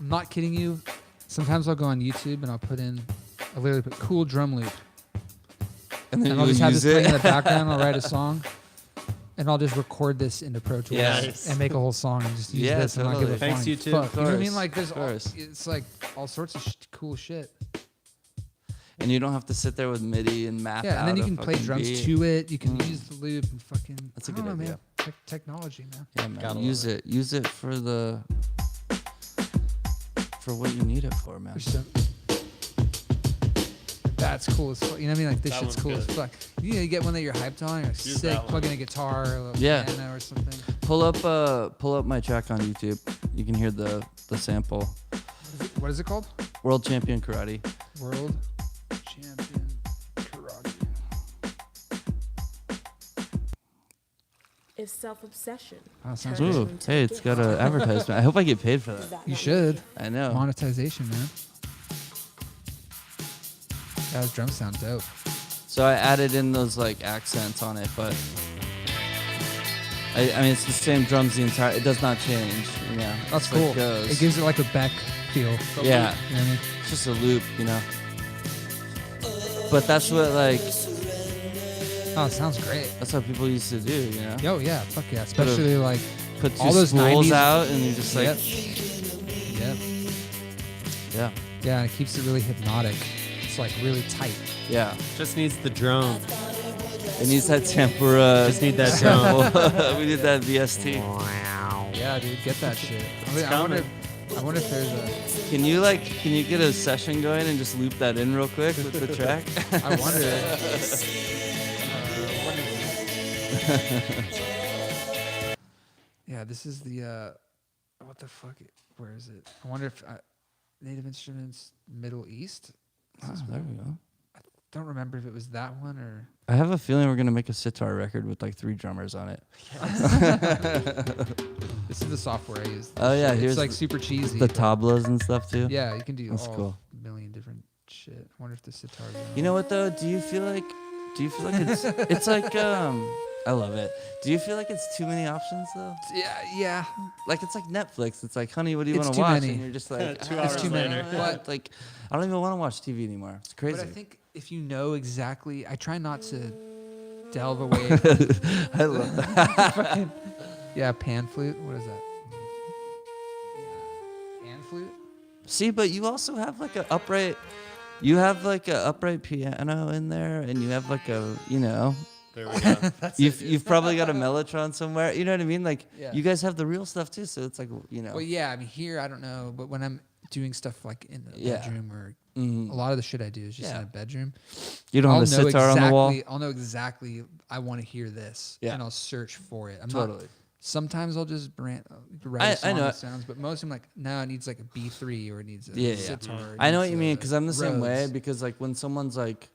I'm not kidding you. Sometimes I'll go on YouTube and I'll literally put cool drum loop. And then And I'll you'll just have use this playing in it. the background. I'll write a song. And I'll just record this into Pro Tools Yes. and make a whole song and just use Yeah, this and not give a totally. Thanks, flying YouTube. fuck. You know what I mean? Of Like there's course. it's like all sorts of cool shit. And you don't have to sit there with MIDI and map Yeah, out and then you a can play fucking drums beat. to it. You can use the loop and fucking. That's a I don't good know, idea. man. Technology, man. Yeah, man. Gotta Use love it. Use it for what you need it for, man. There's some- That's cool as fuck. You know what I mean? Like this That shit's one's cool as good. fuck. You get one that you're hyped on. You're like, Use sick. that one. Plug in a guitar or a Yeah. piano or something. Pull up my track on YouTube. You can hear the sample. What is it called? World Champion Karate. World Champion Karate. Is self-obsession. Oh, sounds turned good. Ooh, into hey, a it's gift? got an advertisement. I hope I get paid for Is that. that You not should. I know. Monetization, man. Yeah, those drums sound dope. So I added in those like accents on it, but I mean it's the same drums the entire. It does not change. Yeah, That's it's like cool. goes. It gives it like a Beck feel. Yeah, You know what I mean? it's just a loop, you know. But that's what like Oh, it sounds great. that's what people used to do, you know. Yo, yeah, fuck yeah. Especially like, Put two all those spools 90s out and you just like yep. Yep. Yeah. Yeah, and it keeps it really hypnotic. It's like really tight. Yeah. Just needs the drone. It needs that tempura. Just need that drone. We need that VST. Yeah, dude, get that shit. I mean, I wonder if there's a. Can you get a session going and just loop that in real quick with the track? I wonder. Yeah, this is the. What the fuck? Where is it? I wonder if Native Instruments Middle East. There we go. Don't remember if it was that one or. I have a feeling we're gonna make a sitar record with like 3 drummers on it. This is the software I use. Oh yeah, It's here's like super cheesy. the tablas and stuff too. Yeah, you can do That's all cool. million different shit. I wonder if the sitar. You know what though? Do you feel like it's like I love it. Do you feel like it's too many options though? Yeah. Like it's like Netflix. It's like, honey, what do you It's want too to watch? many. And you're just like, Two It's hours too many. later. But like, I don't even want to watch TV anymore. It's crazy. But I think if you know exactly, I try not to delve away. I love that. Yeah, pan flute. What is that? Pan flute. See, but you also have like a upright. You have like a upright piano in there, and you have like a, you know. There we go. You've probably got a mellotron somewhere. You know what I mean? Like Yeah. you guys have the real stuff too, so it's like, you know. Well, yeah. I mean, here I don't know, but when I'm doing stuff like in the Yeah. bedroom or Mhm. a lot of the shit I do is just Yeah. in a bedroom. You don't have a sitar on the wall. I'll know exactly. I want to hear this, Yeah. and I'll search for it. I'm Totally. Not, sometimes I'll just write I a song know. that sounds, but most of them like, no, it needs like a B3 or it needs a Yeah, sitar. it I know what needs you mean a because I'm the same way. Rhodes. Because like when someone's like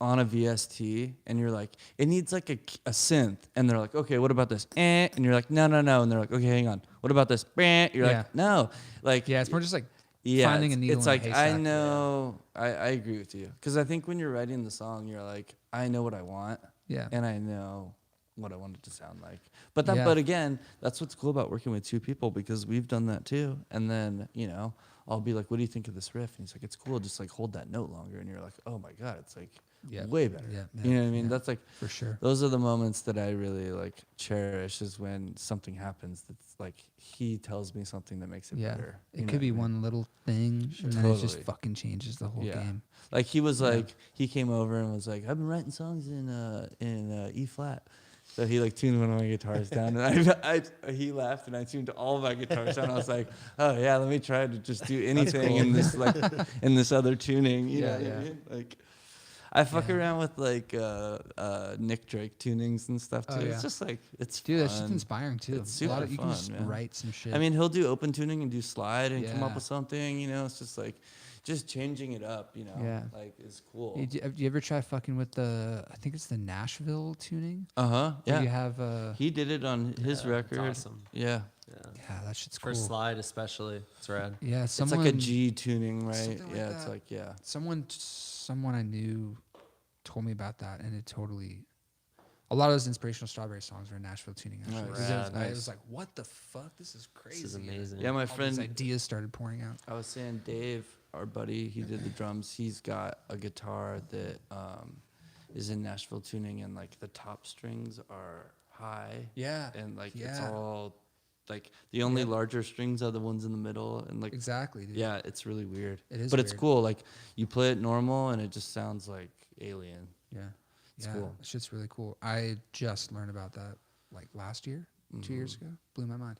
on a VST and you're like, it needs like a synth, and they're like, okay, what about this? And you're like, no, and they're like, okay, hang on, what about this? You're Yeah. like, no, like Yeah, it's more just like yeah, finding a needle it's in a like I haystack. know, I agree with you because I think when you're writing the song, you're like, I know what I want, Yeah. and I know what I want it to sound like. But Yeah. but again, that's what's cool about working with 2 people because we've done that too. And then, you know, I'll be like, what do you think of this riff? And he's like, it's cool. Just like hold that note longer. And you're like, oh my God, it's like Yeah. way better. Yeah, You yeah, know what I mean? yeah. That's like, For sure. those are the moments that I really like cherish is when something happens that's like, he tells me something that makes it Yeah. better. You It know could what be I mean? one little thing, and then it just Totally. fucking changes the whole Yeah. game. Like he was Yeah. like, he came over and was like, I've been writing songs in E flat. So he like tuned one of my guitars down, and he laughed, and I tuned all of my guitars down. I was like, oh yeah, let me try to just do anything in this like in this other tuning. You know what I mean? Like, I fuck around with like Nick Drake tunings and stuff too. Oh, yeah. It's just like it's Dude, fun. that's just inspiring too. It's A lot super of, you can fun, just man. write some shit. I mean, he'll do open tuning and do slide and come up Yeah. with something. You know, it's just like just changing it up. You know, Yeah. like is cool. Have you ever try fucking with the? I think it's the Nashville tuning. Uh-huh. Where Yeah. you have He did it on his Yeah, it's record. awesome. Yeah. yeah, that shit's For cool. slide especially, it's rad. Yeah, It's someone like a G tuning, right? something like Yeah, it's that. like yeah. someone I knew told me about that, and it totally. A lot of those inspirational Strawberry songs were in Nashville tuning. Actually, Nice. 'Cause it was, Rad. I was like, "What the fuck? This is crazy." This is And amazing. Yeah, my all these friend ideas started pouring out. I was saying Dave, our buddy, he did the drums. He's got a guitar that is in Nashville tuning and like the top strings are high. Yeah, And like it's Yeah. all like the only Yeah. larger strings are the ones in the middle and like exactly. Dude. yeah, it's really weird. It is But it's weird. cool. Like you play it normal and it just sounds like alien. Yeah, It's yeah, cool. that shit's really cool. I just learned about that like last year, 2 years Mm-hmm. ago. Blew my mind.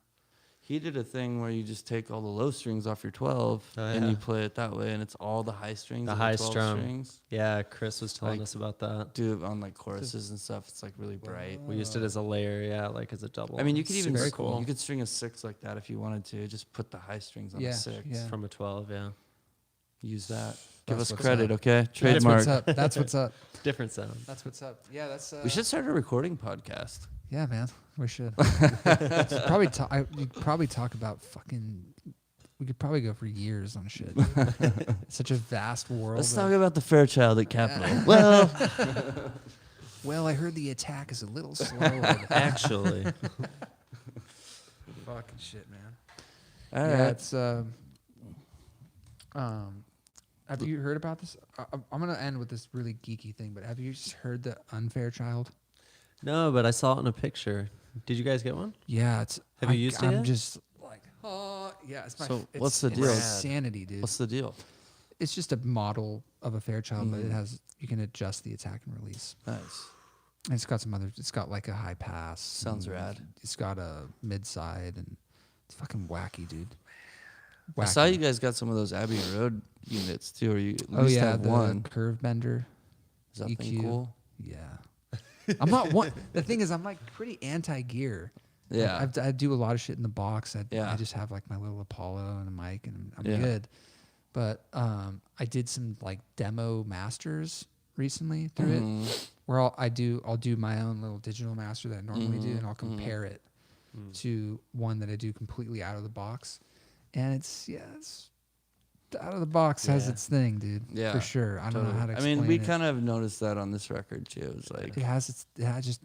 He did a thing where you just take all the low strings off your 12 Oh, and yeah. you play it that way, and it's all the high strings. The of high 12 strum. strings. Yeah, Chris was telling Like, us about that. Do it on like choruses and stuff. It's like really bright. We used it as a layer, yeah, like as a double. I mean, you could even Very s- cool. you could string a 6 like that if you wanted to. Just put the high strings on Yeah, a 6. yeah. from a 12, yeah. Use that. Give That's us what's credit, up. okay? That's Trademark. what's up. That's what's up. Different sound. That's what's up. Yeah, that's. We should start a recording podcast. Yeah, man, we should. You'd probably talk about fucking. We could probably go for years on shit. It's such a vast world. Let's of- talk about the Fairchild at Capitol. Well, Well, I heard the attack is a little slow. Actually. Fucking shit, man. all Yeah, right. it's. Have you heard about this? I'm gonna end with this really geeky thing, but have you just heard the Unfair Child? No, but I saw it in a picture. Did you guys get one? Yeah, it's. Have you used it I'm yet? just like, Yeah, it's my. So it's, what's the it's deal? Insanity, dude. What's the deal? It's just a model of a Fairchild, but it has you can adjust the attack and release. Nice. And it's got some other. It's got like a high pass. Sounds and rad. It's got a mid side, and it's fucking wacky, dude. I saw Wacky. you guys got some of those Abbey Road units too, or you at Oh least yeah, have the one. curve bender. Is that EQ. thing cool? Yeah. I'm not one. The thing is, I'm like pretty anti-gear. Yeah. I do a lot of shit in the box. I Yeah. just have like my little Apollo and a mic, and I'm Yeah. good. But I did some like demo masters recently through it, where I'll do my own little digital master that I normally do, and I'll compare it to one that I do completely out of the box, and it's out of the box has Yeah. its thing, dude. Yeah, For sure. I don't know how to explain we it. kind of noticed that on this record too. It's like It has its. I just.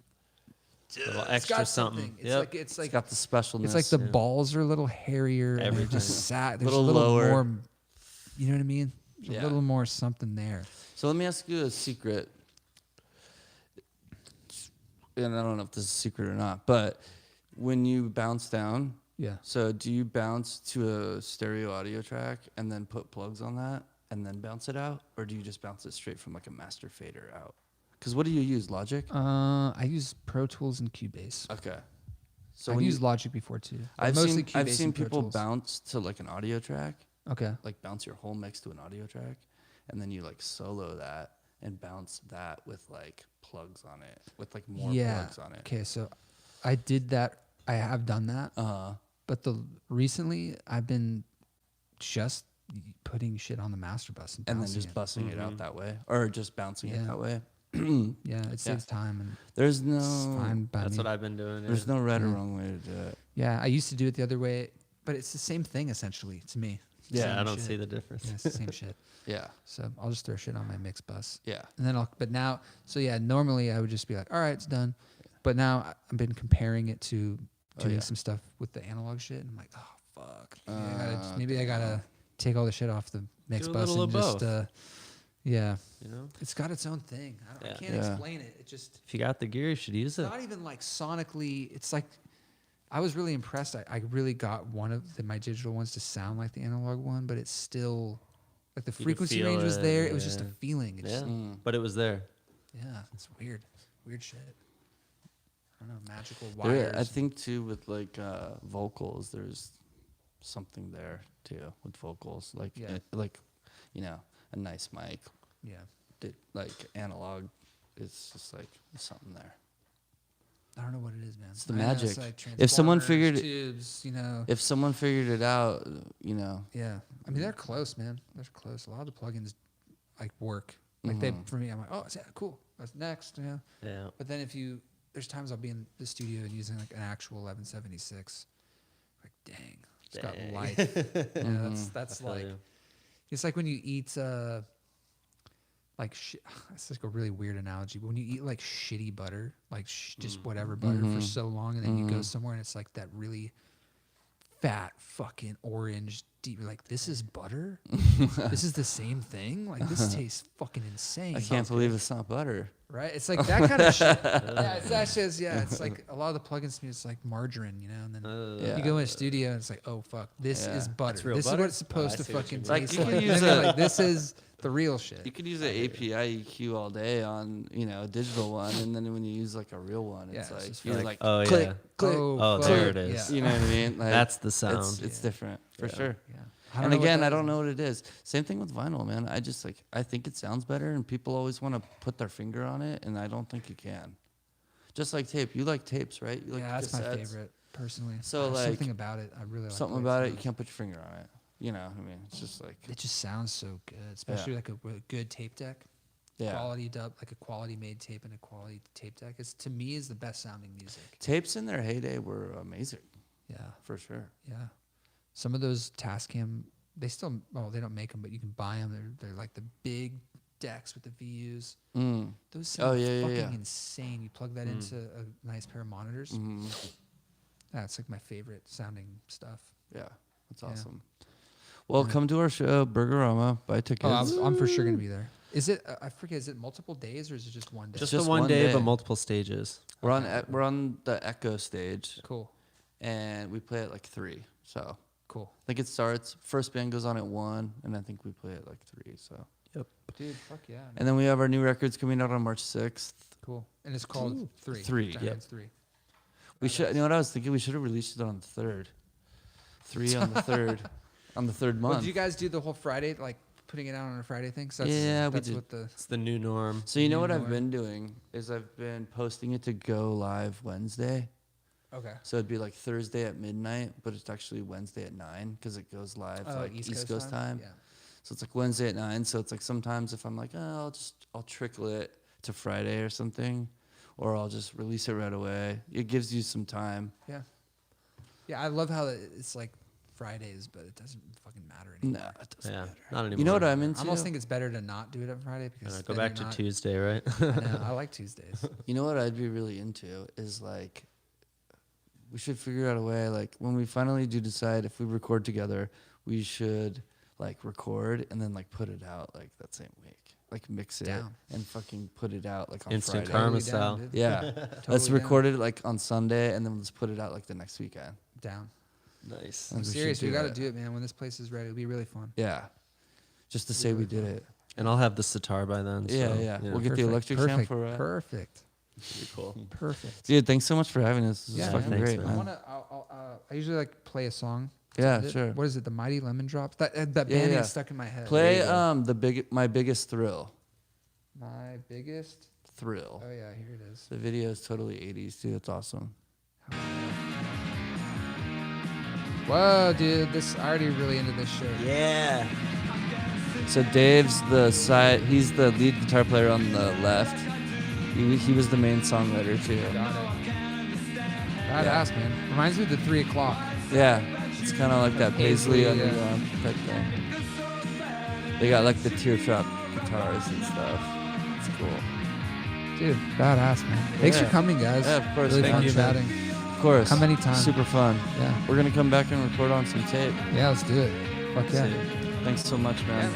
little It's extra got something. something. It's Yep. like it's got the specialness. It's like the Yeah. balls are a little hairier. And they're Everything. just sat. There's Little a little lower. more. You know what I mean? There's Yeah. a little more something there. So let me ask you a secret. And I don't know if this is a secret or not, but when you bounce down, Yeah. so do you bounce to a stereo audio track and then put plugs on that and then bounce it out? Or do you just bounce it straight from like a master fader out? Because what do you use, Logic? I use Pro Tools and Cubase. Okay. So I've when used Logic before too. but I've mostly seen Cubase and Pro people Tools. bounce to like an audio track, Okay. like bounce your whole mix to an audio track, and then you like solo that and bounce that with like plugs on it, with like more plugs on it. Okay, so I did that. I have done that. But recently I've been just putting shit on the master bus and And then bouncing just it. busting it out that way, or just bouncing it Yeah. that way. Yeah, it saves time and There's it's no, fine by That's me. what I've been doing. there's yeah. no right or wrong way to do it. Yeah, I used to do it the other way, but it's the same thing essentially to me. It's the Yeah, same I don't shit. see the difference. Yeah, it's the same shit. Yeah, So I'll just throw shit on my mix bus. yeah, And then but now, so yeah, normally I would just be like, all right, it's done. But now I've been comparing it to doing yeah. some stuff with the analog shit. And I'm like, oh, fuck. Maybe I gotta take all the shit off the mix Do a bus little and of just, both. Yeah. You know, It's got its own thing. I Yeah. can't Yeah. explain it. It just, if you got the gear, you should use it. not even like sonically, it's like, I was really impressed. I really got one of my digital ones to sound like the analog one, but it's still, like the could frequency feel range was it, there. It was just a yeah. feeling. It Yeah, just, but it was there. yeah, it's weird. Weird shit. I don't know, magical There- wires. I think too with like vocals, there's something there too with vocals, like Yeah. like you know, a nice mic, Yeah. like analog. It's just like there's something there. I don't know what it is, man. It's the I know magic. like If someone Transformers, figured it- tubes, you know. If someone figured it out, you know, Yeah. I mean, they're close, man. They're close. A lot of the plugins like work. Like they, for me, I'm like, oh, yeah, cool. That's next, you know. Yeah. But then there's times I'll be in the studio and using like an actual 1176. Like, dang, it's got Dang. life. Yeah, that's I feel like, you. it's like when you eat, like it's like a really weird analogy, but when you eat like shitty butter, like just whatever butter for so long, and then you go somewhere and it's like that really fat fucking orange deep. You're like, this is butter. This is the same thing. Like this tastes fucking insane. I can't believe it's not butter. Right? It's like that kind of shit. Yeah, it's actually it's like a lot of the plugins to me. It's like margarine, you know, and then Yeah. you go in a studio and it's like, oh fuck, this Yeah. is butter. That's real This is butter? what it's supposed Oh, I to see what you fucking mean. Like, taste you like. could And use then you're a- like, this is the real shit. You could use an API EQ all day on, you know, a digital one, and then when you use like a real one, Yeah, it's it's like just you're like, like, oh, click, yeah. click. Oh, fuck. there it is. You know what I mean? Like, That's the sound. It's different for sure. Yeah. And again, I don't know what it is. Same thing with vinyl, man. I just like I think it sounds better, and people always want to put their finger on it, and I don't think you can. Just like tape, you like tapes, right? You like Yeah, that's my cassettes. favorite personally. So, There's like, something about it, I really like. Something the way about it, you sounds. can't put your finger on it. You know, I mean, it's just like It just sounds so good, especially like a good tape deck. yeah. Quality dub, like a quality made tape and a quality tape deck. It's to me is the best sounding music. Tapes in their heyday were amazing, Yeah, for sure. yeah. Some of those Tascam, they still they don't make them, but you can buy them. They're like the big decks with the VUs. Those sound fucking insane. You plug that into a nice pair of monitors. That's like my favorite sounding stuff. Yeah, that's awesome. Well, come to our show, Burgerama, buy tickets. Oh, I'm for sure gonna be there. Is it? I forget. Is it multiple days or is it just one day? Just Just the one one day, day. but multiple stages. We're on the Echo stage, Cool. and we play at like 3. So Cool. Like it starts, first band goes on at 1, and I think we play at like 3. So. Yep. Dude, fuck yeah. Man. And then we have our new records coming out on March 6th. Cool. And it's called 3. 3. Giant Yep. Hands 3. We should. You know what I was thinking? We should have released it on the 3rd. 3 on the 3rd. On the 3rd month. Well, do you guys do the whole Friday, like putting it out on a Friday thing? 'Cause Yeah, we that's did. what the It's the new norm. So you know what New I've norm. been doing is I've been posting it to go live Wednesday. okay. So it'd be like Thursday at midnight, but it's actually Wednesday at 9 because it goes live like East Coast time. Yeah. So it's like Wednesday at 9. So it's like sometimes if I'm like, oh, I'll trickle it to Friday or something, or I'll just release it right away. It gives you some time. Yeah. Yeah, I love how it's like Fridays, but it doesn't fucking matter anymore. No, it doesn't Yeah, matter. not anymore. You know what I'm I into? almost think it's better to not do it on Friday I because know, go then back you're to not- Tuesday, right? I know. I like Tuesdays. You know what I'd be really into is like, we should figure out a way, like when we finally do decide if we record together, we should like record and then like put it out like that same week. Like mix it Down. and fucking put it out like on Instant Friday. karma Totally down, style. dude. Yeah. Let's Totally record it like on Sunday and then let's put it out like the next weekend. Down. Nice. I I'm think we should serious. We do got to that. do it, man. When this place is ready, it'll be really fun. Yeah. Just to say we did it. And I'll have the sitar by then. Yeah, so, yeah. you know, We'll get the electric perfect, sound for it. Perfect. pretty cool. Perfect. Dude, thanks so much for having us. This Yeah, is fucking man. great, Thanks, I man. wanna. I usually like play a song. Yeah, Is it- sure. What is it? The Mighty Lemon Drops. That band Yeah, name yeah. is stuck in my head. Play There you My Biggest Thrill. My biggest. Thrill. Oh yeah, here it is. The video is totally 80s, dude. That's awesome. Whoa, dude! This I already really into this shit. Yeah. So Dave's he's the lead guitar player on the left. He was the main songwriter too. Got it. Badass, man. Reminds me of the 3 o'clock. Yeah, it's kind of like that Paisley Paisley, underground type thing. They got like the teardrop guitars and stuff. It's cool. Dude, badass, man. Thanks for Yeah. coming, guys. Yeah, of course. Really Thank fun you, man. chatting. Of course. Come anytime. Super fun. Yeah. We're gonna come back and record on some tape. Yeah, let's do it. Fuck yeah. Thanks so much, man.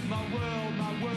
My world